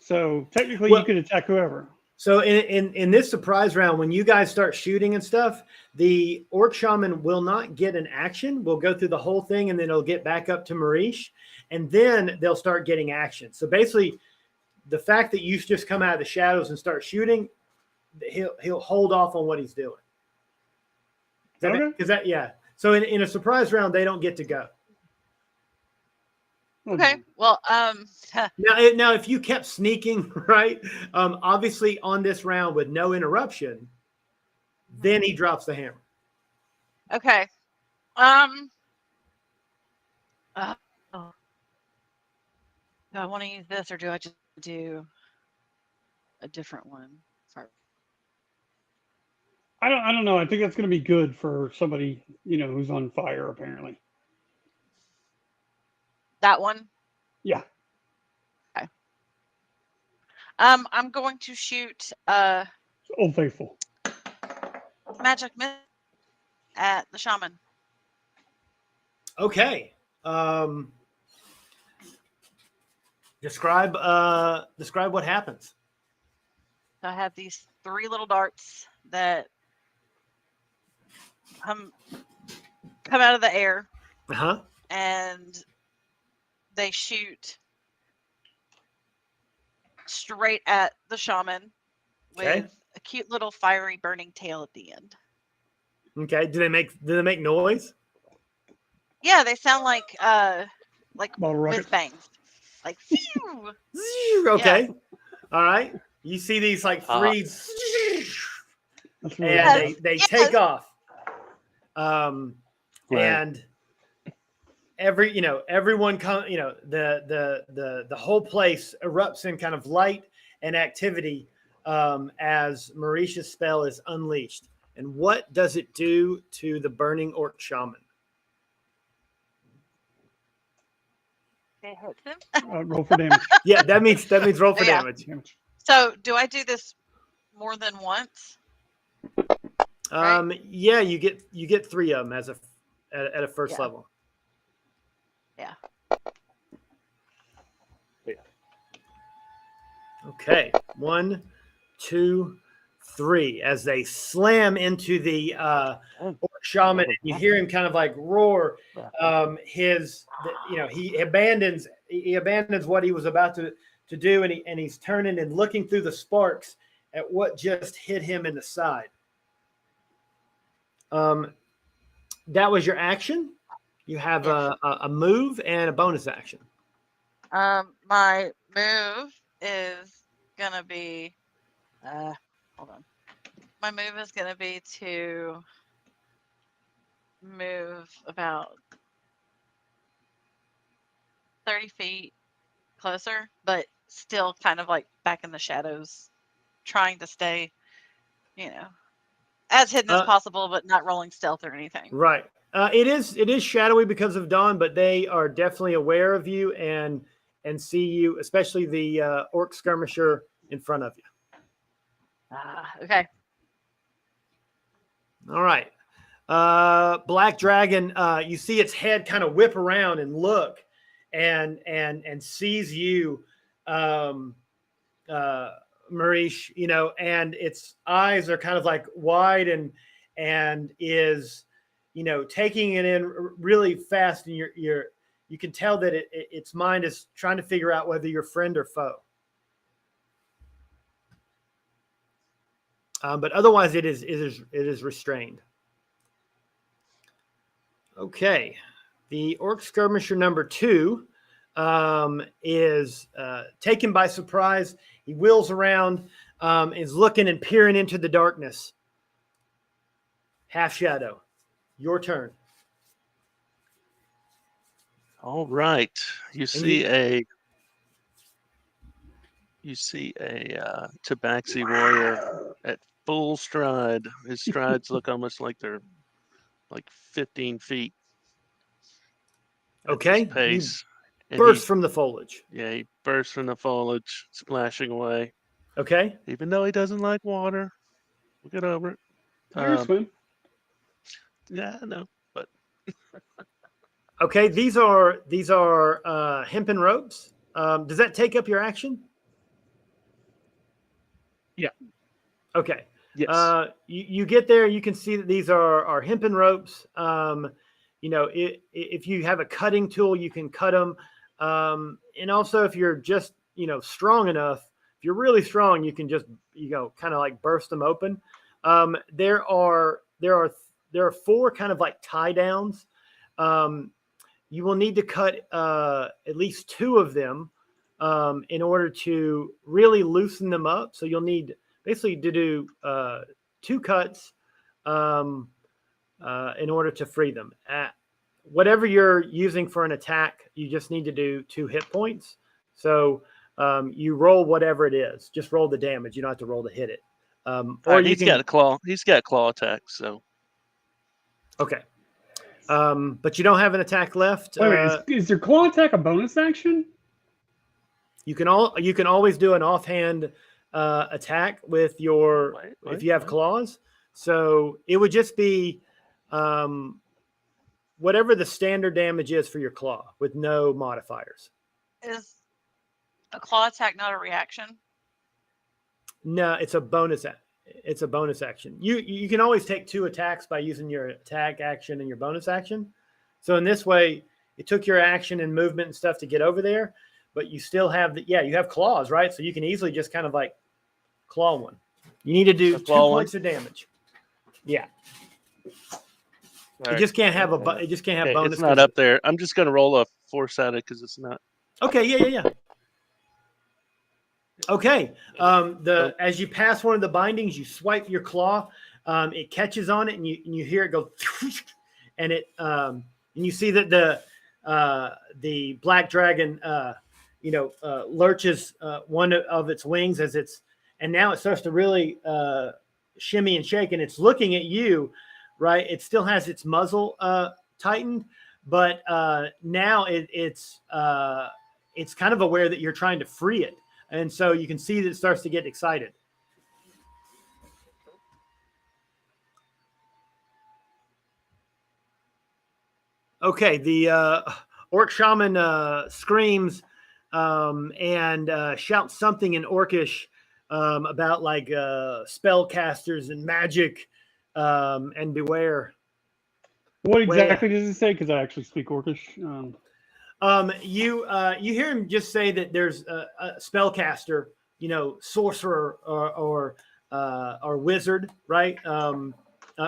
So technically, Well- you could attack whoever. So in this surprise round, when you guys start shooting and stuff, the orc shaman will not get an action. We'll go through the whole thing, and then it'll get back up to Marish, and then they'll start getting action. So basically, the fact that you just come out of the shadows and start shooting, he'll hold off on what he's doing. Okay. Yeah. So in a surprise round, they don't get to go. Okay. Well, Now, if you kept sneaking, right, obviously on this round with no interruption, then he drops the hammer. okay. Oh. Do I want to use this or do I just do a different one? Sorry. I don't know. I think that's going to be good for somebody, who's on fire, apparently. That one. Yeah. Okay. I'm going to shoot Old Faithful. magic missile at the shaman. Okay. Describe what happens. So I have these 3 little darts that come out of the air, Uh-huh. and they shoot straight at the shaman Okay. with a cute little fiery burning tail at the end. Okay. Do they make noise? Yeah, they sound like Bottle rockets. whiz bangs. Like phew. Okay. All right. You see these like 3 That's really and good. they Yes. take off. Right. And everyone the whole place erupts in kind of light and activity as Marisha's spell is unleashed. And what does it do to the burning orc shaman? It hits him. Roll for damage. Yeah, that means roll for Yeah. damage. So do I do this more than once? Right? Yeah, you get 3 of them at a first Yeah. level. Yeah. Okay, 1, 2, 3. As they slam into the orc shaman, and you hear him kind of like roar. He abandons what he was about to do, and he's turning and looking through the sparks at what just hit him in the side. That was your action. You have a move and a bonus action. My move is gonna be hold on. My move is gonna be to move about 30 feet closer, but still kind of like back in the shadows, trying to stay, as hidden as possible, but not rolling stealth or anything. Right. It is shadowy because of dawn, but they are definitely aware of you and see you, especially the orc skirmisher in front of you. Okay. All right. Black dragon, you see its head kind of whip around and look and sees you, Marish, and its eyes are kind of like wide and is, taking it in really fast, and you can tell that its mind is trying to figure out whether you're friend or foe. But otherwise, it is restrained. Okay, the orc skirmisher number 2 is taken by surprise. He wheels around, is looking and peering into the darkness. Half shadow, your turn. All right. You see a Tabaxi warrior at full stride. His strides look almost like they're like 15 feet. Okay. Pace. Bursts from the foliage. Yeah, he bursts from the foliage, splashing away. Okay. Even though he doesn't like water, we'll get over it. You're a swim. Yeah, I know, but okay. These are hempen ropes. Does that take up your action? Yeah. Okay. Yes. You get there, you can see that these are hempen ropes. If you have a cutting tool, you can cut them. And also, if you're just strong enough, if you're really strong, you can just kind of like burst them open. There are 4 kind of like tie downs. You will need to cut at least 2 of them in order to really loosen them up. So you'll need basically to do 2 cuts in order to free them. Whatever you're using for an attack, you just need to do 2 hit points. So you roll whatever it is. Just roll the damage. You don't have to roll to hit it. Or he's got a claw. He's got claw attacks. So okay. But you don't have an attack left. Wait a minute, is your claw attack a bonus action? You can always do an offhand attack with your if you have claws. So it would just be whatever the standard damage is for your claw with no modifiers. Is a claw attack not a reaction? No, it's a bonus. It's a bonus action. You can always take 2 attacks by using your attack action and your bonus action. So in this way, it took your action and movement and stuff to get over there, but you still have you have claws, right? So you can easily just kind of like claw one. You need to do 2 points of damage. Yeah. It just can't have bonus. It's not up there. I'm just gonna roll a 4-sided because it's not. Okay. Yeah. Okay. As you pass one of the bindings, you swipe your claw. It catches on it, and you hear it go, and it and you see that the black dragon lurches one of its wings and now it starts to really shimmy and shake, and it's looking at you, right? It still has its muzzle tightened, but now it's kind of aware that you're trying to free it. And so you can see that it starts to get excited. Okay, the orc shaman screams and shouts something in Orcish about like spellcasters and magic and beware. What exactly does it say? Because I actually speak Orcish. You hear him just say that there's a spellcaster, sorcerer or wizard, right?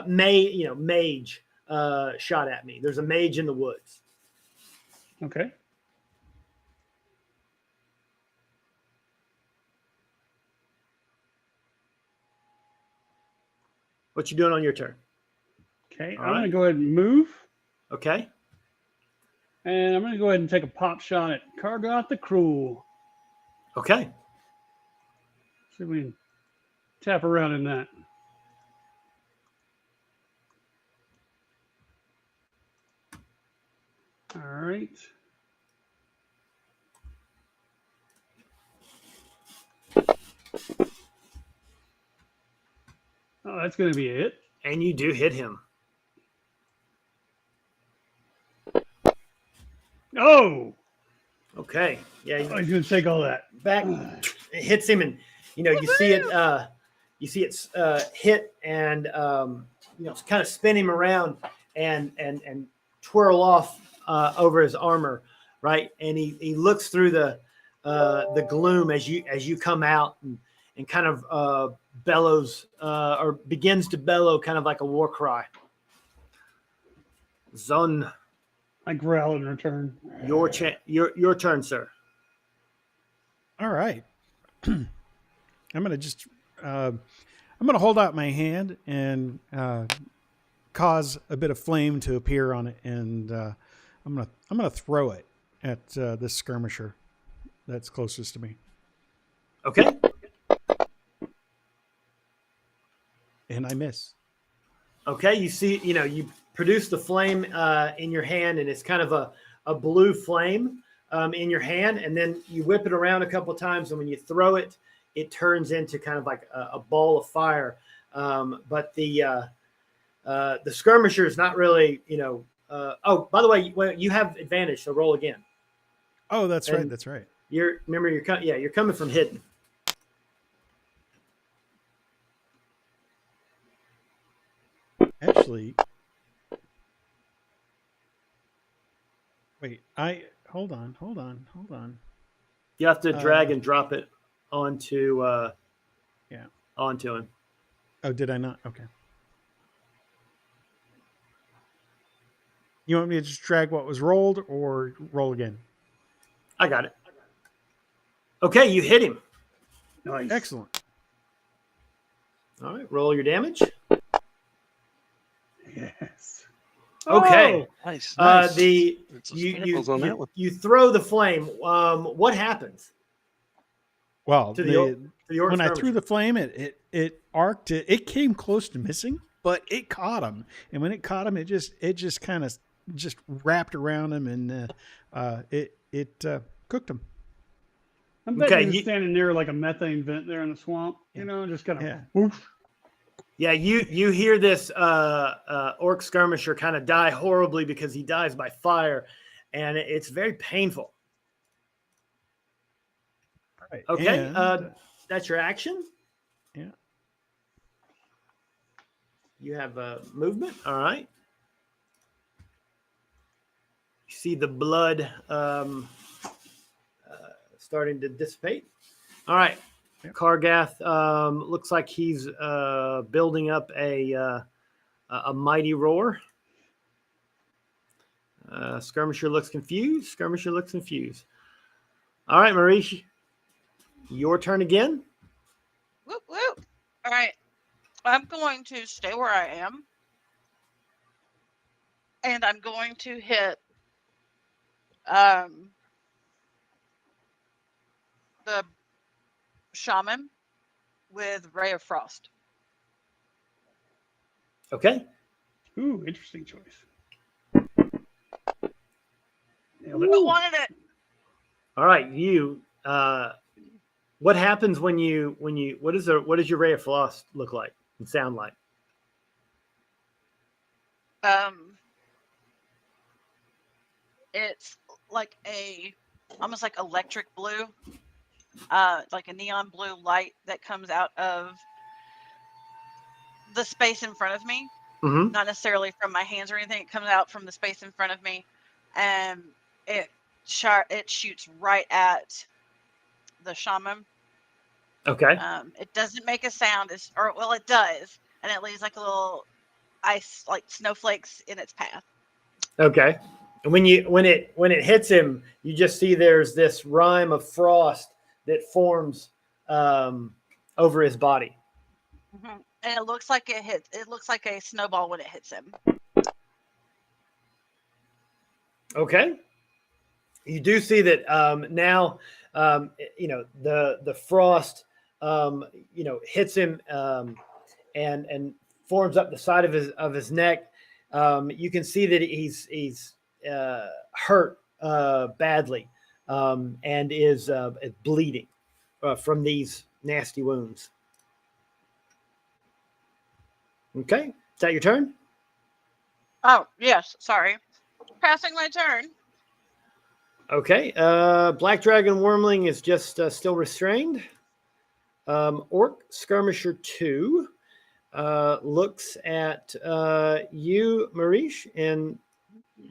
Mage shot at me. There's a mage in the woods. Okay. What you doing on your turn? Okay, I'm going to go ahead and move. Okay. And I'm going to go ahead and take a pop shot at Kargot the Cruel. Okay. See if we can tap around in that. All right. Oh, that's going to be it. And you do hit him. Oh! Okay. Yeah. I was going to take all that. Back. It hits him, and you see it. You see it's hit, and it's kind of spin him around and twirl off over his armor, right? And he looks through the gloom as you come out and kind of bellows or begins to bellow, kind of like a war cry. Zon. I growl in return. Your turn, sir. All right. I'm gonna just I'm gonna hold out my hand and cause a bit of flame to appear on it, and I'm gonna throw it at this skirmisher that's closest to me. Okay. And I miss. Okay, you see, you produce the flame in your hand, and it's kind of a blue flame in your hand, and then you whip it around a couple of times, and when you throw it, it turns into kind of like a ball of fire. But the skirmisher is not really, oh, by the way, you have advantage, so roll again. Oh, that's right. That's right. You're coming from hidden. Actually, wait, hold on. You have to drag and drop it onto onto him. Oh, did I not? Okay. You want me to just drag what was rolled or roll again? I got it. Okay, you hit him. Nice. Excellent. All right, roll your damage. Yes. Okay. Oh, nice. You throw the flame. What happens? Well, to the orc when I threw skirmisher. the flame, it arced. It came close to missing, but it caught him. And when it caught him, it just kind of just wrapped around him, and it cooked him. I'm betting Okay, he was you- standing near like a methane vent there in the swamp, you know, just kind of Yeah. whoosh. Yeah, you hear this orc skirmisher kind of die horribly because he dies by fire, and it's very painful. All right. Okay, And, that's your action. yeah. You have movement. All right. You see the blood starting to dissipate. All right. Yep. Kargath looks like he's building up a mighty roar. Skirmisher looks confused. Skirmisher looks confused. All right, Marish, your turn again. Whoop, whoop. All right. I'm going to stay where I am. And I'm going to hit the shaman with Ray of Frost. Okay. Ooh, interesting choice. Nailed Who it. wanted it? All right, you. What happens when you what does your ray of frost look like and sound like? It's like almost like electric blue, like a neon blue light that comes out of the space in front of me. Mm-hmm. Not necessarily from my hands or anything. It comes out from the space in front of me, and it shoots right at the shaman. Okay. It doesn't make a sound. It does, and it leaves like a little ice, like snowflakes in its path. Okay. And when it hits him, you just see there's this rime of frost that forms over his body. Mm-hmm. And it looks like it looks like a snowball when it hits him. Okay. You do see that now, the frost, hits him and forms up the side of his neck. You can see that he's hurt badly and is bleeding from these nasty wounds. Okay. Is that your turn? Oh, yes. Sorry. Passing my turn. Okay. Black Dragon Wormling is just still restrained. Orc Skirmisher 2 looks at you, Marish, and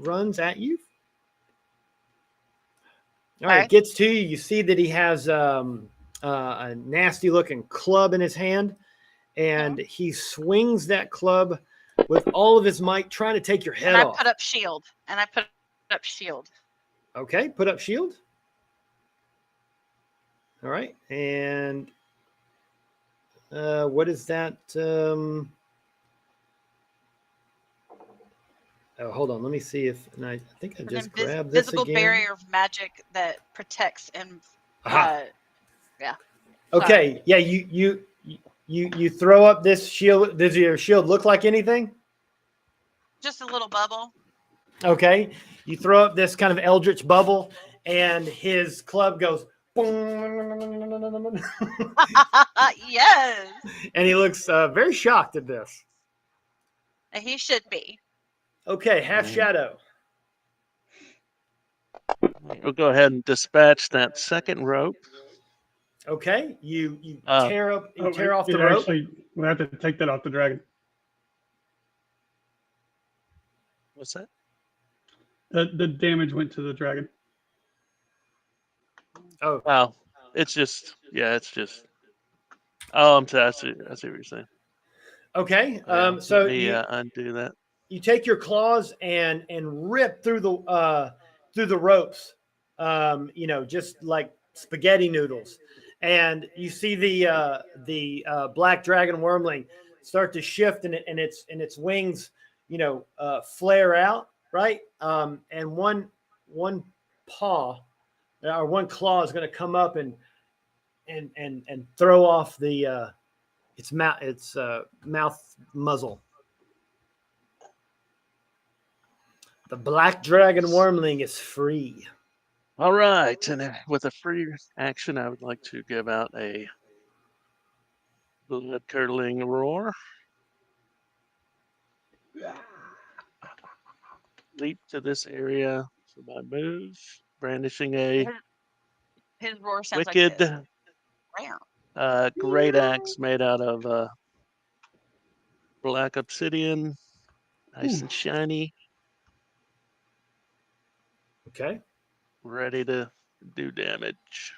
runs at you. All right, Okay. gets to you. You see that he has a nasty looking club in his hand, and he swings that club with all of his might, trying to take your head And I off. put up shield. Okay, put up shield. All right, and what is that? Oh, hold on. Let me see if I think I just grabbed this Visible again. barrier of magic that protects and Aha. yeah. Okay, yeah. You throw up this shield. Does your shield look like anything? Just a little bubble. Okay, you throw up this kind of eldritch bubble, and his club goes boom, Yes. and he looks very shocked at this. And he should be. Okay, half shadow. We'll go ahead and dispatch that second rope. Okay, you Uh, tear off Oh, the it rope. actually, we have to take that off the dragon. What's that? The damage went to the dragon. Oh, Wow. It's just. Oh, I see what you're saying. okay. Yeah, So let me you undo that. you take your claws and rip through the ropes, just like spaghetti noodles, and you see the black dragon wormling start to shift, and its wings, flare out, right? And one paw or one claw is going to come up and and throw off the its mouth muzzle. The black dragon wormling is free. All right, and with a free action, I would like to give out a blood-curdling roar. Leap to this area for my move, brandishing a His roar sounds wicked, like this. great axe made out of black obsidian, nice and shiny, Okay. ready to do damage.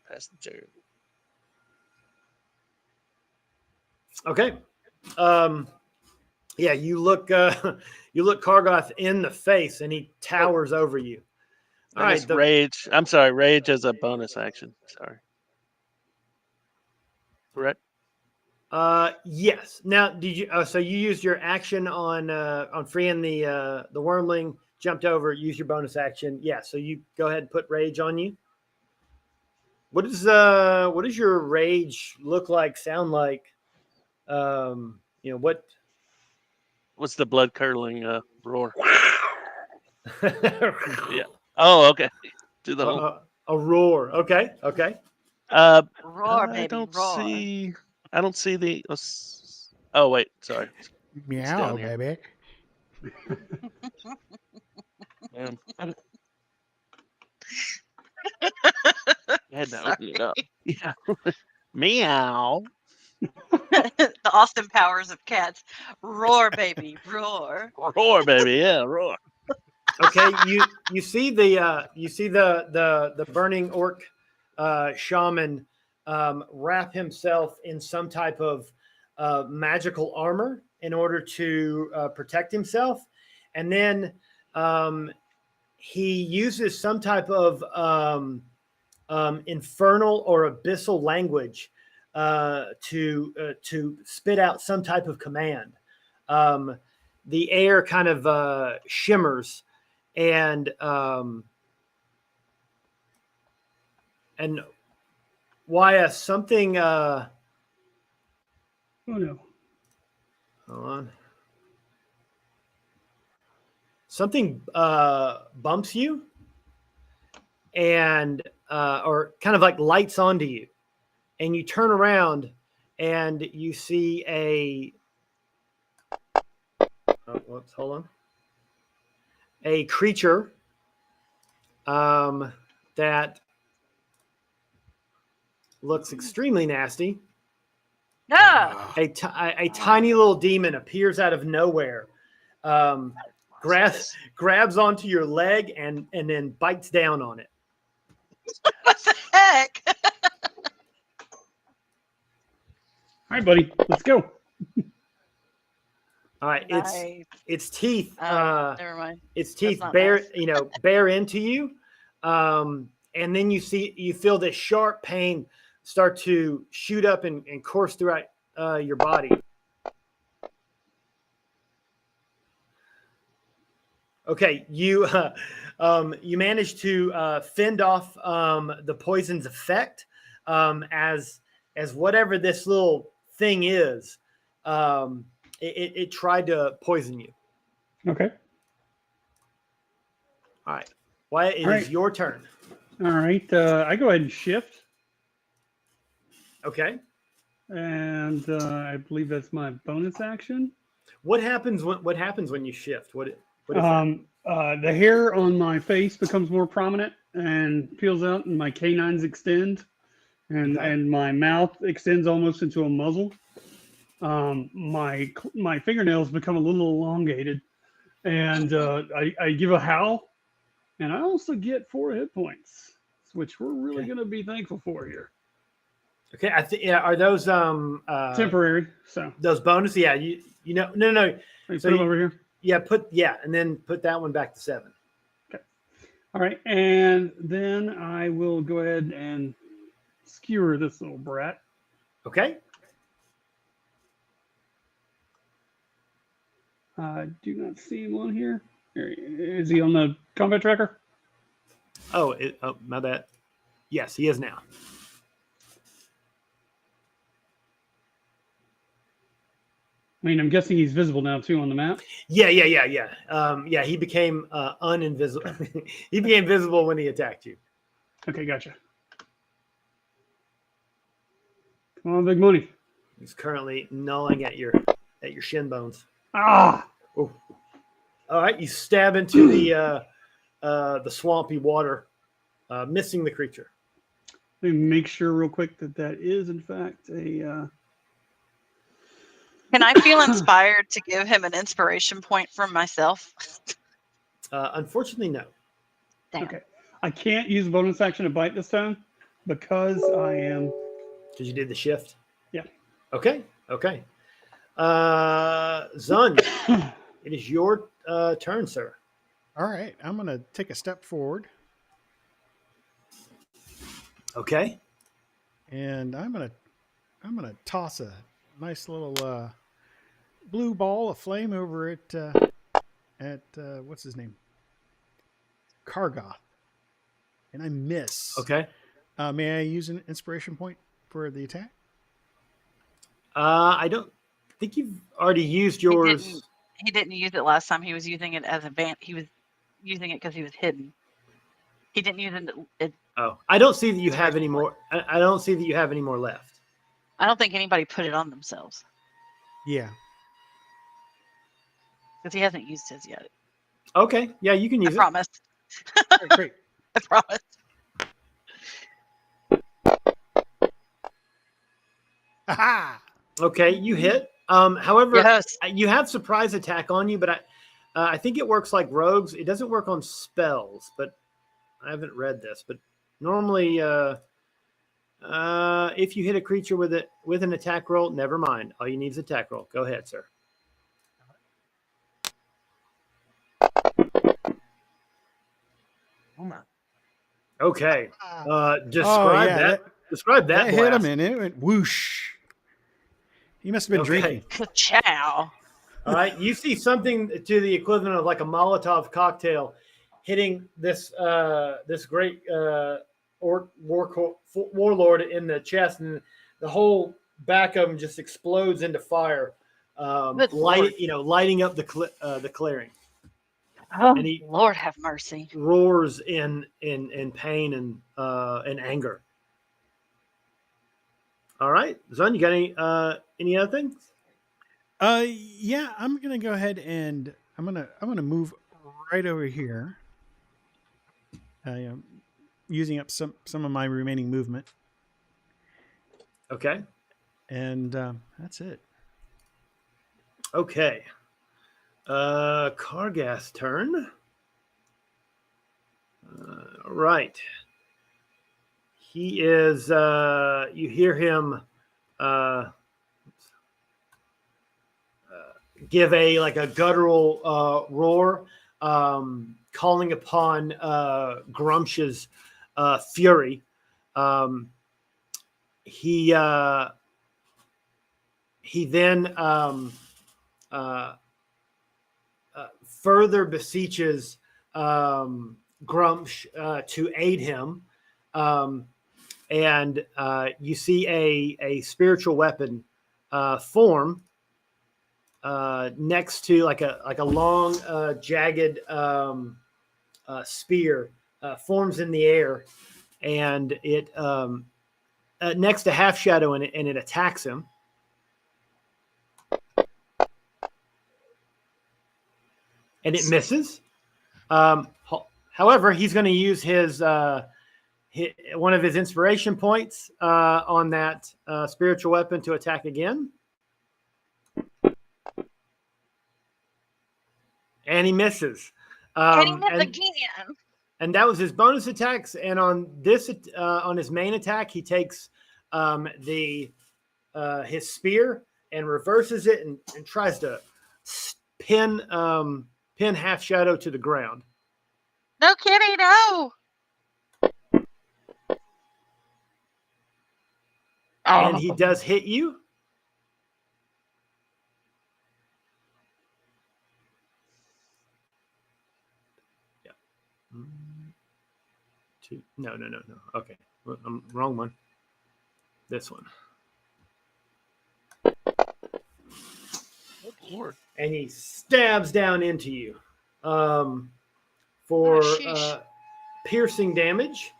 Pass the turn. Okay. Yeah, you look Kargoth in the face, and he towers over you. All And right. it's rage. I'm sorry, rage as a bonus action. Sorry. Correct. Yes. Now, did you? So you used your action on freeing the wormling, jumped over, used your bonus action. Yeah. So you go ahead and put rage on you. What does your rage look like? Sound like? What? What's the blood curdling roar? Yeah. Oh, okay. Do the whole. A roar. Okay. Okay. Roar, I baby, don't roar. see. I don't see the. Oh wait, sorry. Meow, down here. baby. I had to open it up. Yeah. Meow. The Austin Powers of cats. Roar, baby, roar. Roar, baby. Yeah, roar. Okay, you see the burning orc shaman wrap himself in some type of magical armor in order to protect himself, and then he uses some type of infernal or abyssal language to spit out some type of command. The air kind of shimmers, and Wyatt, something. Oh no! Hold on. Something bumps you, and or kind of like lights onto you, and you turn around, and you see a. Oh, whoops! Hold on. A creature that looks extremely nasty. Ah! A tiny little demon appears out of nowhere, grabs onto your leg and then bites down on it. What the heck? All right, buddy, let's go. All right, Nice. its teeth. Never mind. Its teeth not bear nice. bear into you, and then you feel this sharp pain start to shoot up and course throughout your body. Okay, you manage to fend off the poison's effect as whatever this little thing is. It tried to poison you. Okay. All right. Wyatt, it is your turn. All right. I go ahead and shift. Okay. And I believe that's my bonus action. What happens when you shift? What is that? The hair on my face becomes more prominent and peels out, and my canines extend, and my mouth extends almost into a muzzle. My fingernails become a little elongated, and I give a howl, and I also get 4 hit points, which we're really going to be thankful for here. Okay, I think are those temporary? So those bonus, yeah, no. So put them over here. Yeah, and then put that one back to 7. Okay. All right, and then I will go ahead and skewer this little brat. Okay. I do not see him on here. Is he on the combat tracker? Oh, my bad. Yes, he is now. I mean, I'm guessing he's visible now too on the map. Yeah. He became uninvisible. He became visible when he attacked you. Okay, gotcha. Come on, big money. He's currently gnawing at your shin bones. Ah! Oh. All right, you stab into the swampy water, missing the creature. Let me make sure real quick that is in fact a. Can I feel inspired to give him an inspiration point from myself? Unfortunately, no. Damn. Okay, I can't use bonus action to bite this time because I am. Because you did the shift. Yeah. Okay. Zun, it is your turn, sir. All right, I'm gonna take a step forward, Okay. and I'm gonna toss a nice little blue ball of flame over it at what's his name, Kargoth, and I miss. Okay. May I use an inspiration point for the attack? I don't think you've already used yours. He didn't use it last time. He was using it as a van. He was using it because he was hidden. He didn't use it. Oh, I don't see that you have any more. I don't see that you have any more left. I don't think anybody put it on themselves Yeah. because he hasn't used his yet. Okay. Yeah, you can I use it. promise. Great. I promise. Aha! Okay, you hit. However, Yes. you have surprise attack on you, but I think it works like rogues. It doesn't work on spells, but I haven't read this. But normally, if you hit a creature with an attack roll, never mind. All you need is attack roll. Go ahead, sir. Oh my. Okay. Describe That. Describe that. That hit him, blast. and it went whoosh. He must have been Okay. drinking. Ka-chow. All right, you see something to the equivalent of like a Molotov cocktail hitting this great warlord in the chest, and the whole back of him just explodes into fire, Good Lord. lighting up the clearing. Oh, And he Lord have mercy. roars in pain and anger. All right, Zun, you got any other things? Yeah, I'm gonna go ahead and I'm gonna move right over here. Using up some of my remaining movement, Okay. and that's it. Okay. Kargas' turn. Right. He is. You hear him give a guttural roar, calling upon Grumsh's fury. He then further beseeches Grumsh to aid him, and you see a spiritual weapon form next to like a long jagged spear forms in the air, and it next to Half Shadow, and it attacks him. And it misses. However, he's going to use his one of his inspiration points on that spiritual weapon to attack again. And he misses. Again. And that was his bonus attacks. And on this, on his main attack, he takes his spear and reverses it and tries to pin Half Shadow to the ground. No, Kitty, no. And he does hit you. Yeah. 1, 2. No. Okay, I'm wrong one. This one. Good Lord. And he stabs down into you for sheesh. piercing damage.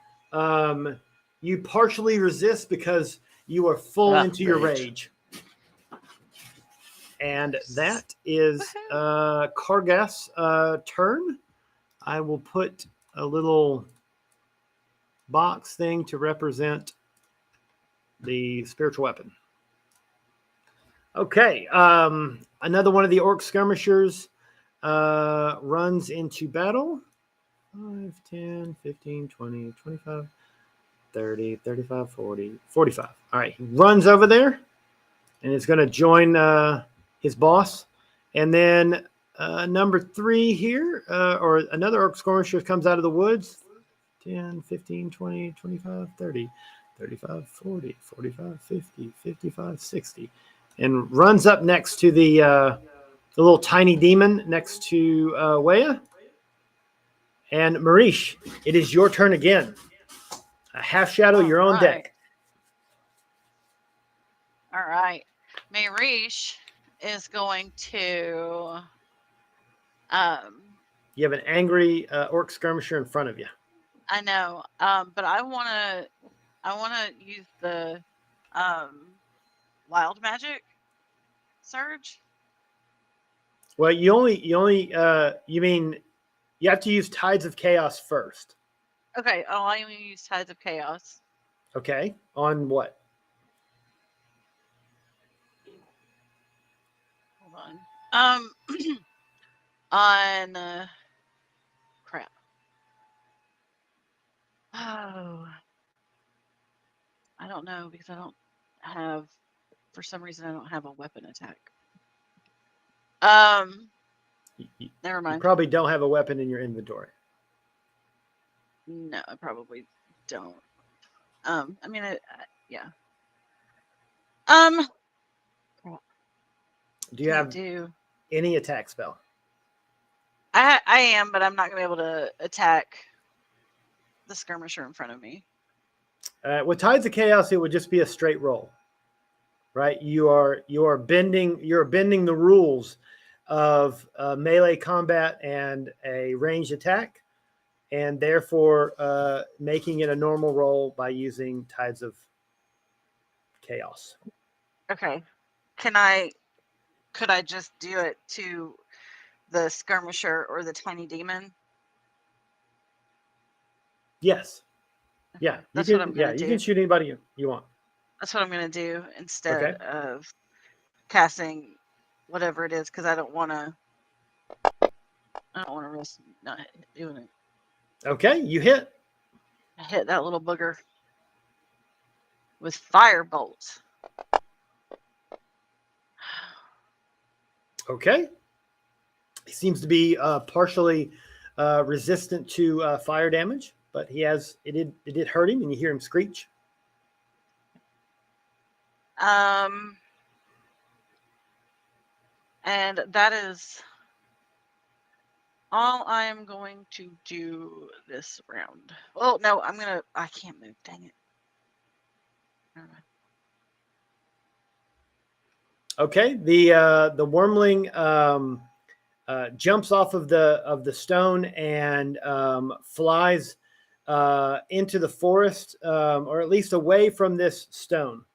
You partially resist because you are full into your rage. And that is Kargas' turn. I will put a little box thing to represent the spiritual weapon. Okay, another one of the orc skirmishers runs into battle. 5, 10, 15, 20, 25, 30, 35, 40, 45. All right, he runs over there and is going to join his boss. And then number 3 here, or another orc skirmisher comes out of the woods. 10, 15, 20, 25, 30, 35, 40, 45, 50, 55, 60. And runs up next to the little tiny demon next to Weya. And Marish, it is your turn again. A half shadow, you're on deck. All right. Marish is going to. You have an angry orc skirmisher in front of you. I know, but I wanna use the wild magic surge. Well, you mean you have to use Tides of Chaos first. Okay. Oh, I only use Tides of Chaos. Okay. On what? Hold on. On crap. Oh, I don't know because I don't have. For some reason, I don't have a weapon attack. Never You mind. probably don't have a weapon in your inventory. No, I probably don't. I mean, yeah. Do you have any attack spell? I am, but I'm not gonna be able to attack the skirmisher in front of me. With Tides of Chaos, it would just be a straight roll, right? You are bending the rules of melee combat and a ranged attack, and therefore making it a normal roll by using Tides of Chaos. Okay. Could I just do it to the skirmisher or the tiny demon? Yes. Yeah. That's what I'm gonna do. You can shoot anybody you want. That's what I'm gonna do instead of casting whatever it is, because I don't want to risk not doing it. Okay, you hit. I hit that little booger with firebolt. Okay. He seems to be partially resistant to fire damage, but it did hurt him, and you hear him screech. And that is all I am going to do this round. Well, no, I can't move. Dang it. Never mind. Okay, the wormling jumps off of the stone and flies into the forest, or at least away from this stone.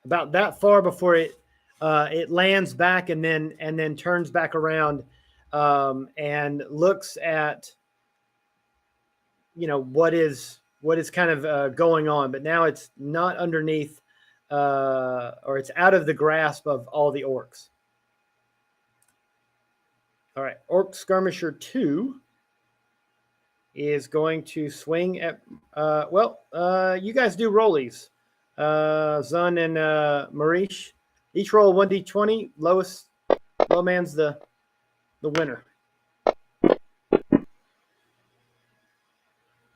About that far before it lands back and then turns back around and looks at what is kind of going on, but now it's not underneath or it's out of the grasp of all the orcs. All right, Orc Skirmisher 2 is going to swing at you guys do rollies. Zun and Marish, each roll 1d20. Low man's the winner.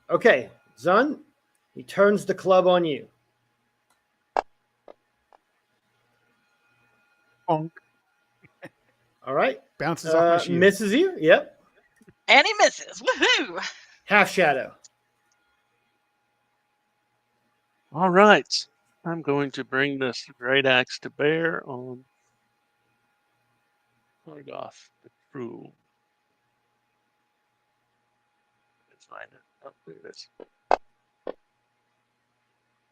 Okay, Zun, he turns the club on you. Bonk. All right, Bounces off my shield. Misses you. Yep. And he misses. Woohoo! Half shadow. All right. I'm going to bring this great axe to bear on Morgoth the Cruel. Let's find it. Oh, there it is.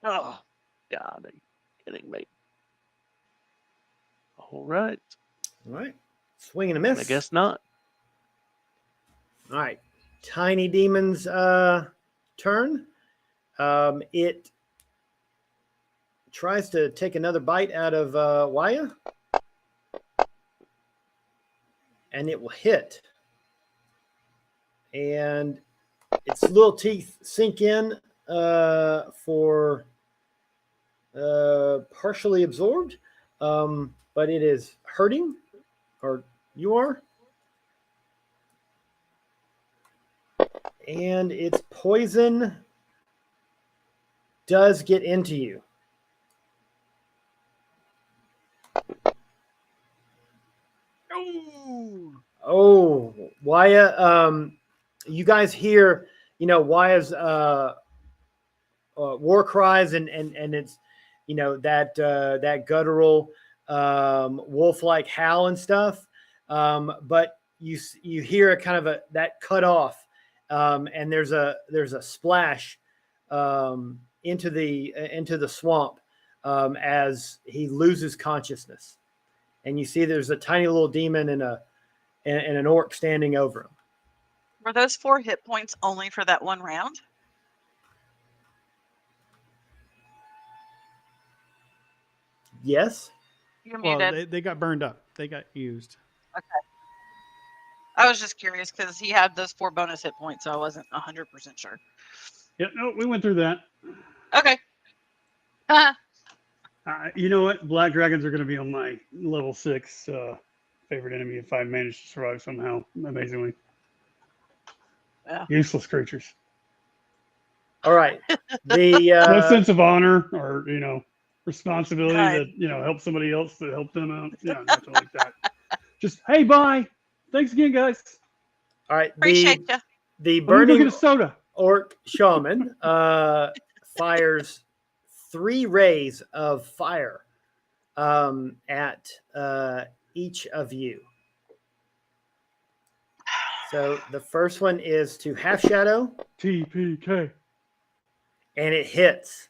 Oh, God, are you kidding me? All right. All right. Swing and a miss. I guess not. All right. Tiny Demon's turn. It tries to take another bite out of Waya. And it will hit. And its little teeth sink in for partially absorbed. But it is hurting. Or you are. And its poison does get into you. Oh, Waya, you guys hear, Waya's war cries and it's, that guttural wolf-like howl and stuff. But you hear a kind of that cut off. And there's a splash into the swamp as he loses consciousness, and you see there's a tiny little demon and an orc standing over him. Were those 4 hit points only for that one round? Yes. You're Well, muted. they got burned up. They got used. Okay. I was just curious because he had those 4 bonus hit points, so I wasn't 100% sure. Yep, no, we went through that. Okay. You know what? Black dragons are going to be on my level 6 favorite enemy if I manage to survive somehow, amazingly. Yeah. Useless creatures. All right. No sense of honor or, responsibility Right. to, help somebody else to help them out. Yeah, nothing like that. Just, hey, bye. Thanks again, guys. All right. Appreciate you. The I'm going to burning go get a soda. orc shaman fires 3 rays of fire at each of you. So the first one is to half shadow, TPK. and it hits.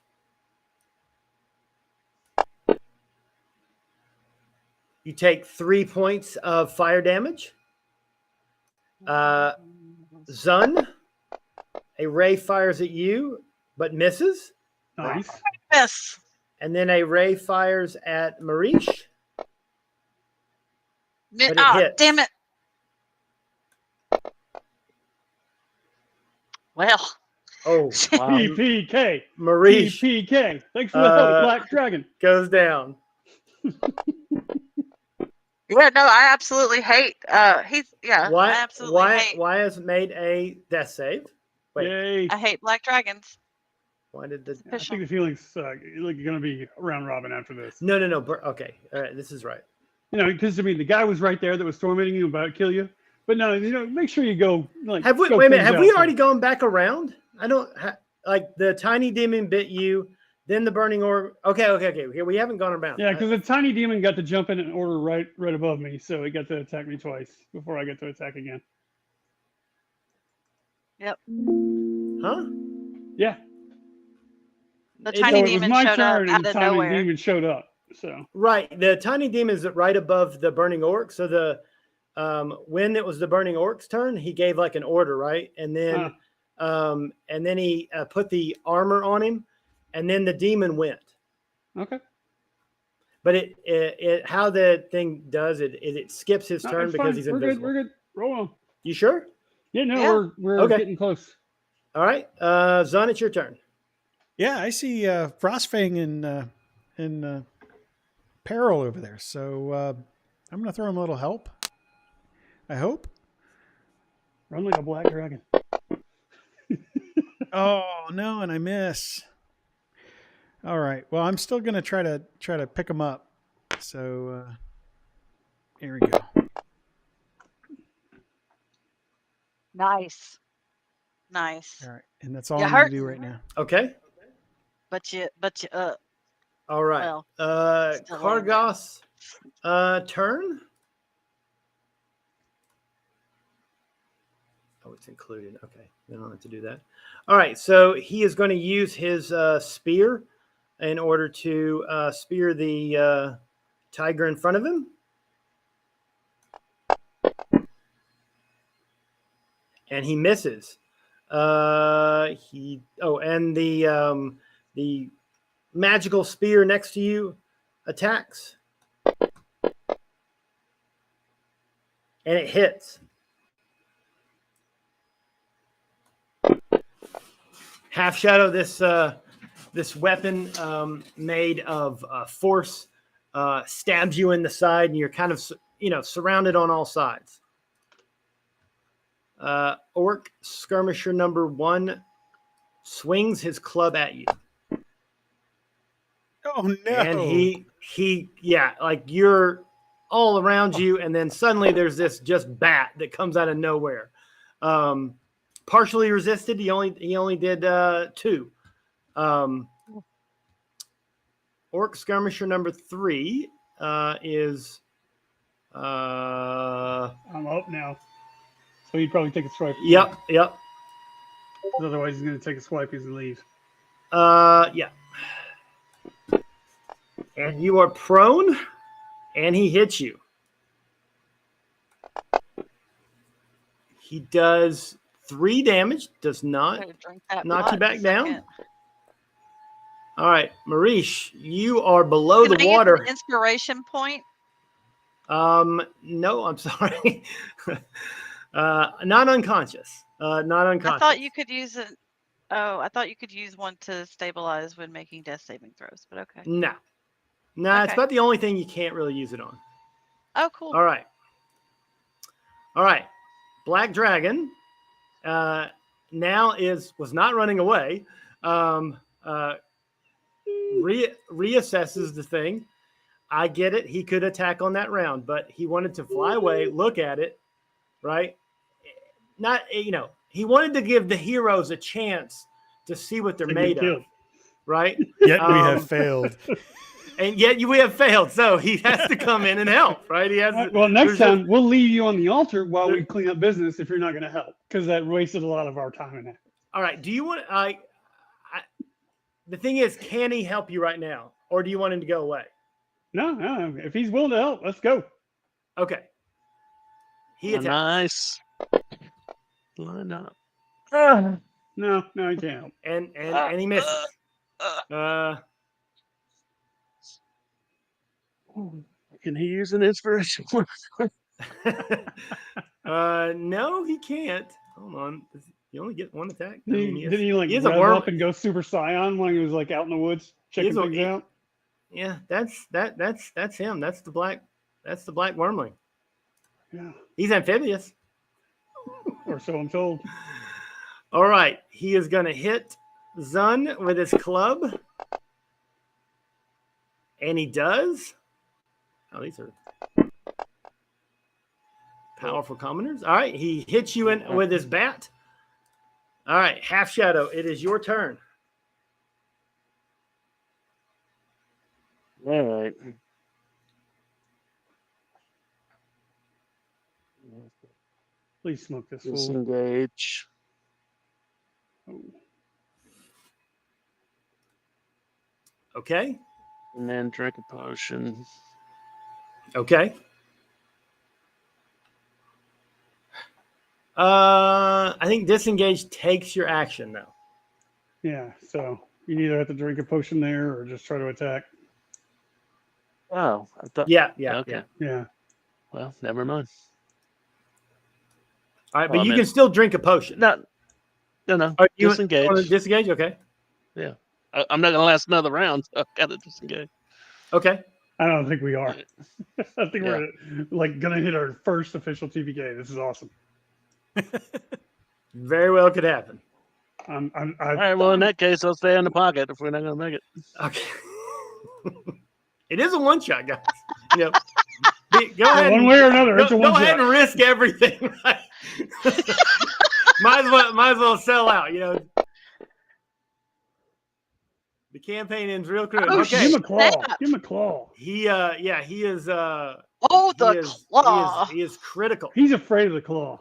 You take 3 points of fire damage. Zun, a ray fires at you, but misses. Nice. Miss. And then a ray fires at Marish. But it hits. Damn it. Well. Oh, wow. TPK. Marish TPK. Thanks for the help, Black Dragon. goes down. Yeah, no, I absolutely hate. I absolutely hate. Why has made a death save? Wait, Yay. I hate black dragons. why did the? I think the feelings like you're going to be round robin after this. No. Okay, all right, this is right. Because the guy was right there that was tormenting you about to kill you. But no, make sure you go. Have we? scope Wait a minute. things Have we out. already gone back around? I don't like the tiny demon bit you, then the burning orb. Okay. We haven't gone around. Yeah, because the tiny demon got to jump in and order right above me, so it got to attack me twice before I get to attack again. Yep. Huh? Yeah. The It- tiny So it was demon my showed up turn, and out the of tiny nowhere. demon showed up. So Right. The tiny demon is right above the burning orc. So the when it was the burning orc's turn, he gave like an order, right? And then he put the armor on him, and then the demon went. okay. But it how the thing does it skips his No, turn it's because fine. he's We're invisible. good. We're good. Roll on. You sure? Yeah, no, Yeah. we're Okay. getting close. All right. Zon, it's your turn. Yeah, I see Frostfang in peril over there. So I'm going to throw him a little help. I hope. Run like a black dragon. Oh no, and I miss. All right. Well, I'm still going to try to pick him up. So here we go. Nice. All right, and that's all You I'm going hurt. to do right now. Okay. But you All right. Well, still laying there. Kargos, turn. Oh, it's included. Okay, we don't have to do that. All right, so he is going to use his spear in order to spear the tiger in front of him. And he misses. And the magical spear next to you attacks. And it hits. Half Shadow, this weapon made of force stabs you in the side, and you're kind of surrounded on all sides. Orc skirmisher number 1 swings his club at you. Oh no! And he like you're all around you, and then suddenly there's this just bat that comes out of nowhere. Partially resisted. He only did 2. Orc skirmisher number 3 is. I'm up now. So he'd probably take a swipe. Yep. Otherwise, he's going to take a swipe and leave. Yeah. And you are prone, and he hits you. He does 3 damage. Does not knock you back down. All right, Marish, you are below Can the I water. use an inspiration point? No, I'm sorry. Not unconscious. Not unconscious. I thought you could use it. Oh, I thought you could use one to stabilize when making death saving throws, but okay. No. No, Okay. It's about the only thing you can't really use it on. Oh, cool. All right. Black Dragon now was not running away. Reassesses the thing. I get it. He could attack on that round, but he wanted to fly away, look at it, right? Not, he wanted to give the heroes a chance to see what they're made of, right? Yet we have failed. And yet we have failed, so he has to come in and help, right? He has. Well, next time we'll leave you on the altar while we clean up business if you're not going to help, because that wasted a lot of our time and effort. All right. Do you want? The thing is, can he help you right now, or do you want him to go away? No. If he's willing to help, let's go. Okay. He attacks. Nice. Line up. No, he can't help. And he misses. Can he use an inspiration? No, he can't. Hold on. You only get 1 attack. Didn't he rev up and go Super Saiyan when he was like out in the woods checking things out? Yeah, that's him. That's the black wormling. Yeah. He's amphibious. Or so I'm told. All right. He is gonna hit Zun with his club. And he does. Oh, these are powerful commoners. All right, he hits you in with his bat. All right, Half Shadow, it is your turn. All right. Please smoke this fool. Disengage. Oh. Okay. And then drink a potion. Okay. I think disengage takes your action though. Yeah, so you either have to drink a potion there or just try to attack. Oh, I thought. Yeah. Okay. Yeah. Well, never mind. All right, but you can still drink a potion. No. You Disengage. want to disengage? Okay. Yeah. I'm not going to last another round, so I've got to disengage. Okay. I don't think we are. I think we're like gonna hit our first official TPK. This is awesome. Very well could happen. All right, well, in that case, I'll stay in the pocket if we're not going to make it. Okay. It is a one shot, guys. Go ahead. One way or another, it's a one Go ahead shot. and risk everything, right? might as well sell out. You know, the campaign ends real quick. Oh, Okay, Give him a claw. snap. Give him a claw. he is Oh, claw. he is critical. He's afraid of the claw.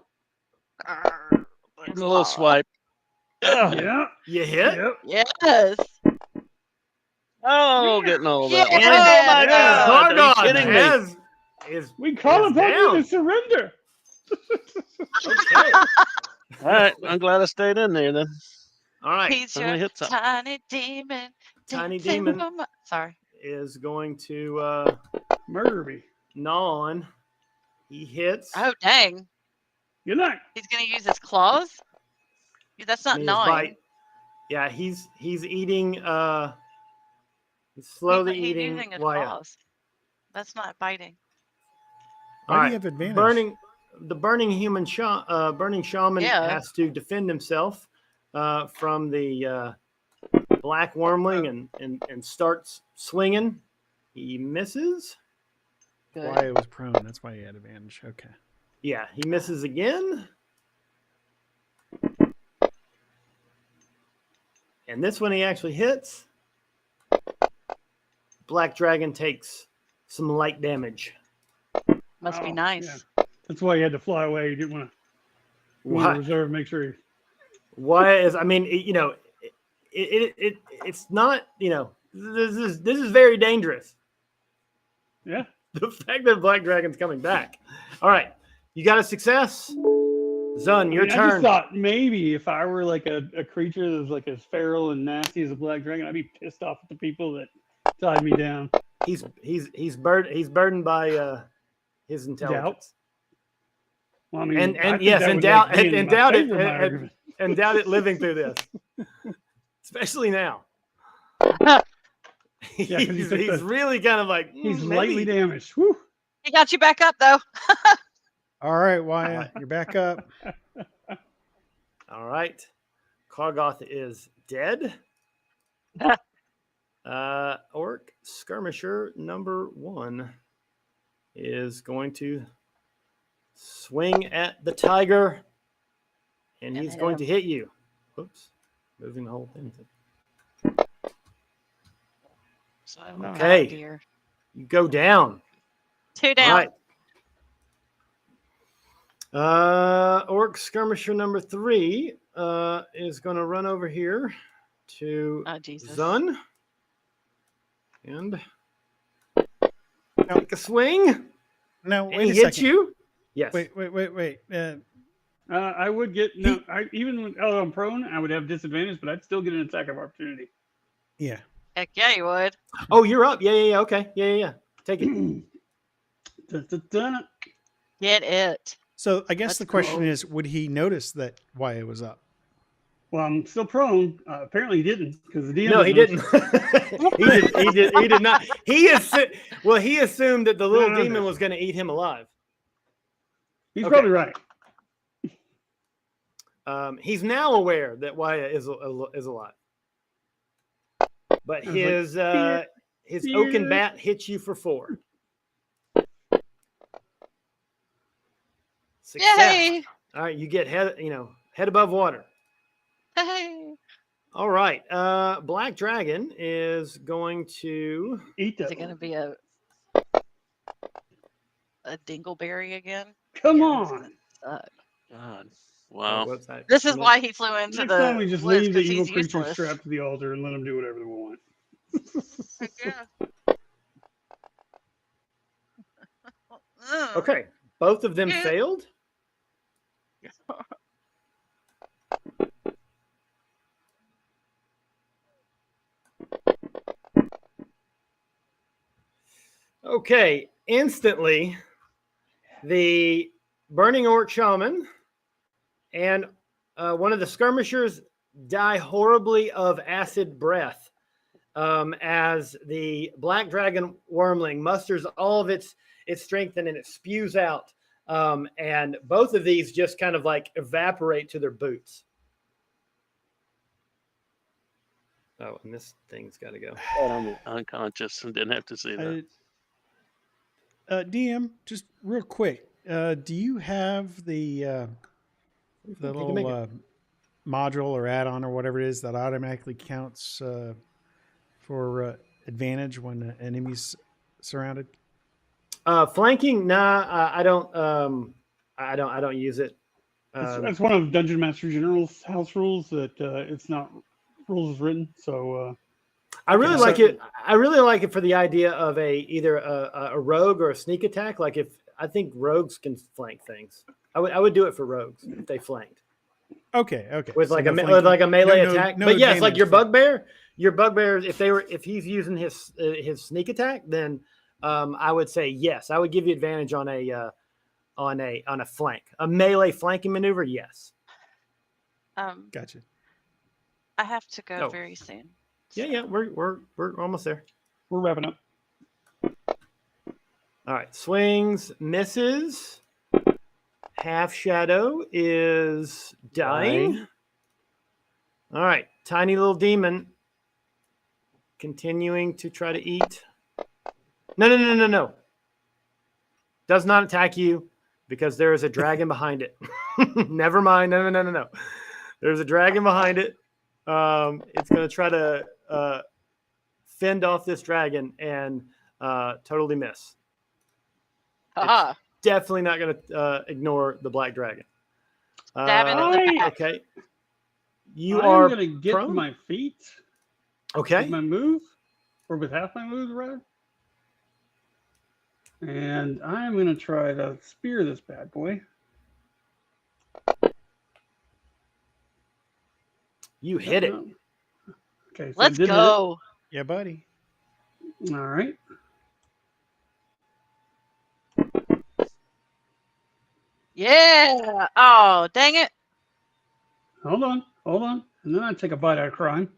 Grr, the Give him a little claw. swipe. Ugh. Yeah. You hit. Yep. Yes. Oh, getting all that. Yeah. Oh my Yeah. God! Are you Kargoth kidding me? is We call is upon you down. to surrender. Okay. All right, I'm glad I stayed in there then. All right. He's Finally your hit something. tiny demon. Tiny dancing demon. for my- Sorry. Is going to Murder me. gnaw on. He hits. Oh, dang. Good night. He's going to use his claws? That's not I mean, his gnawing. bite. Yeah, he's eating. He's slowly He's eating using his Wyatt. claws. That's not biting. Why All do you right. have advantage? Burning shaman Yeah. has to defend himself from the black wormling and starts swinging. He misses. Good. Why it was prone. That's why he had advantage. Okay. Yeah, he misses again. And this one he actually hits. Black Dragon takes some light damage. Must be Oh, nice. yeah. That's why he had to fly away. He didn't want to Why? reserve. Make sure he. Why is? I mean, it's not. This is very dangerous. Yeah. The fact that Black Dragon's coming back. All right, you got a success. Zun, your I just turn. thought maybe if I were like a creature that was like as feral and nasty as a black dragon, I'd be pissed off at the people that tied me down. He's burdened by his intelligence. Well, I mean, And I think yes, that and would doubt make me and my doubt it favorite argument. and doubt it living through this, especially now. Yeah, 'cause he's he took the- really kind of like He's maybe. lightly damaged. Whew. He got you back up, though. All right, Wyatt, you're back up. All right, Kargoth is dead. Orc skirmisher number 1 is going to swing at the tiger, and he's going to hit you. Oops, moving the whole thing. Okay. Oh, dear. You go down. 2 down. All right. Orc skirmisher number 3 is going to run over here to Oh, Jesus. Zun and take a swing. No, And wait he a hits second. you. Yes. Wait. I would get even when I'm prone, I would have disadvantage, but I'd still get an attack of opportunity. Yeah. Heck yeah, you would. Oh, you're up. Yeah. Okay. Yeah. Take it. Dun-dun-dun. Get it. So I guess That's the question cool. is, would he notice that Wyatt was up? Well, I'm still prone. Apparently, he didn't because the DM. No, he didn't. He did not. He assumed that the little No. demon was going to eat him alive. He's Okay. probably right. He's now aware that Wyatt is alive. But I was like, his fear. oaken bat hits you for 4. Success. Yay! All right, you get head above water. Hey! All right. Black Dragon is going to Eat Is that. it going to be a dingleberry again? Come Yeah, on. suck. God. Wow. what's that? This is why he flew into Next the time we just woods, leave the 'cause evil he's creatures useless. strapped to the altar and let them do whatever they want. Heck yeah. Ugh. Okay. Both of them Yeah. failed. Okay. Instantly, the burning orc shaman and one of the skirmishers die horribly of acid breath as the black dragon wormling musters all of its strength and it spews out. And both of these just kind of like evaporate to their boots. Oh, and this thing's got to go. I'm unconscious and didn't have to see that. DM, just real quick, do you have the the You can make little module or add-on or whatever it is that automatically counts for advantage when the enemy's surrounded? Flanking, nah, I don't. I don't use it. That's one of Dungeon Master General's house rules that it's not rules as written. So I really Okay, like so- it. I really like it for the idea of either a rogue or a sneak attack. Like if I think rogues can flank things, I would do it for rogues if they flanked Okay. with So like no with flanking. like a melee No attack. But yes, like advantage your bugbear. If he's using his sneak attack, then I would say yes. I would give you advantage on a flank, a melee flanking maneuver. Yes. Gotcha. I have to go Oh. very soon. Yeah. We're almost there. we're wrapping up. All right, swings, misses. Half shadow is dying. All right, tiny little demon continuing to try to eat. No. Does not attack you because there is a dragon behind it. Never mind. No. There's a dragon behind it. It's going to try to fend off this dragon and totally miss. Haha. Definitely not going to ignore the black dragon. Stab it in the back. Okay. You I'm are going to get to prone? my feet Okay. with my move, or with half my moves, rather. And I'm going to try to spear this bad boy. You hit it. Okay, so Let's it did hit it. go. Yeah, buddy. All right. Yeah. Oh, dang it. Hold on. And then I take a bite out of crime.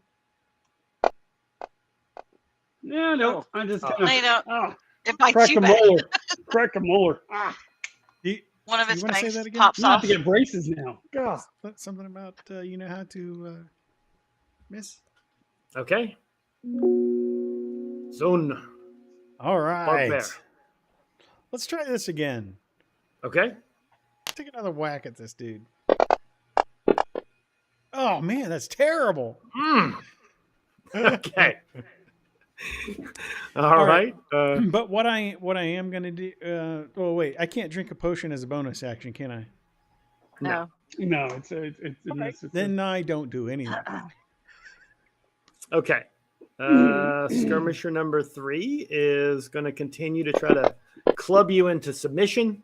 Yeah, no. I just kind No, you don't. It bites cracked you a back. molar. Cracked a molar. One of his You wanna say fangs that again? pops I have off. to get braces now. God. That's something about you know how to miss. Okay. Zone. All right. Bugbear. Let's try this again. Okay. Take another whack at this dude. Oh man, that's terrible. Okay. All right. But what I am gonna do? Oh wait, I can't drink a potion as a bonus action, can I? No. No, it's in this. It's Then I don't do anything. Okay. Skirmisher number 3 is going to continue to try to club you into submission.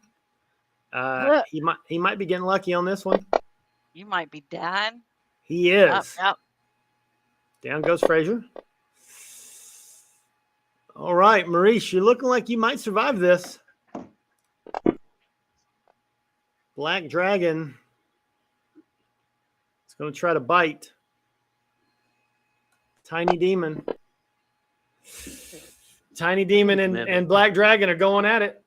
He might be getting lucky on this one. You might be dying. He is. Yep. Down goes Frazier. All right, Maurice, you're looking like you might survive this. Black Dragon is going to try to bite. Tiny Demon. Tiny Demon and Black Dragon are going at it.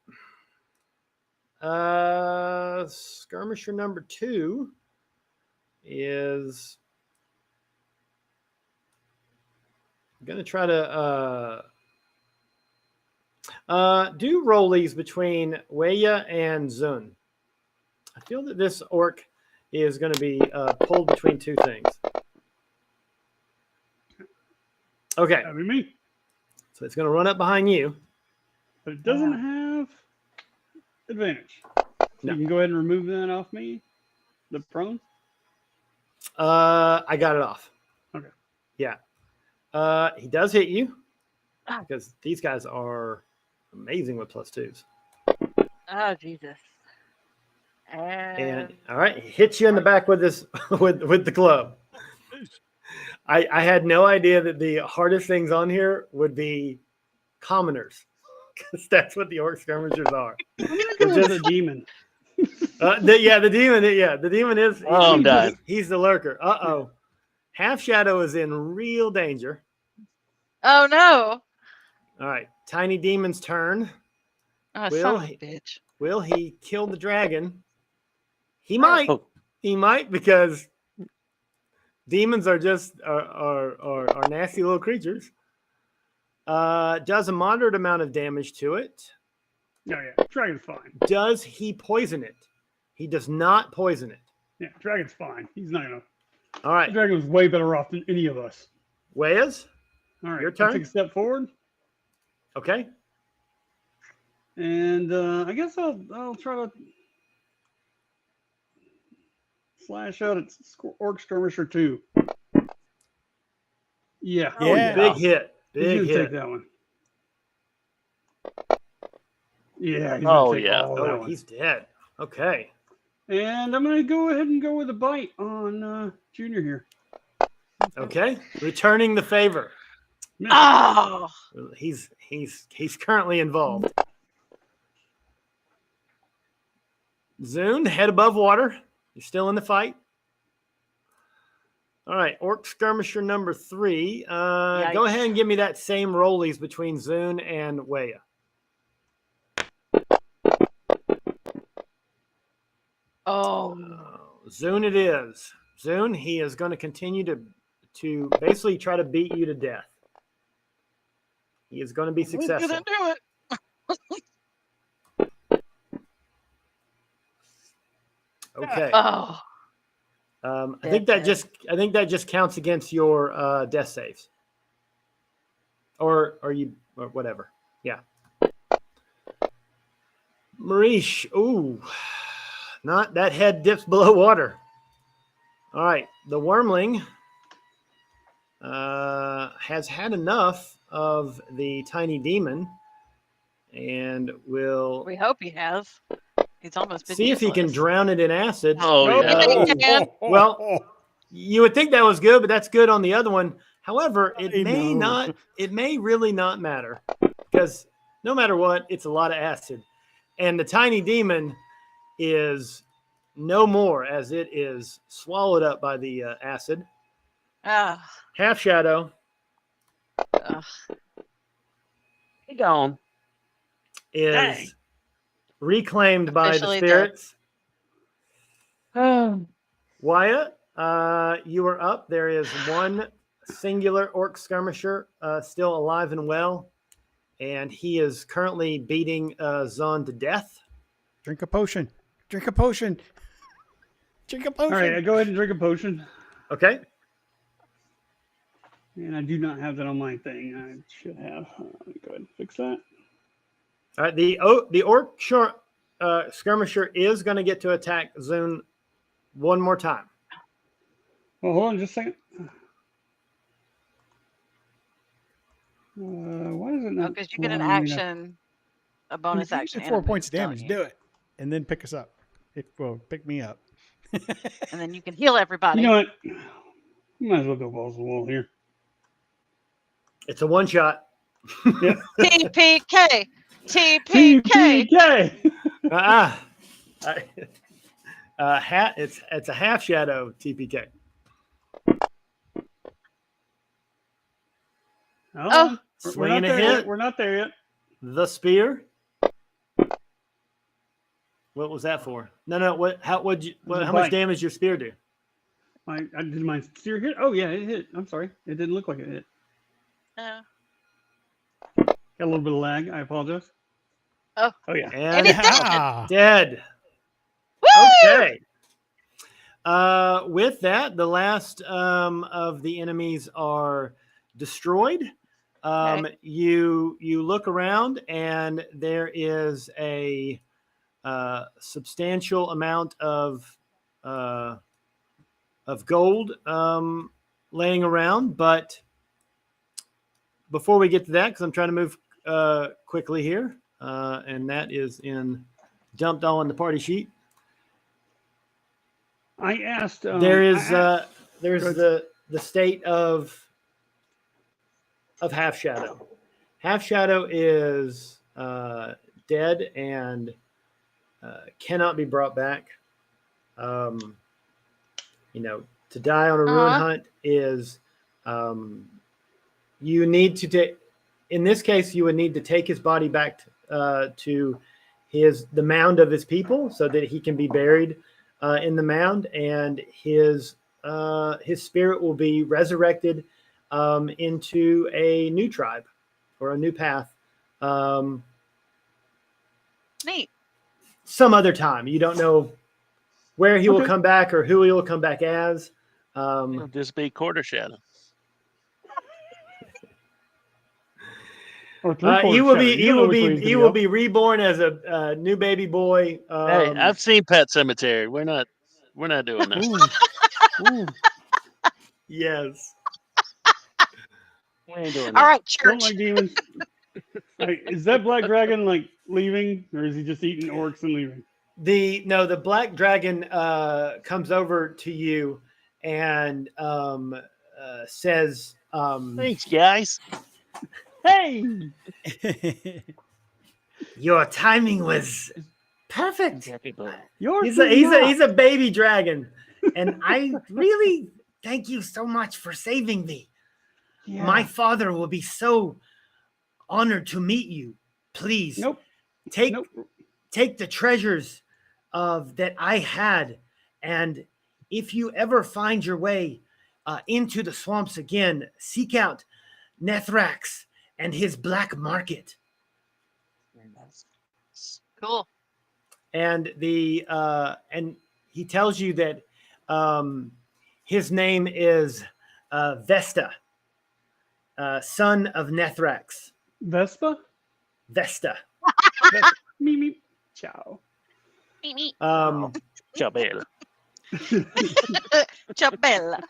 Skirmisher number 2 is going to try to do rollies between Weya and Zun. I feel that this orc is going to be pulled between two things. Okay, That'd be me. so it's going to run up behind you. But it doesn't have advantage. No. You can go ahead and remove that off me. The prone. I got it off. Okay. Yeah. He does hit you because these guys are amazing with +2s. Oh, Jesus. And all right, he hits you in the back with this with the club. I had no idea that the hardest things on here would be commoners, because that's what the orc skirmishers are. It's just a demon. The demon. Yeah, the demon is. Oh, I'm dying. He's the lurker. Half Shadow is in real danger. Oh, no. All right, Tiny Demon's turn. Oh, Will son of a he- bitch. Will he kill the dragon? He might. Oh. He might, because demons are just are nasty little creatures. Does a moderate amount of damage to it. Oh, yeah. Dragon's fine. Does he poison it? He does not poison it. Yeah, Dragon's fine. He's not gonna. All right, Dragon was way better off than any of us. Weyas, All right, your I'll turn. take a step forward, Okay. and I guess I'll try to slash out at Orc Skirmisher 2. Yeah. Oh, yeah. Big hit. He's Big gonna hit. take that one. Yeah. He's Oh, gonna take yeah. all that Oh, one. he's dead. Okay. And I'm gonna go ahead and go with a bite on Junior here. Okay. Returning the favor. Oh, He's currently involved. Zune, head above water. You're still in the fight. All right, Orc Skirmisher number 3. Go ahead and give me that same rollies between Zune and Weya. oh, Zune it is. Zune, he is going to continue to basically try to beat you to death. He is going to be successful. Gonna do it. Okay. Oh, I think that just counts against your death saves, or whatever. Yeah. Marish, ooh, not that head dips below water. All right, the wormling has had enough of the tiny demon, and will we hope he has. He's almost been see if he can useless. drown it in acid. Oh, yeah. Yeah, he can. Well, you would think that was good, but that's good on the other one. However, I it may know. not. It may really not matter, because no matter what, it's a lot of acid, and the tiny demon is no more, as it is swallowed up by the acid. Ah, Half shadow ugh. He gone. is Dang. reclaimed by the Officially spirits. Oh. Wyatt, you are up. There is one singular Orc Skirmisher still alive and well, and he is currently beating Zon to death. Drink a potion. Drink a potion. Drink a potion. All right, I go ahead and drink a potion. Okay. And I do not have that on my thing. I should have. Let me go ahead and fix that. All right. The Orc Skirmisher is going to get to attack Zune one more time. Well, hold on just a second. Why is it not? Because you get an allowing me to- action, a bonus You action. get and a 4 points move, of don't damage. you? Do it. And then pick us up. It will pick me up. And then you can heal everybody. You know what? You might as well go balls to the wall here. It's a one shot. TPK. TPK. TPK! It's a half shadow TPK. Oh, Swinging a there hit. yet. We're not there yet. The spear. What was that for? No. How much damage your spear do? I did my steer hit. Oh yeah, it hit. I'm sorry, it didn't look like it hit. Uh, Got a little bit of lag. I apologize. Oh. Oh yeah. And it's dead. Ah. dead. Woo! Okay. With that, the last of the enemies are destroyed. Okay. You look around, and there is a substantial amount of gold laying around. But before we get to that, because I'm trying to move quickly here, and that is dumped all in the party sheet. I asked. There's the state of Half Shadow. Half Shadow is dead and cannot be brought back. To die on a ruin hunt is you need to take. In this case, you would need to take his body back to the mound of his people, so that he can be buried in the mound, and his spirit will be resurrected into a new tribe or a new path. Neat. Some other time. You don't know where he will Okay. come back or who he will come back as. It'll just be quarter shadow. Or three-quarter He will shadow. be You he don't know will which way be he's he gonna will go. be reborn as a new baby boy. Hey, I've seen Pet Cemetery. We're not doing that. Ooh. Ooh. Yes. We ain't doing All that. right, Don't church. like demons. Hey, is that black dragon like leaving, or is he just eating orcs and leaving? The black dragon comes over to you and says, Thanks, guys. Hey, "Your timing was perfect. Happy boy. yours He's is not. a baby dragon, and I really thank you so much for saving me. Yeah. My father will be so honored to meet you. Please Nope. take Nope. take the treasures of that I had, and if you ever find your way into the swamps again, seek out Nethrax and his black market." Cool. And and he tells you that his name is Vesta, son of Nethrax. Vespa? Vesta. Me, me. Ciao. Chabela. Chabella.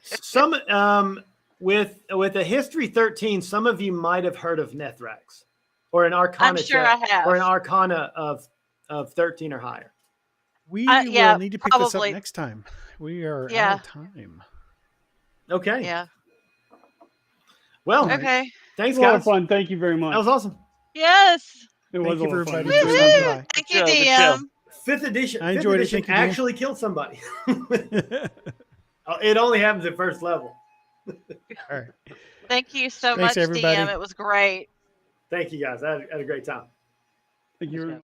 Some with a history 13, some of you might have heard of Nethrax, or an Arcana I'm sure I have. or an Arcana of 13 or higher. We yeah, will need to pick this up probably. next time. We are Yeah. out of time. Okay. Yeah. Well, All right. Okay. It thanks, was a lot of guys. fun. Thank you very much. That was awesome. Yes. It was Thank a you lot for of fun. inviting me to Woo-hoo. come by. Thank you, Good show. DM. Fifth edition. I enjoyed it. Thank you, Dan. actually killed somebody. It only happens at first level. All right. Thank you so Thanks, much, everybody. DM. It was great. Thank you, guys. I had a great time. Thank you.